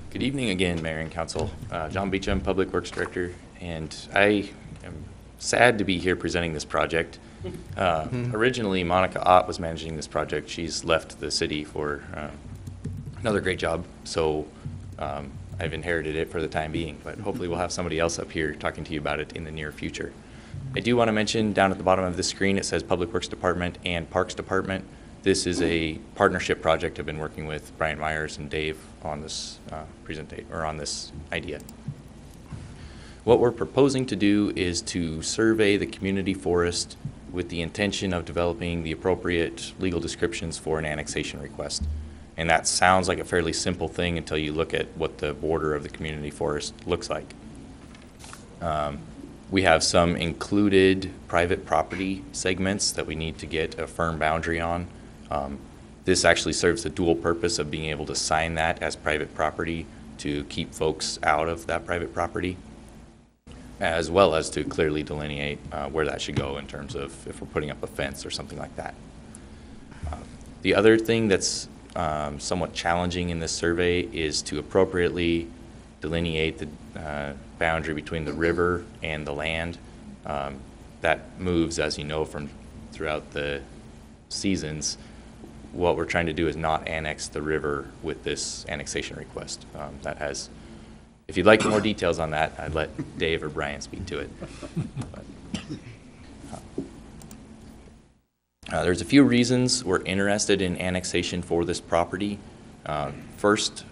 Good evening again, Mayor and Council. John Beecham, Public Works Director, and I am sad to be here presenting this project. Originally, Monica Ott was managing this project. She's left the city for another great job, so I've inherited it for the time being, but hopefully we'll have somebody else up here talking to you about it in the near future. I do want to mention down at the bottom of the screen, it says Public Works Department and Parks Department. This is a partnership project. I've been working with Brian Myers and Dave on this on this idea. What we're proposing to do is to survey the community forest with the intention of developing the appropriate legal descriptions for an annexation request. And that sounds like a fairly simple thing until you look at what the border of the community forest looks like. We have some included private property segments that we need to get a firm boundary on. This actually serves the dual purpose of being able to sign that as private property to keep folks out of that private property, as well as to clearly delineate where that should go in terms of if we're putting up a fence or something like that. The other thing that's somewhat challenging in this survey is to appropriately delineate the boundary between the river and the land. That moves, as you know, from throughout the seasons. What we're trying to do is not annex the river with this annexation request. That has, if you'd like more details on that, I'd let Dave or Brian speak to it. There's a few reasons we're interested in annexation for this property. First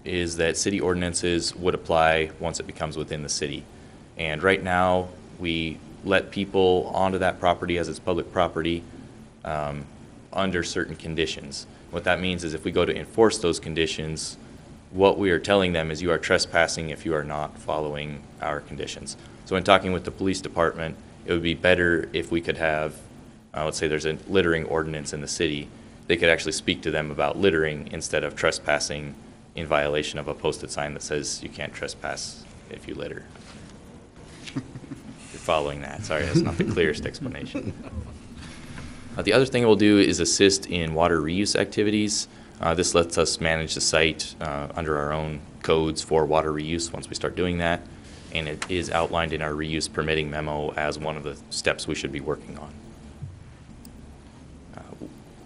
is that city ordinances would apply once it becomes within the city. And right now, we let people onto that property as it's public property under certain conditions. What that means is if we go to enforce those conditions, what we are telling them is you are trespassing if you are not following our conditions. So when talking with the police department, it would be better if we could have, let's say there's a littering ordinance in the city, they could actually speak to them about littering instead of trespassing in violation of a posted sign that says you can't trespass if you litter. You're following that. Sorry, that's not the clearest explanation. The other thing we'll do is assist in water reuse activities. This lets us manage the site under our own codes for water reuse once we start doing that. And it is outlined in our reuse permitting memo as one of the steps we should be working on.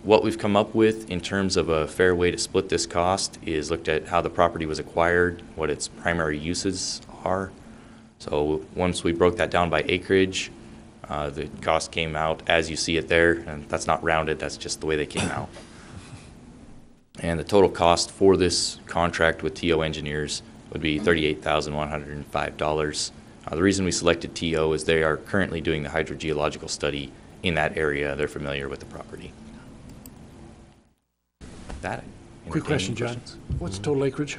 What we've come up with in terms of a fair way to split this cost is looked at how the property was acquired, what its primary uses are. So once we broke that down by acreage, the cost came out as you see it there, and that's not rounded, that's just the way they came out. And the total cost for this contract with TO Engineers would be $38,105. The reason we selected TO is they are currently doing the hydrogeological study in that area. They're familiar with the property. That. Quick question, John. What's total acreage?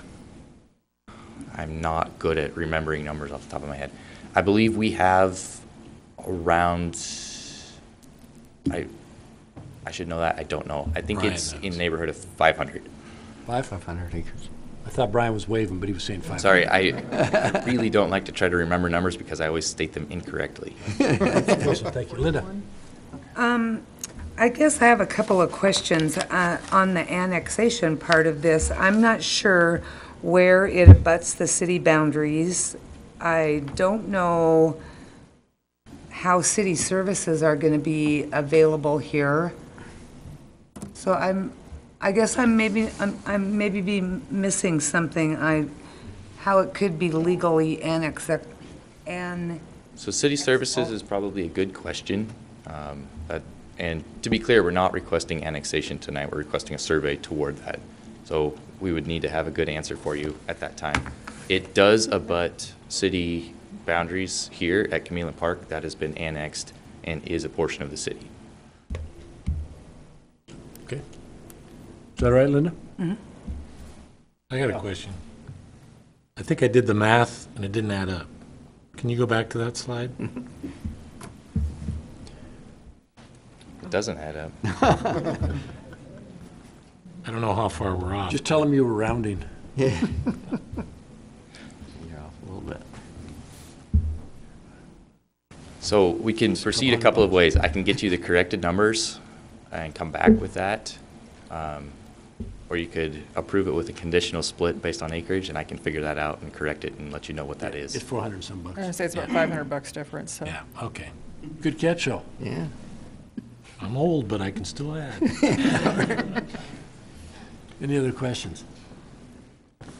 I'm not good at remembering numbers off the top of my head. I believe we have around, I should know that, I don't know. I think Brian it's knows. in the neighborhood of 500. 500 acres. I thought Brian was waving, but he was saying 500. Sorry, I really don't like to try to remember numbers because I always state them incorrectly. Awesome, thank you. Linda? I guess I have a couple of questions on the annexation part of this. I'm not sure where it abuts the city boundaries. I don't know how city services are going to be available here. So I guess I'm maybe be missing something. How it could be legally annexed. So city services is probably a good question. And to be clear, we're not requesting annexation tonight. We're requesting a survey toward that. So we would need to have a good answer for you at that time. It does abut city boundaries here at Camille Park. That has been annexed and is a portion of the city. Okay. Is that right, Linda? Mm-hmm. I got a question. I think I did the math and it didn't add up. Can you go back to that slide? It doesn't add up. I don't know how far we're off. Just tell them you were rounding. Yeah. You're off a little bit. So we can proceed a couple of ways. I can get you the corrected numbers and come back with that. Or you could approve it with a conditional split based on acreage, and I can figure that out and correct it and let you know what that is. It's 400 and some bucks. I'm going to say it's about $500 difference, so. Yeah, okay. Good catch, though. Yeah. I'm old, but I can still add. Any other questions?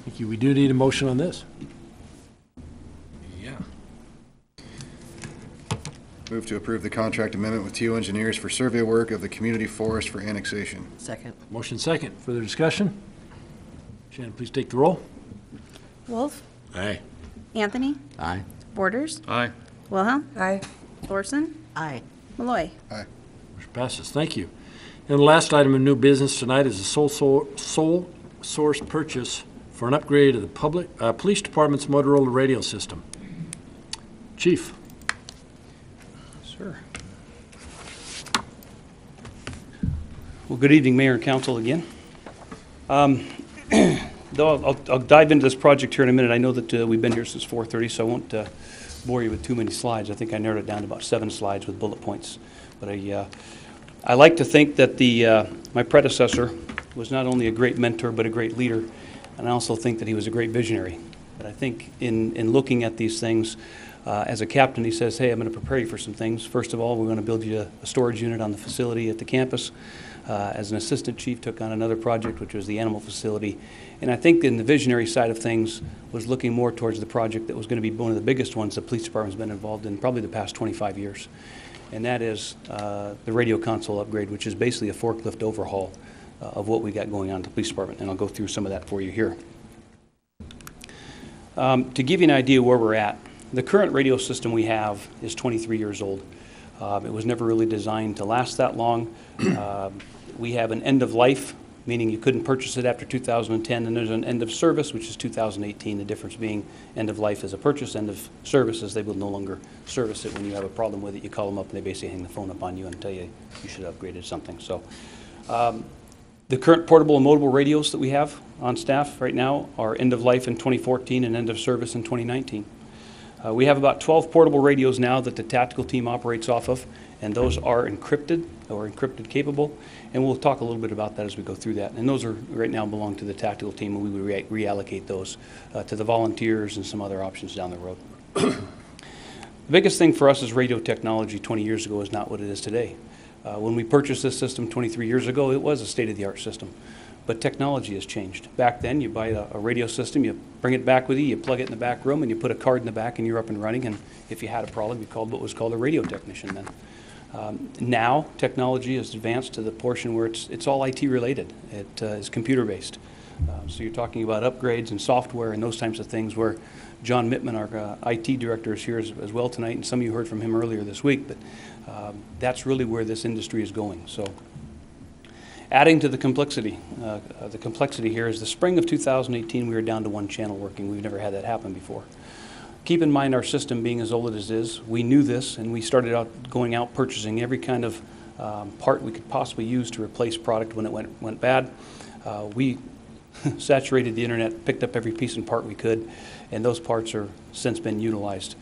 Thank you. We do need a motion on this. Yeah. Move to approve the contract amendment with TO Engineers for survey work of the community forest for annexation. Second. Motion second. Further discussion? Shannon, please take the roll. Wolf. Aye. Anthony. Aye. Borders. Aye. Wilhelm. Aye. Thorson. Aye. Malloy. Aye. Motion passes. Thank you. And the last item of new business tonight is a sole source purchase for an upgrade of the police department's Motorola radio system. Chief. Sure. Well, good evening, Mayor and Council again. Though I'll dive into this project here in a minute. I know that we've been here since 4:30, so I won't bore you with too many slides. I think I narrowed it down to about 7 slides with bullet points. But I like to think that my predecessor was not only a great mentor, but a great leader. And I also think that he was a great visionary. But I think in looking at these things, as a captain, he says, hey, I'm going to prepare you for some things. First of all, we're going to build you a storage unit on the facility at the campus. As an assistant chief, took on another project, which was the animal facility. And I think in the visionary side of things was looking more towards the project that was going to be one of the biggest ones the police department's been involved in probably the past 25 years. And that is the radio console upgrade, which is basically a forklift overhaul of what we got going on at the police department. And I'll go through some of that for you here. To give you an idea where we're at, the current radio system we have is 23 years old. It was never really designed to last that long. We have an end of life, meaning you couldn't purchase it after 2010, and there's an end of service, which is 2018. The difference being end of life is a purchase, end of service is they will no longer service it. When you have a problem with it, you call them up and they basically hang the phone up on you and tell you you should upgrade it to something. So the current portable and mobile radios that we have on staff right now are end of life in 2014 and end of service in 2019. We have about 12 portable radios now that the tactical team operates off of, and those are encrypted or encrypted capable, and we'll talk a little bit about that as we go through that. And those are right now belong to the tactical team, and we would reallocate those to the volunteers and some other options down the road. The biggest thing for us is radio technology 20 years ago is not what it is today. When we purchased this system 23 years ago, it was a state-of-the-art system. But technology has changed. Back then, you buy a radio system, you bring it back with you, you plug it in the back room, and you put a card in the back, and you're up and running. And if you had a problem, you called what was called a radio technician then. Now, technology has advanced to the portion where it's all IT related. It is computer-based. So you're talking about upgrades and software and those types of things where John Mittman, our IT director, is here as well tonight, and some of you heard from him earlier this week. But that's really where this industry is going. So. Adding to the complexity here is the spring of 2018, we were down to one channel working. We've never had that happen before. Keep in mind our system being as old as it is. We knew this, and we started going out purchasing every kind of part we could possibly use to replace product when it went bad. We saturated the internet, picked up every piece and part we could, and those parts are since been utilized.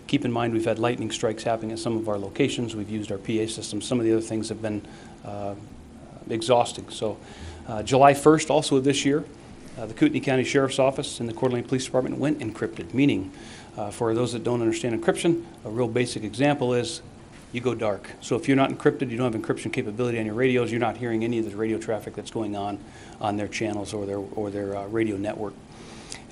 Keep in mind we've had lightning strikes happening at some of our locations. We've used our PA systems. Some of the other things have been exhausting. So July 1st also of this year, The Kootenai County Sheriff's Office and the Coeur d'Alene Police Department went encrypted, meaning, for those that don't understand encryption, a real basic example is you go dark. So if you're not encrypted, you don't have encryption capability on your radios, you're not hearing any of the radio traffic that's going on their channels or their radio network.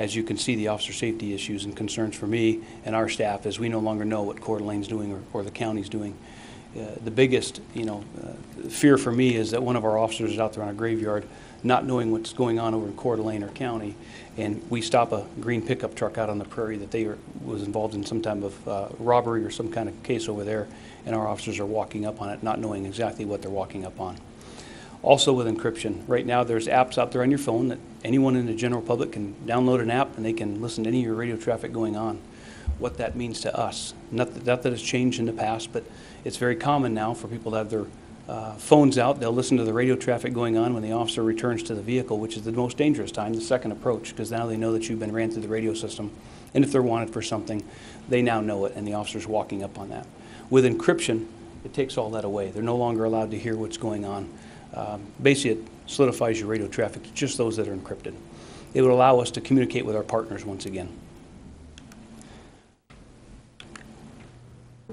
As you can see, the officer safety issues and concerns for me and our staff is we no longer know what Coeur d'Alene's doing or the county's doing. The biggest, fear for me is that one of our officers is out there on a graveyard not knowing what's going on over in Coeur d'Alene or county, and we stop a green pickup truck out on the prairie that was involved in some type of robbery or some kind of case over there, and our officers are walking up on it not knowing exactly what they're walking up on. Also with encryption, right now there's apps out there on your phone that anyone in the general public can download an app and they can listen to any of your radio traffic going on. What that means to us, not that it's changed in the past, but it's very common now for people to have their phones out. They'll listen to the radio traffic going on when the officer returns to the vehicle, which is the most dangerous time, the second approach, because now they know that you've been ran through the radio system, and if they're wanted for something, they now know it, and the officer's walking up on that. With encryption, it takes all that away. They're no longer allowed to hear what's going on. Basically, it solidifies your radio traffic to just those that are encrypted. It would allow us to communicate with our partners once again.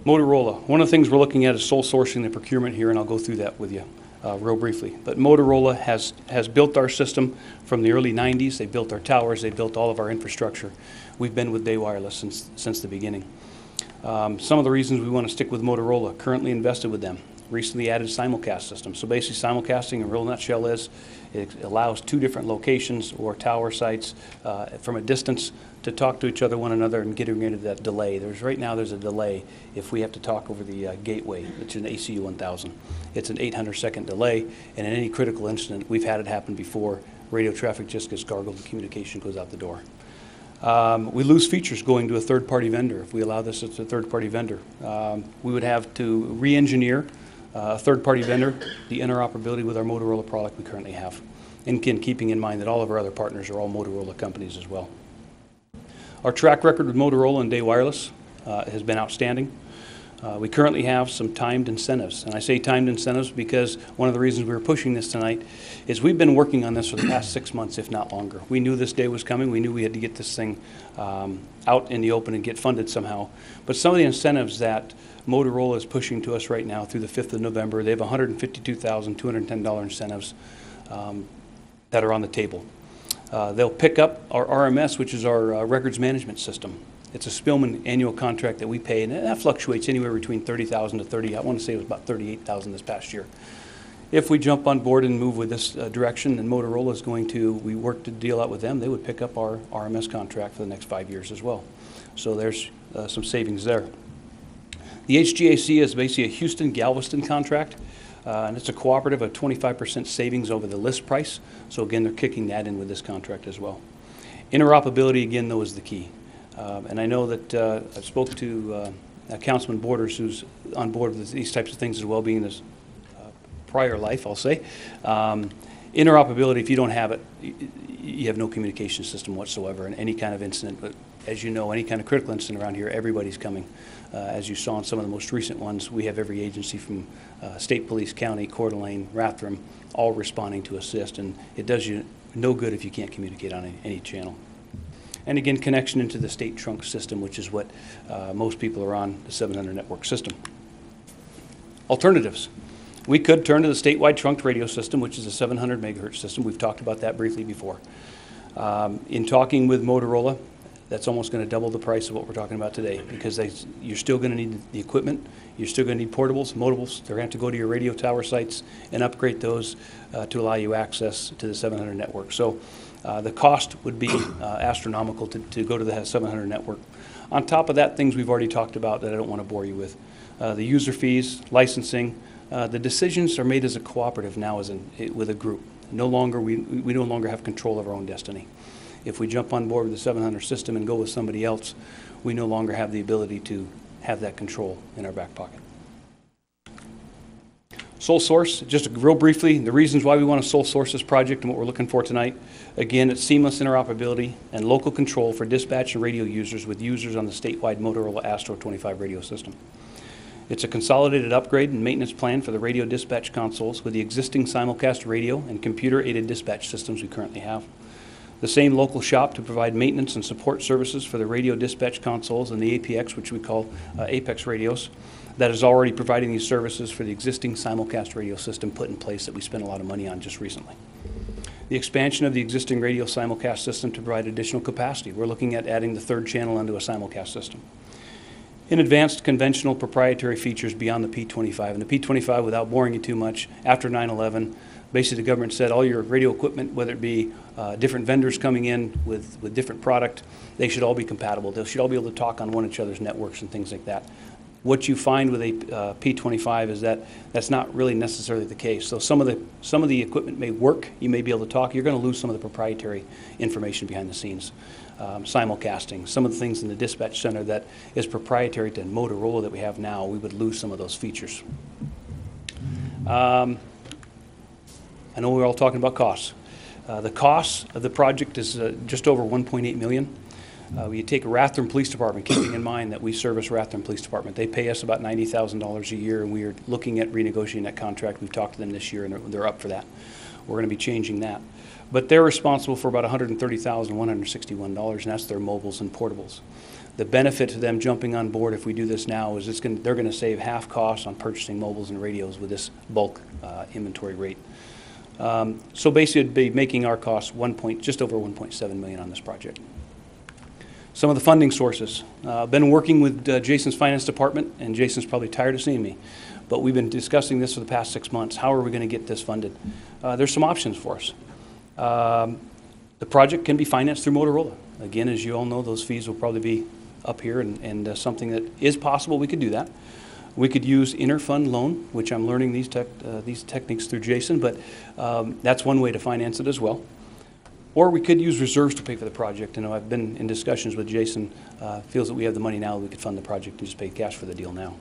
Motorola. One of the things we're looking at is sole sourcing the procurement here, and I'll go through that with you real briefly. But Motorola has built our system from the early 90s. They built our towers. They built all of our infrastructure. We've been with Bay Wireless since the beginning. Some of the reasons we want to stick with Motorola, currently invested with them. Recently added simulcast system. So basically simulcasting, in a real nutshell, is it allows two different locations or tower sites from a distance to talk to each other, one another, and getting rid of that delay. Right now there's a delay if we have to talk over the gateway, which is an ACU 1000. It's an 800-second delay, and in any critical incident, we've had it happen before, radio traffic just gets gargled and communication goes out the door. We lose features going to a third-party vendor. If we allow this as a third-party vendor, we would have to re-engineer a third-party vendor, the interoperability with our Motorola product we currently have. And again, keeping in mind that all of our other partners are all Motorola companies as well. Our track record with Motorola and Day Wireless has been outstanding. We currently have some timed incentives, and I say timed incentives because one of the reasons we were pushing this tonight is we've been working on this for the past 6 months, if not longer. We knew this day was coming. We knew we had to get this thing out in the open and get funded somehow. But some of the incentives that Motorola is pushing to us right now through the 5th of November, they have $152,210 incentives that are on the table. They'll pick up our RMS, which is our records management system. It's a Spillman annual contract that we pay, and that fluctuates anywhere between $30,000 to $30,000. I want to say it was about $38,000 this past year. If we jump on board and move with this direction, and Motorola is going to, we work to deal out with them, they would pick up our RMS contract for the next 5 years as well. So there's some savings there. The HGAC is basically a Houston-Galveston contract, and it's a cooperative of 25% savings over the list price. So again, they're kicking that in with this contract as well. Interoperability, again, though, is the key. And I know that I spoke to Councilman Borders, who's on board with these types of things as well, being his prior life, I'll say. Interoperability, if you don't have it, you have no communication system whatsoever in any kind of incident. But as you know, any kind of critical incident around here, everybody's coming. As you saw in some of the most recent ones, we have every agency from state police, county, Coeur d'Alene, Rathdrum, all responding to assist. And it does you no good if you can't communicate on any channel. And again, connection into the state trunk system, which is what most people are on, the 700 network system. Alternatives. We could turn to the statewide trunked radio system, which is a 700 megahertz system. We've talked about that briefly before. In talking with Motorola, that's almost going to double the price of what we're talking about today, because you're still going to need the equipment. You're still going to need portables, modables. They're going to have to go to your radio tower sites and upgrade those to allow you access to the 700 network. So the cost would be astronomical to go to the 700 network. On top of that, things we've already talked about that I don't want to bore you with. The user fees, licensing. The decisions are made as a cooperative now with a group. We no longer have control of our own destiny. If we jump on board with the 700 system and go with somebody else, we no longer have the ability to have that control in our back pocket. Sole source, just real briefly, the reasons why we want to sole source this project and what we're looking for tonight. Again, it's seamless interoperability and local control for dispatch and radio users with users on the statewide Motorola Astro 25 radio system. It's a consolidated upgrade and maintenance plan for the radio dispatch consoles with the existing simulcast radio and computer-aided dispatch systems we currently have. The same local shop to provide maintenance and support services for the radio dispatch consoles and the APX, which we call Apex radios, that is already providing these services for the existing simulcast radio system put in place that we spent a lot of money on just recently. The expansion of the existing radio simulcast system to provide additional capacity. We're looking at adding the third channel onto a simulcast system. In advanced conventional proprietary features beyond the P25. And the P25, without boring you too much, after 9/11, basically the government said all your radio equipment, whether it be different vendors coming in with different product, they should all be compatible. They should all be able to talk on one each other's networks and things like that. What you find with a P25 is that that's not really necessarily the case. So some of the equipment may work, you may be able to talk, you're going to lose some of the proprietary information behind the scenes. Simulcasting, some of the things in the dispatch center that is proprietary to Motorola that we have now, we would lose some of those features. I know we're all talking about costs. The cost of the project is just over $1.8 million. We take Rathdrum Police Department, keeping in mind that we service Rathdrum Police Department. They pay us about $90,000 a year, and we are looking at renegotiating that contract. We've talked to them this year, and they're up for that. We're going to be changing that. But they're responsible for about $130,161, and that's their mobiles and portables. The benefit to them jumping on board if we do this now is they're going to save half cost on purchasing mobiles and radios with this bulk inventory rate. So basically, it'd be making our costs just over $1.7 million on this project. Some of the funding sources. Been working with Jason's finance department, and Jason's probably tired of seeing me, but we've been discussing this for the past 6 months. How are we going to get this funded? There's some options for us. The project can be financed through Motorola. Again, as you all know, those fees will probably be up here, and something that is possible, we could do that. We could use interfund loan, which I'm learning these techniques through Jason, but that's one way to finance it as well. Or we could use reserves to pay for the project. You know, I've been in discussions with Jason, feels that we have the money now, we could fund the project and just pay cash for the deal now.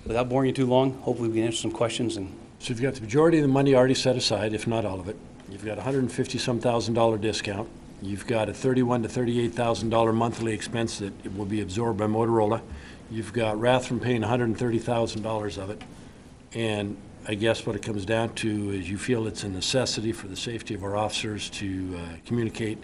Without boring you too long, hopefully we can answer some questions. And so you've got the majority of the money already set aside, if not all of it. You've got $150,000 discount. You've got a $31,000 to $38,000 monthly expense that it will be absorbed by Motorola. You've got Rathdrum paying $130,000 of it. And I guess what it comes down to is you feel it's a necessity for the safety of our officers to communicate,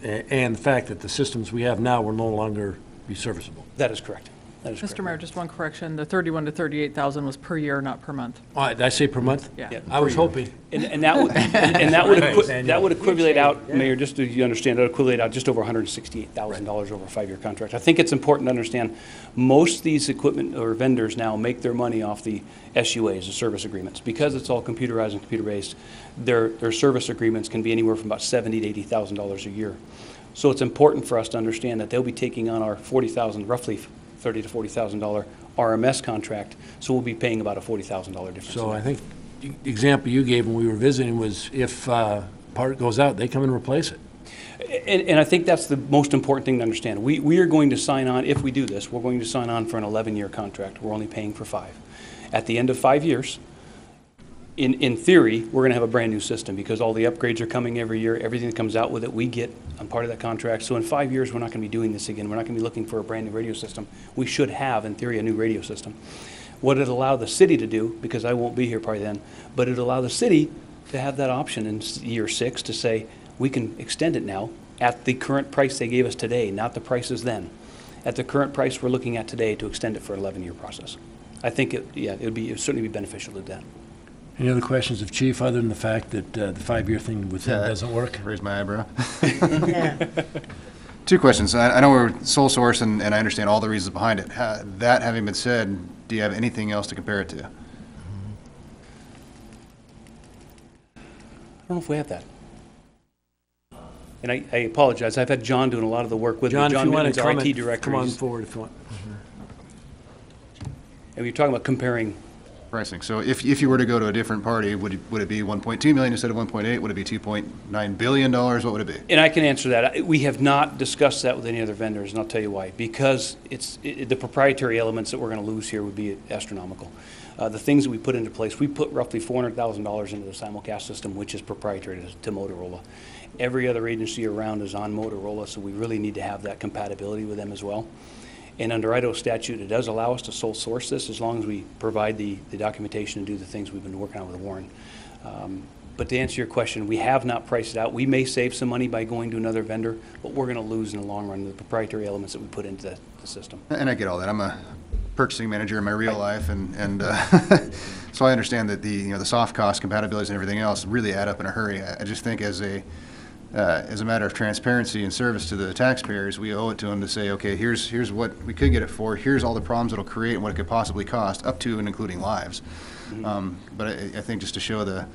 and the fact that the systems we have now will no longer be serviceable. that is correct. That is correct. Mr. Mayor, just one correction. The 31 to 38,000 was per year, not per month. Did I say per month? Yeah. Yeah, I was hoping. And that would that would equate out, Mayor, just so you understand, that would equate out just over $168,000 over a 5-year contract. I think it's important to understand most of these equipment or vendors now make their money off the SUAs, the service agreements. Because it's all computerized and computer-based, their service agreements can be anywhere from about $70,000 to $80,000 a year. So it's important for us to understand that they'll be taking on our $40,000, roughly $30,000 to $40,000 RMS contract, so we'll be paying about a $40,000 difference. So I think the example you gave when we were visiting was if part goes out, they come and replace it. And I think that's the most important thing to understand. We are going to sign on, if we do this, we're going to sign on for an 11-year contract. We're only paying for 5. At the end of 5 years, in theory, we're going to have a brand new system because all the upgrades are coming every year. Everything that comes out with it, we get on part of that contract. So in 5 years, we're not going to be doing this again. We're not going to be looking for a brand new radio system. We should have, in theory, a new radio system. What it allow the city to do, because I won't be here probably then, but it allow the city to have that option in year 6 to say, we can extend it now at the current price they gave us today, not the prices then. At the current price we're looking at today to extend it for an 11-year process. I think it would certainly be beneficial to do that. Any other questions of Chief, other than the fact that the 5-year thing with him doesn't work? Raise my eyebrow. 2 questions. I know we're sole source, and I understand all the reasons behind it. That having been said, do you have anything else to compare it to? I don't know if we have that. And I apologize. I've had John doing a lot of the work with me. John, if you want Mittens, to our comment, IT director. come on forward if you want. And we're talking about comparing pricing. So if you were to go to a different party, would it be 1.2 million instead of 1.8? Would it be $2.9 billion? What would it be? And I can answer that. We have not discussed that with any other vendors, and I'll tell you why. Because the proprietary elements that we're going to lose here would be astronomical. The things that we put into place, we put roughly $400,000 into the simulcast system, which is proprietary to Motorola. Every other agency around is on Motorola, so we really need to have that compatibility with them as well. And under Idaho statute, it does allow us to sole source this as long as we provide the documentation and do the things we've been working on with Warren. But to answer your question, we have not priced it out. We may save some money by going to another vendor, but we're going to lose in the long run the proprietary elements that we put into the system. And I get all that. I'm a purchasing manager in my real life, and so I understand that the soft cost compatibilities and everything else really add up in a hurry. I just think as a matter of transparency and service to the taxpayers, we owe it to them to say, okay, here's what we could get it for, here's all the problems it'll create and what it could possibly cost, up to and including lives. But I think just to show the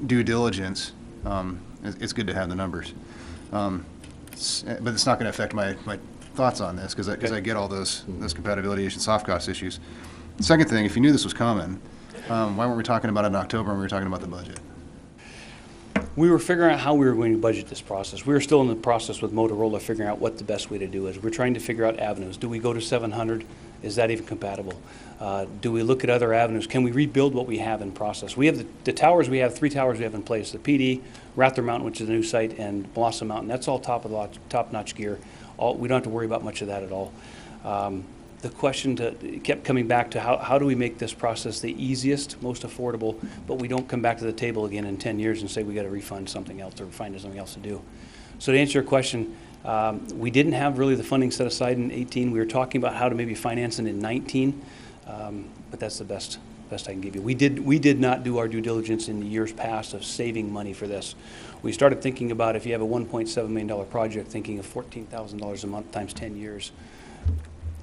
due diligence, it's good to have the numbers. But it's not going to affect my thoughts on this, because I get all those compatibility issues, soft cost issues. Second thing, if you knew this was coming, why weren't we talking about it in October when we were talking about the budget? We were figuring out how we were going to budget this process. We were still in the process with Motorola figuring out what the best way to do is. We're trying to figure out avenues. Do we go to 700? Is that even compatible? Do we look at other avenues? Can we rebuild what we have in process? We have the towers we have, 3 towers we have in place, the PD, Rather Mountain, which is a new site, and Blossom Mountain. That's all top-notch gear. We don't have to worry about much of that at all. The question kept coming back to how do we make this process the easiest, most affordable, but we don't come back to the table again in 10 years and say we got to refund something else or find something else to do. So to answer your question, we didn't have really the funding set aside in 18. We were talking about how to maybe finance it in 19, but that's the best I can give you. We did not do our due diligence in the years past of saving money for this. We started thinking about, if you have a $1.7 million project, thinking of $14,000 a month times 10 years.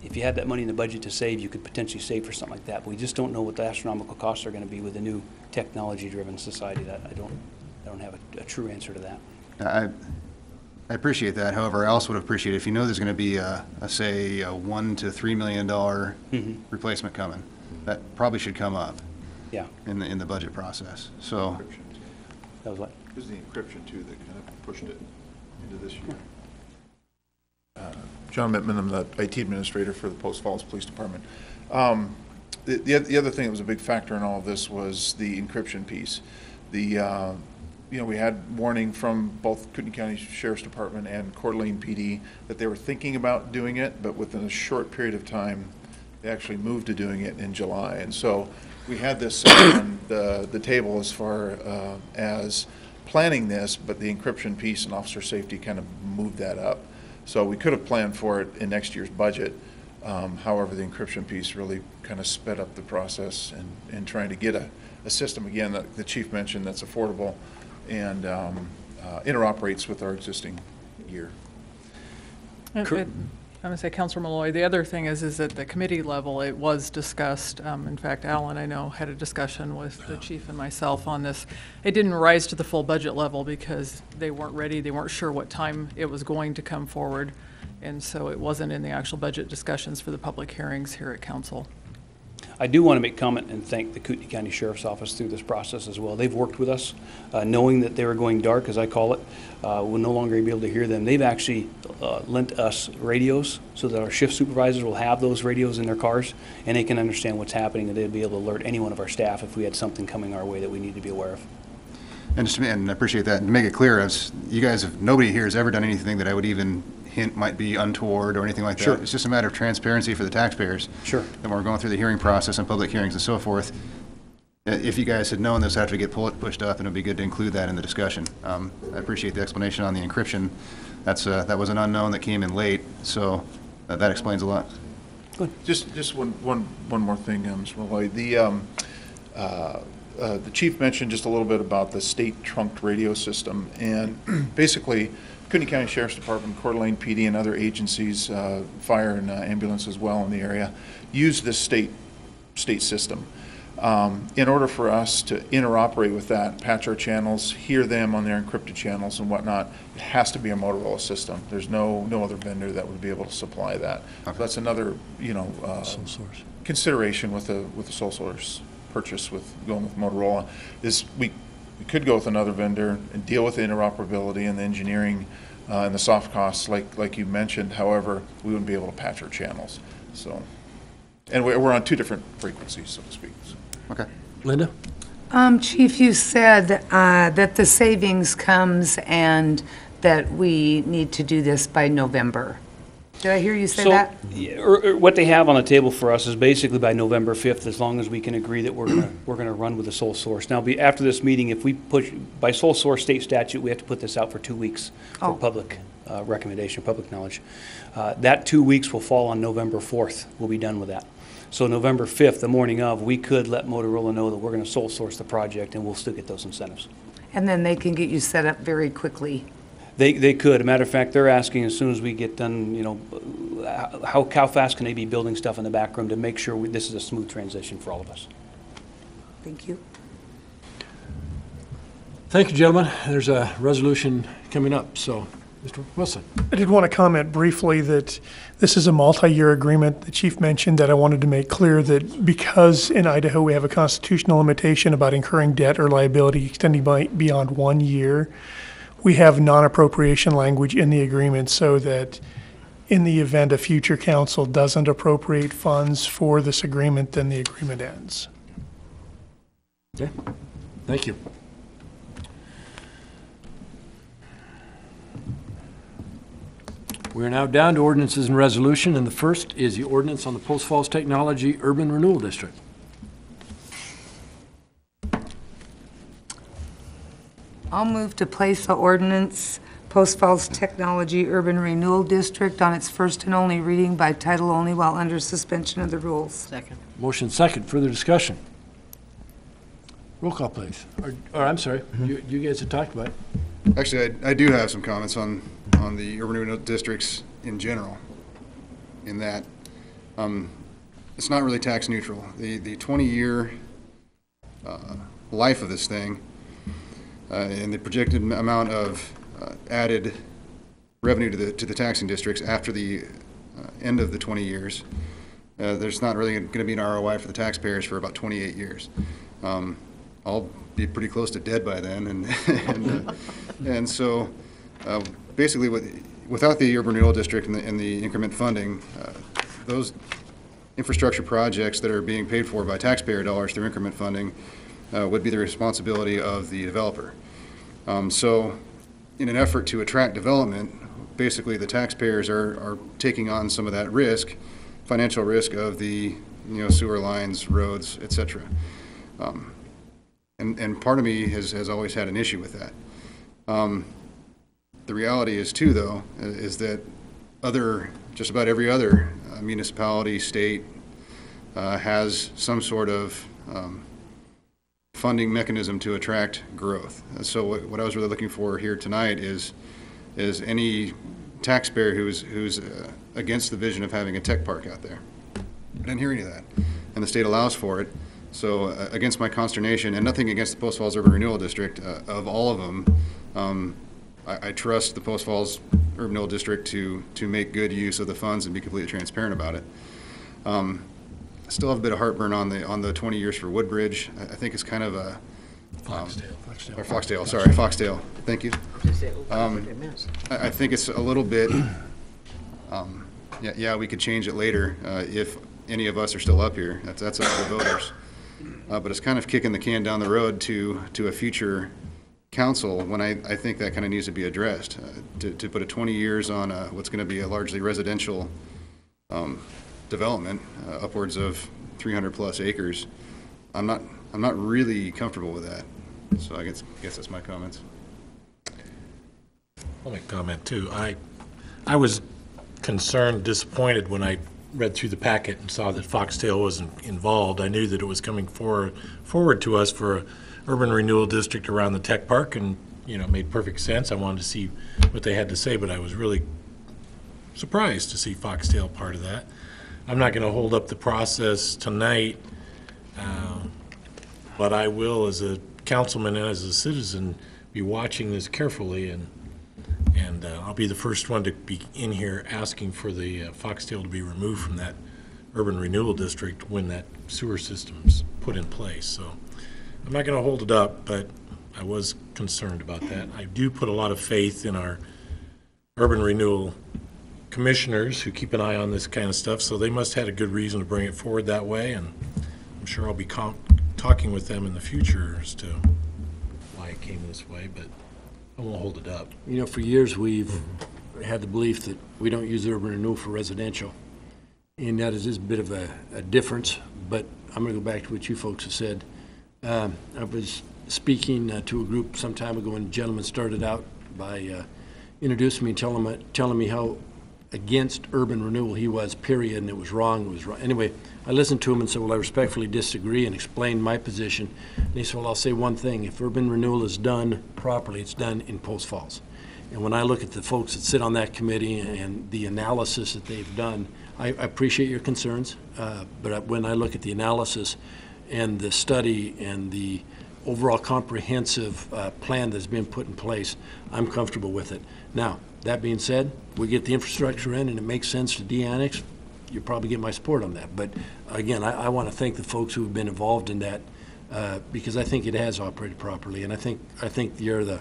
If you had that money in the budget to save, you could potentially save for something like that. But we just don't know what the astronomical costs are going to be with a new technology-driven society. That I don't have a true answer to that. I appreciate that. However, I also would appreciate it if you know there's going to be say a $1 to $3 million replacement coming. That probably should come up. Yeah. In the budget process. So. That was what? It was the encryption too that kind of pushed it into this year. John Mittman, I'm the IT administrator for the Post Falls Police Department. The other thing that was a big factor in all of this was the encryption piece. We had warning from both Kootenai County Sheriff's Department and Coeur d'Alene PD that they were thinking about doing it, but within a short period of time, they actually moved to doing it in July. And so we had this on the table as far as planning this, but the encryption piece and officer safety kind of moved that up. So we could have planned for it in next year's budget. However, the encryption piece really kind of sped up the process and trying to get a system, again, that the chief mentioned, that's affordable and interoperates with our existing gear. I'm going to say, Councilor Malloy, the other thing is at the committee level, it was discussed. In fact, Alan, I know, had a discussion with the chief and myself on this. It didn't rise to the full budget level because they weren't ready. They weren't sure what time it was going to come forward. And so it wasn't in the actual budget discussions for the public hearings here at council. I do want to make comment and thank the Kootenai County Sheriff's Office through this process as well. They've worked with us, knowing that they were going dark, as I call it. We'll no longer be able to hear them. They've actually lent us radios so that our shift supervisors will have those radios in their cars and they can understand what's happening, and they'll be able to alert any one of our staff if we had something coming our way that we need to be aware of. And I appreciate that. And to make it clear, you guys nobody here has ever done anything that I would even hint might be untoward or anything like that. Sure. It's just a matter of transparency for the taxpayers. Sure. And we're going through the hearing process and public hearings and so forth. If you guys had known this after we get pushed up, and it'd be good to include that in the discussion. I appreciate the explanation on the encryption. That was an unknown that came in late, so that explains a lot. Good. Just one more thing, Mr. Malloy. The chief mentioned just a little bit about the state trunked radio system, and basically Kootenai County Sheriff's Department, Coeur d'Alene PD, and other agencies, fire and ambulance as well in the area, use this state system. In order for us to interoperate with that, patch our channels, hear them on their encrypted channels and whatnot, it has to be a Motorola system. There's no other vendor that would be able to supply that. Okay. So that's another sole source consideration with the sole source purchase with going with Motorola. Is we could go with another vendor and deal with the interoperability and the engineering and the soft costs like you mentioned. However, we wouldn't be able to patch our channels. So, and we're on 2 different frequencies, so to speak. So. Okay. Linda? Chief, you said that the savings comes and that we need to do this by November. Did I hear you say So, that? what they have on the table for us is basically by November 5th, as long as we can agree that we're gonna run with the sole source. Now, after this meeting, if we push, by sole source state statute, we have to put this out for 2 weeks for public recommendation, public knowledge. That 2 weeks will fall on November 4th. We'll be done with that. So November 5th, the morning of, we could let Motorola know that we're gonna sole source the project, and we'll still get those incentives. And then they can get you set up very quickly. They could. As a matter of fact, they're asking as soon as we get done, you know, how fast can they be building stuff in the back room to make sure this is a smooth transition for all of us. Thank you. Thank you, gentlemen. There's a resolution coming up, so, Mr. Wilson. I did want to comment briefly that this is a multi-year agreement. The chief mentioned that I wanted to make clear that because in Idaho we have a constitutional limitation about incurring debt or liability extending beyond 1 year, we have non-appropriation language in the agreement so that in the event a future council doesn't appropriate funds for this agreement, then the agreement ends. Okay, thank you. We're now down to ordinances and resolution, and the first is the ordinance on the Post Falls Technology Urban Renewal District. I'll move to place the ordinance, Post Falls Technology Urban Renewal District, on its first and only reading by title only while under suspension of the rules. Second. Motion second, further discussion. Roll call, please. Or I'm sorry, you guys had talked about it. Actually, I do have some comments on the urban renewal districts in general, in that it's not really tax neutral. The 20-year life of this thing and the projected amount of added revenue to the taxing districts after the end of the 20 years, there's not really going to be an ROI for the taxpayers for about 28 years. I'll be pretty close to dead by then, and so basically, without the urban renewal district and the increment funding, those infrastructure projects that are being paid for by taxpayer dollars through increment funding would be the responsibility of the developer. So, in an effort to attract development, basically the taxpayers are taking on some of that risk, financial risk of the sewer lines, roads, etc. And part of me has always had an issue with that. The reality is too, though, is that just about every other municipality, state has some sort of funding mechanism to attract growth. So what I was really looking for here tonight is any taxpayer who's against the vision of having a tech park out there. I didn't hear any of that, and the state allows for it. So against my consternation, and nothing against the Post Falls Urban Renewal District, of all of them, I trust the Post Falls Urban Renewal District to make good use of the funds and be completely transparent about it. I still have a bit of heartburn on the 20 years for Woodbridge. I think it's kind of a Foxtail. Sorry, Foxtail. Thank you. I think it's a little bit. Yeah, we could change it later if any of us are still up here. That's up to the voters. But it's kind of kicking the can down the road to a future council when I think that kind of needs to be addressed. To put a 20 years on what's going to be a largely residential development, upwards of 300 plus acres, I'm not really comfortable with that. So I guess that's my comments. I'll make a comment too. I was concerned, disappointed when I read through the packet and saw that Foxtail wasn't involved. I knew that it was coming forward to us for a urban renewal district around the tech park, and it made perfect sense. I wanted to see what they had to say, but I was really surprised to see Foxtail part of that. I'm not going to hold up the process tonight, but I will, as a councilman and as a citizen, be watching this carefully, and I'll be the first one to be in here asking for the Foxtail to be removed from that urban renewal district when that sewer system's put in place. So I'm not going to hold it up, but I was concerned about that. I do put a lot of faith in our urban renewal commissioners who keep an eye on this kind of stuff, so they must have had a good reason to bring it forward that way, and I'm sure I'll be talking with them in the future as to why it came this way, but I won't hold it up. For years we've had the belief that we don't use urban renewal for residential. And that is a bit of a difference, but I'm going to go back to what you folks have said. I was speaking to a group some time ago, and a gentleman started out by introducing me and telling me how against urban renewal he was, period, and it was wrong, it was wrong. Anyway, I listened to him and said, well, I respectfully disagree, and explained my position. And he said, well, I'll say one thing. If urban renewal is done properly, it's done in Post Falls. And when I look at the folks that sit on that committee and the analysis that they've done, I appreciate your concerns, but when I look at the analysis and the study and the overall comprehensive plan that's been put in place, I'm comfortable with it. Now, that being said, we get the infrastructure in and it makes sense to de-annex, you probably get my support on that. But again, I want to thank the folks who have been involved in that because I think it has operated properly. And I think you're the,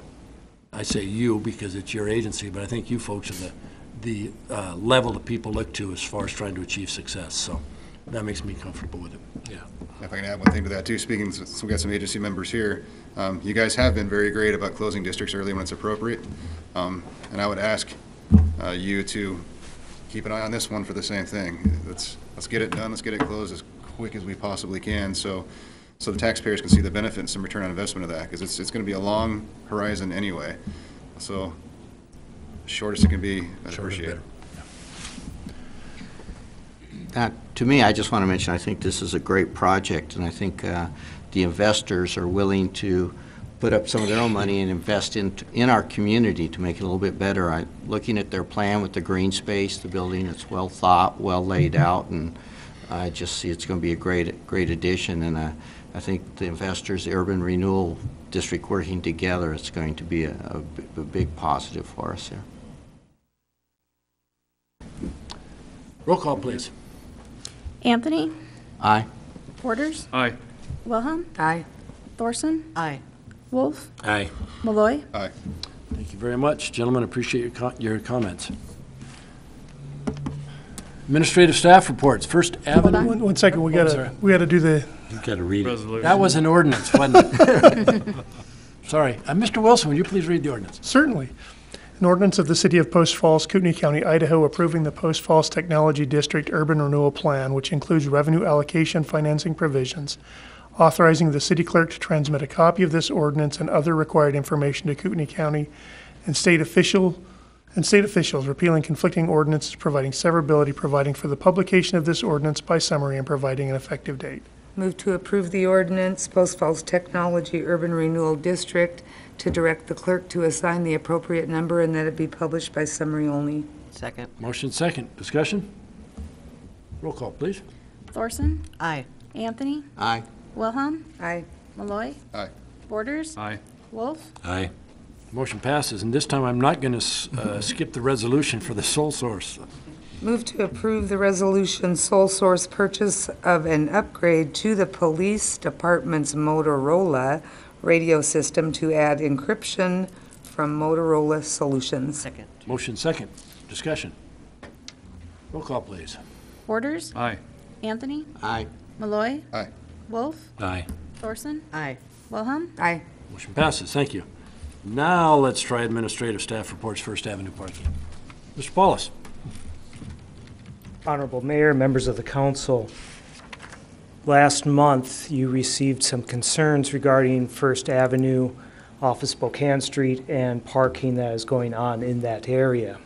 I say you because it's your agency, but I think you folks are the level that people look to as far as trying to achieve success. So that makes me comfortable with it. Yeah. If I can add one thing to that too, speaking, so we've got some agency members here. You guys have been very great about closing districts early when it's appropriate. And I would ask you to keep an eye on this one for the same thing. Let's get it done. Let's get it closed as quick as we possibly can so the taxpayers can see the benefit and some return on investment of that, because it's going to be a long horizon anyway. So shortest it can be, I'd appreciate it. To me, I just want to mention, I think this is a great project, and I think the investors are willing to put up some of their own money and invest in our community to make it a little bit better. Looking at their plan with the green space, the building, it's well thought, well laid out, and I just see it's going to be a great addition. And I think the investors, the Urban Renewal District working together, it's going to be a big positive for us here. Roll call, please. Anthony? Aye. Porters? Aye. Wilhelm? Aye. Thorson? Aye. Wolf? Aye. Malloy? Aye. Thank you very much, gentlemen. Appreciate your comments. Administrative staff reports. First Avenue. One second, we gotta do the. You gotta read it. Resolution. That was an ordinance, wasn't it? Sorry. Mr. Wilson, would you please read the ordinance? Certainly. An ordinance of the City of Post Falls, Kootenai County, Idaho, approving the Post Falls Technology District Urban Renewal Plan, which includes revenue allocation financing provisions, authorizing the city clerk to transmit a copy of this ordinance and other required information to Kootenai County and state officials, repealing conflicting ordinances, providing severability, providing for the publication of this ordinance by summary, and providing an effective date. Move to approve the ordinance, Post Falls Technology Urban Renewal District, to direct the clerk to assign the appropriate number and that it be published by summary only. Second. Motion second. Discussion? Roll call, please. Thorson? Aye. Anthony? Aye. Wilhelm? Aye. Malloy? Aye. Borders? Aye. Wolf? Aye. Motion passes, and this time I'm not going to skip the resolution for the sole source. Move to approve the resolution sole source purchase of an upgrade to the police department's Motorola radio system to add encryption from Motorola Solutions. Second. Motion second. Discussion. Roll call, please. Borders? Aye. Anthony? Aye. Malloy? Aye. Wolf? Aye. Thorson? Aye. Wilhelm? Aye. Motion passes. Thank you. Now let's try administrative staff reports, First Avenue parking. Mr. Paulus. Honorable Mayor, members of the council, last month you received some concerns regarding First Avenue off of Spokane Street and parking that is going on in that area.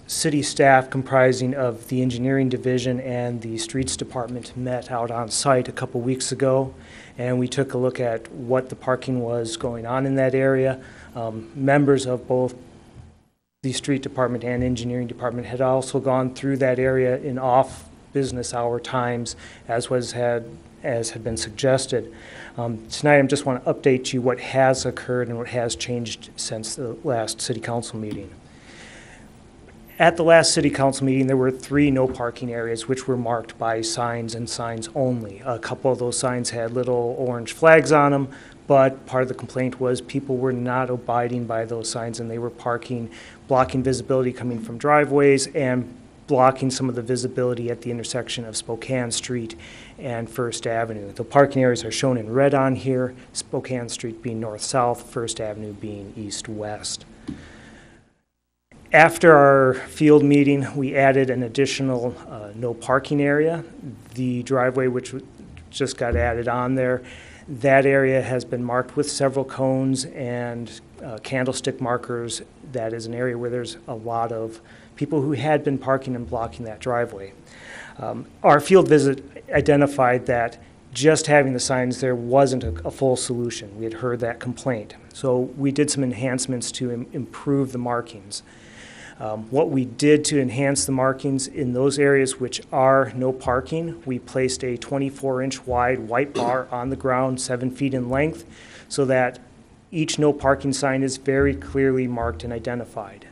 City staff comprising of the engineering division and the streets department met out on site a couple weeks ago, and we took a look at what the parking was going on in that area. Members of both the street department and engineering department had also gone through that area in off business hour times, as had been suggested. Tonight I just want to update you what has occurred and what has changed since the last city council meeting. At the last city council meeting, there were 3 no parking areas which were marked by signs and signs only. A couple of those signs had little orange flags on them, but part of the complaint was people were not abiding by those signs, and they were parking, blocking visibility coming from driveways and blocking some of the visibility at the intersection of Spokane Street and First Avenue. The parking areas are shown in red on here, Spokane Street being north-south, First Avenue being east-west. After our field meeting, we added an additional no parking area. The driveway, which just got added on there, that area has been marked with several cones and candlestick markers. That is an area where there's a lot of people who had been parking and blocking that driveway. Our field visit identified that just having the signs there wasn't a full solution. We had heard that complaint. So we did some enhancements to improve the markings. What we did to enhance the markings in those areas which are no parking, we placed a 24-inch wide white bar on the ground, 7 feet in length, so that each no parking sign is very clearly marked and identified.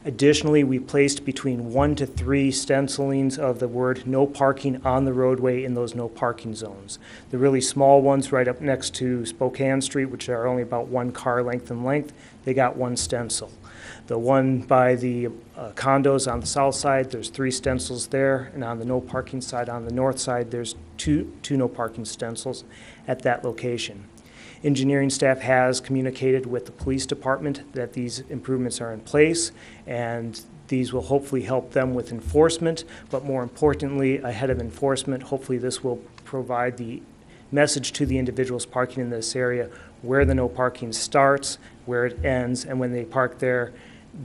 Additionally, we placed between 1 to 3 stencilings of the word no parking on the roadway in those no parking zones. The really small ones right up next to Spokane Street, which are only about 1 car length in length, they got 1 stencil. The one by the condos on the south side, there's 3 stencils there, and on the no parking side on the north side, there's two no parking stencils at that location. Engineering staff has communicated with the police department that these improvements are in place, and these will hopefully help them with enforcement, but more importantly, ahead of enforcement, hopefully this will provide the message to the individuals parking in this area where the no parking starts, where it ends, and when they park there,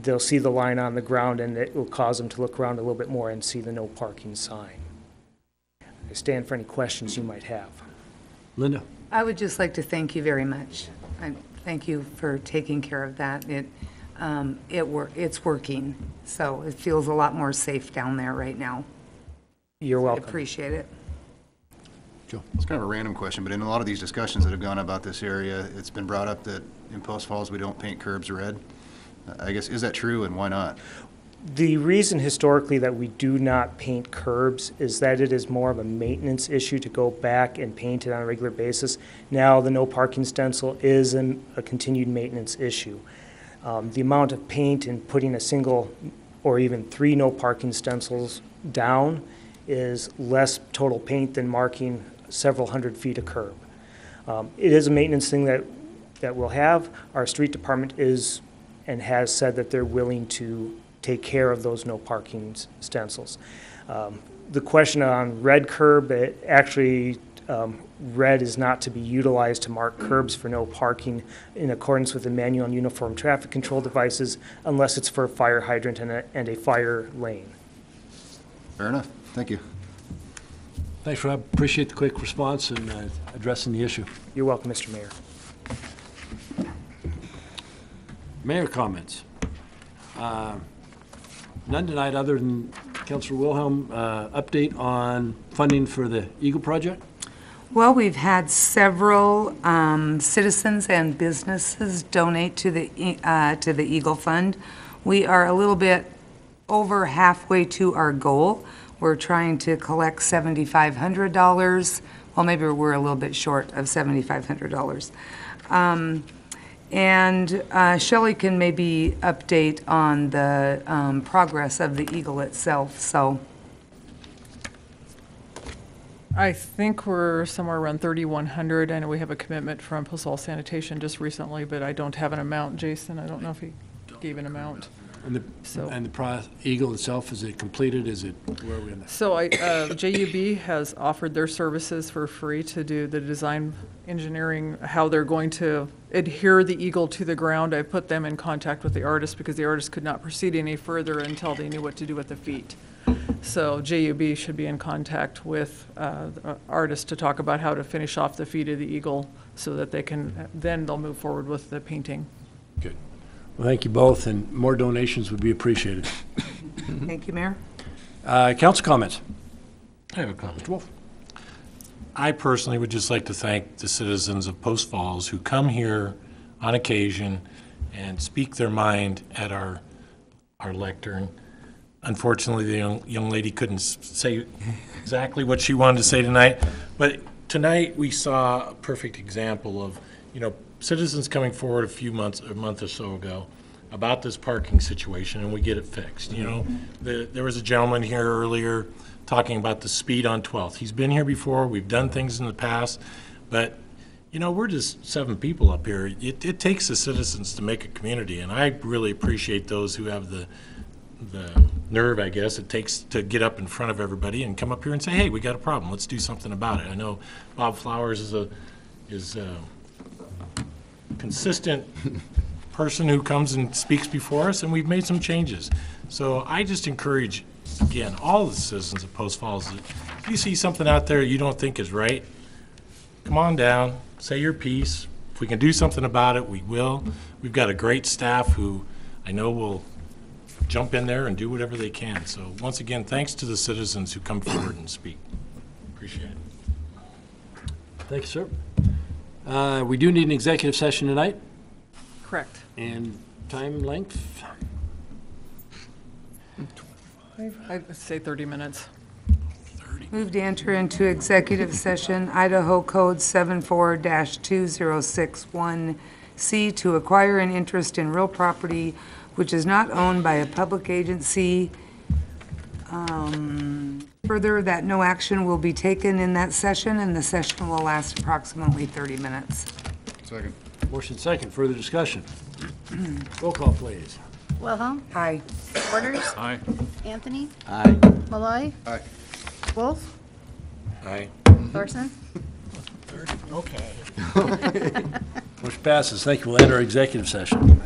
they'll see the line on the ground, and it will cause them to look around a little bit more and see the no parking sign. I stand for any questions you might have. Linda? I would just like to thank you very much. I thank you for taking care of that. It's working, so it feels a lot more safe down there right now. You're welcome. I appreciate it. Joe? It's kind of a random question, but in a lot of these discussions that have gone about this area, it's been brought up that in Post Falls we don't paint curbs red. I guess, is that true, and why not? The reason historically that we do not paint curbs is that it is more of a maintenance issue to go back and paint it on a regular basis. Now the no parking stencil is a continued maintenance issue. The amount of paint in putting a single or even 3 no parking stencils down is less total paint than marking several hundred feet of curb. It is a maintenance thing that we'll have. Our street department is and has said that they're willing to take care of those no parking stencils. The question on red curb, red is not to be utilized to mark curbs for no parking in accordance with the manual and uniform traffic control devices unless it's for a fire hydrant and a fire lane. Fair enough. Thank you. Thanks, Rob. Appreciate the quick response and addressing the issue. You're welcome, Mr. Mayor. Mayor comments. None tonight other than Councillor Wilhelm, update on funding for the Eagle project? Well, we've had several citizens and businesses donate to the Eagle Fund. We are a little bit over halfway to our goal. We're trying to collect $7,500. Well, maybe we're a little bit short of $7,500. And Shelley can maybe update on the progress of the Eagle itself, so. I think we're somewhere around 3,100. I know we have a commitment from Postal Sanitation just recently, but I don't have an amount. Jason, I don't know if he gave an amount. And the Eagle itself, is it completed? Is it, where are we in that? So JUB has offered their services for free to do the design engineering, how they're going to adhere the Eagle to the ground. I put them in contact with the artist because the artist could not proceed any further until they knew what to do with the feet. So JUB should be in contact with the artist to talk about how to finish off the feet of the Eagle so that they can, then they'll move forward with the painting. Good. Well, thank you both, and more donations would be appreciated. Thank you, Mayor. Council comments. I have a comment. Mr. Wolf. I personally would just like to thank the citizens of Post Falls who come here on occasion and speak their mind at our lectern. Unfortunately, the young lady couldn't say exactly what she wanted to say tonight, but tonight we saw a perfect example of, citizens coming forward a month or so ago about this parking situation, and we get it fixed. There was a gentleman here earlier talking about the speed on 12th. He's been here before. We've done things in the past, but You know, we're just 7 people up here. It takes the citizens to make a community, and I really appreciate those who have the nerve, I guess, it takes to get up in front of everybody and come up here and say, hey, we got a problem, let's do something about it. I know Bob Flowers is a consistent person who comes and speaks before us, and we've made some changes. So I just encourage, again, all the citizens of Post Falls, that if you see something out there you don't think is right, come on down, say your piece. If we can do something about it, we will. We've got a great staff who I know will jump in there and do whatever they can. So once again, thanks to the citizens who come forward and speak. Appreciate it. Thank you, sir. We do need an executive session tonight. Correct. And time length? I'd say 30 minutes. Move to enter into executive session, Idaho Code 74-2061C, to acquire an interest in real property which is not owned by a public agency. Further, that no action will be taken in that session, and the session will last approximately 30 minutes. Second. Motion second. Further discussion? Roll call, please. Wilhelm. Aye. Orders. Aye. Anthony. Aye. Malloy. Aye. Wolf. Aye. Thorson. Okay. Motion passes. Thank you. We'll enter executive session.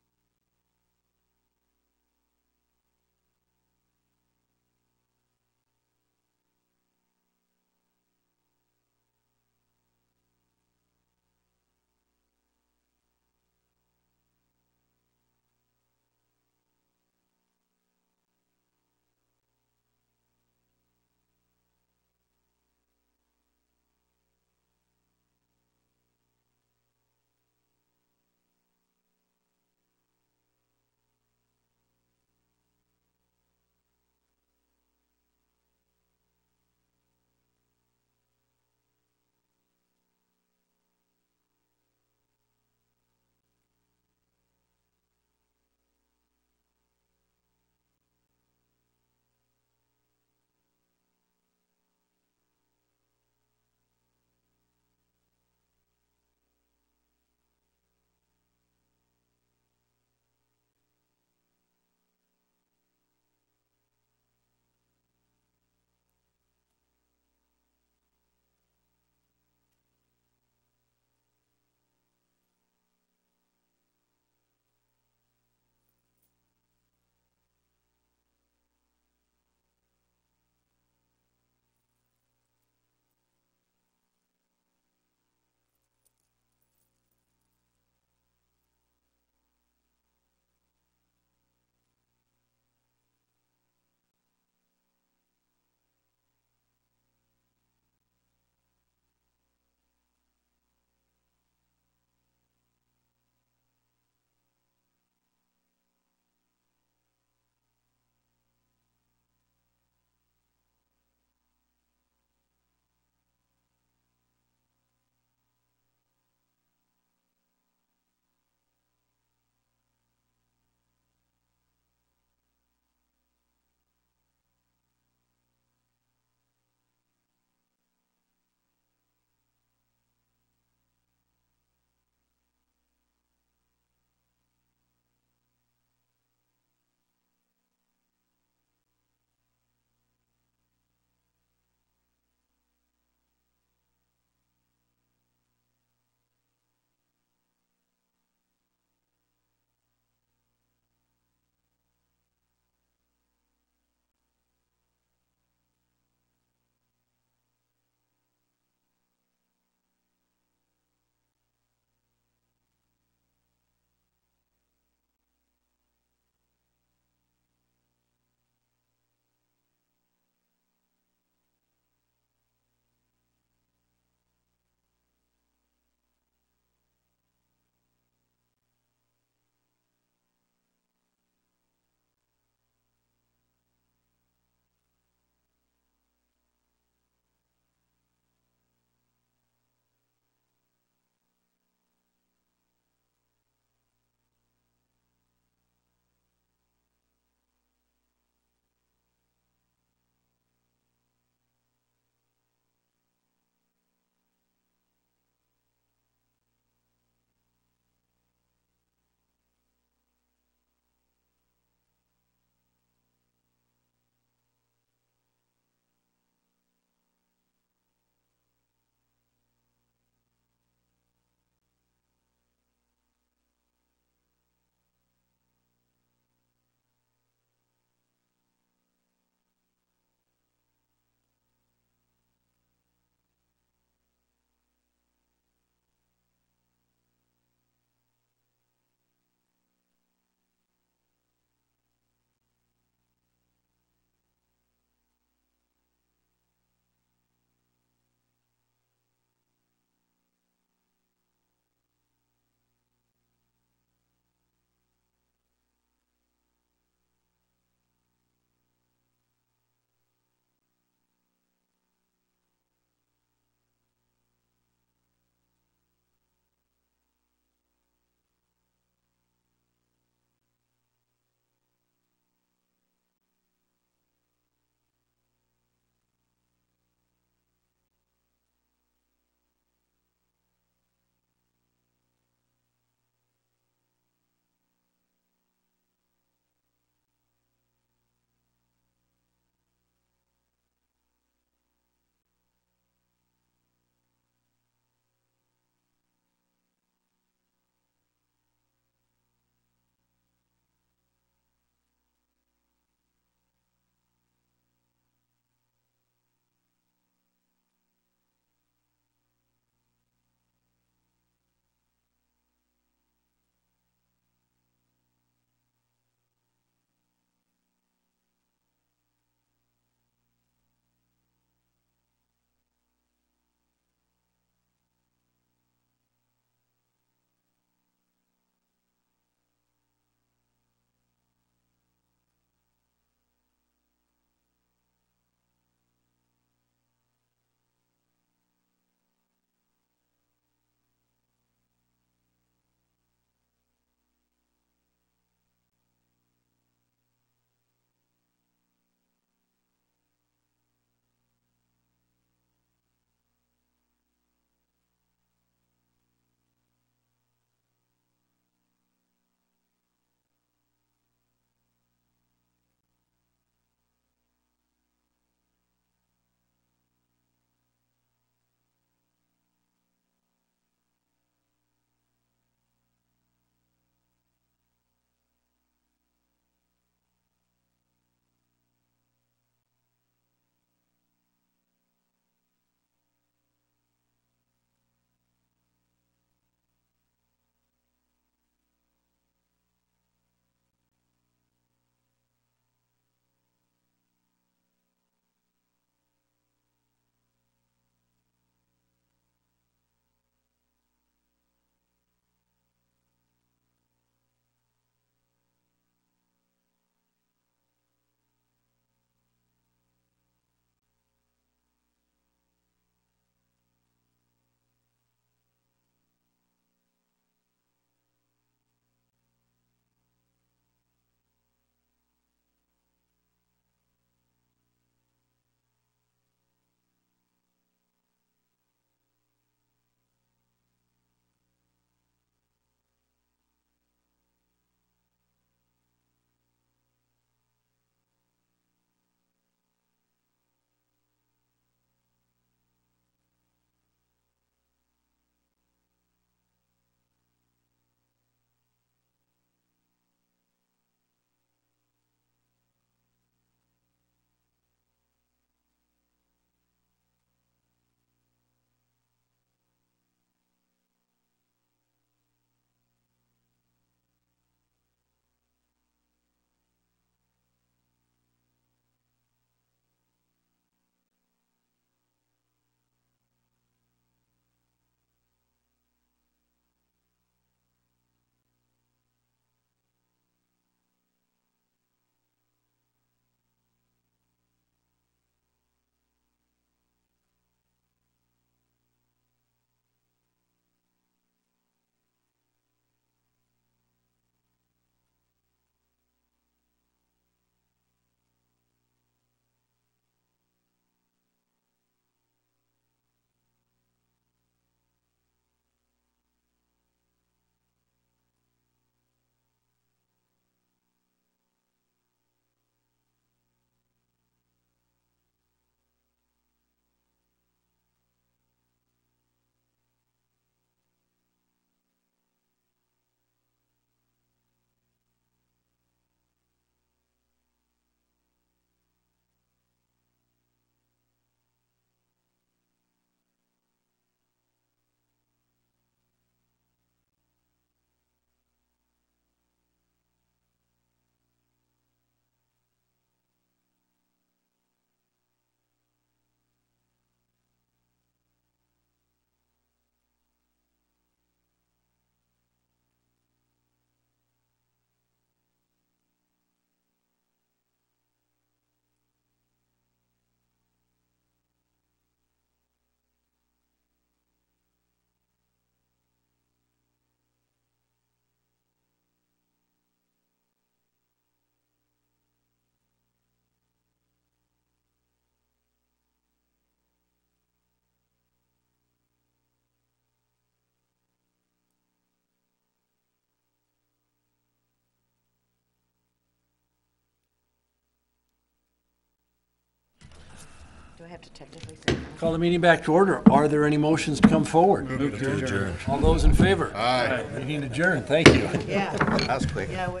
Do I have to technically say? Call the meeting back to order. Are there any motions to come forward? Adjourn. All those in favor? Aye. Meeting adjourned. Thank you. Yeah. That was quick. Yeah.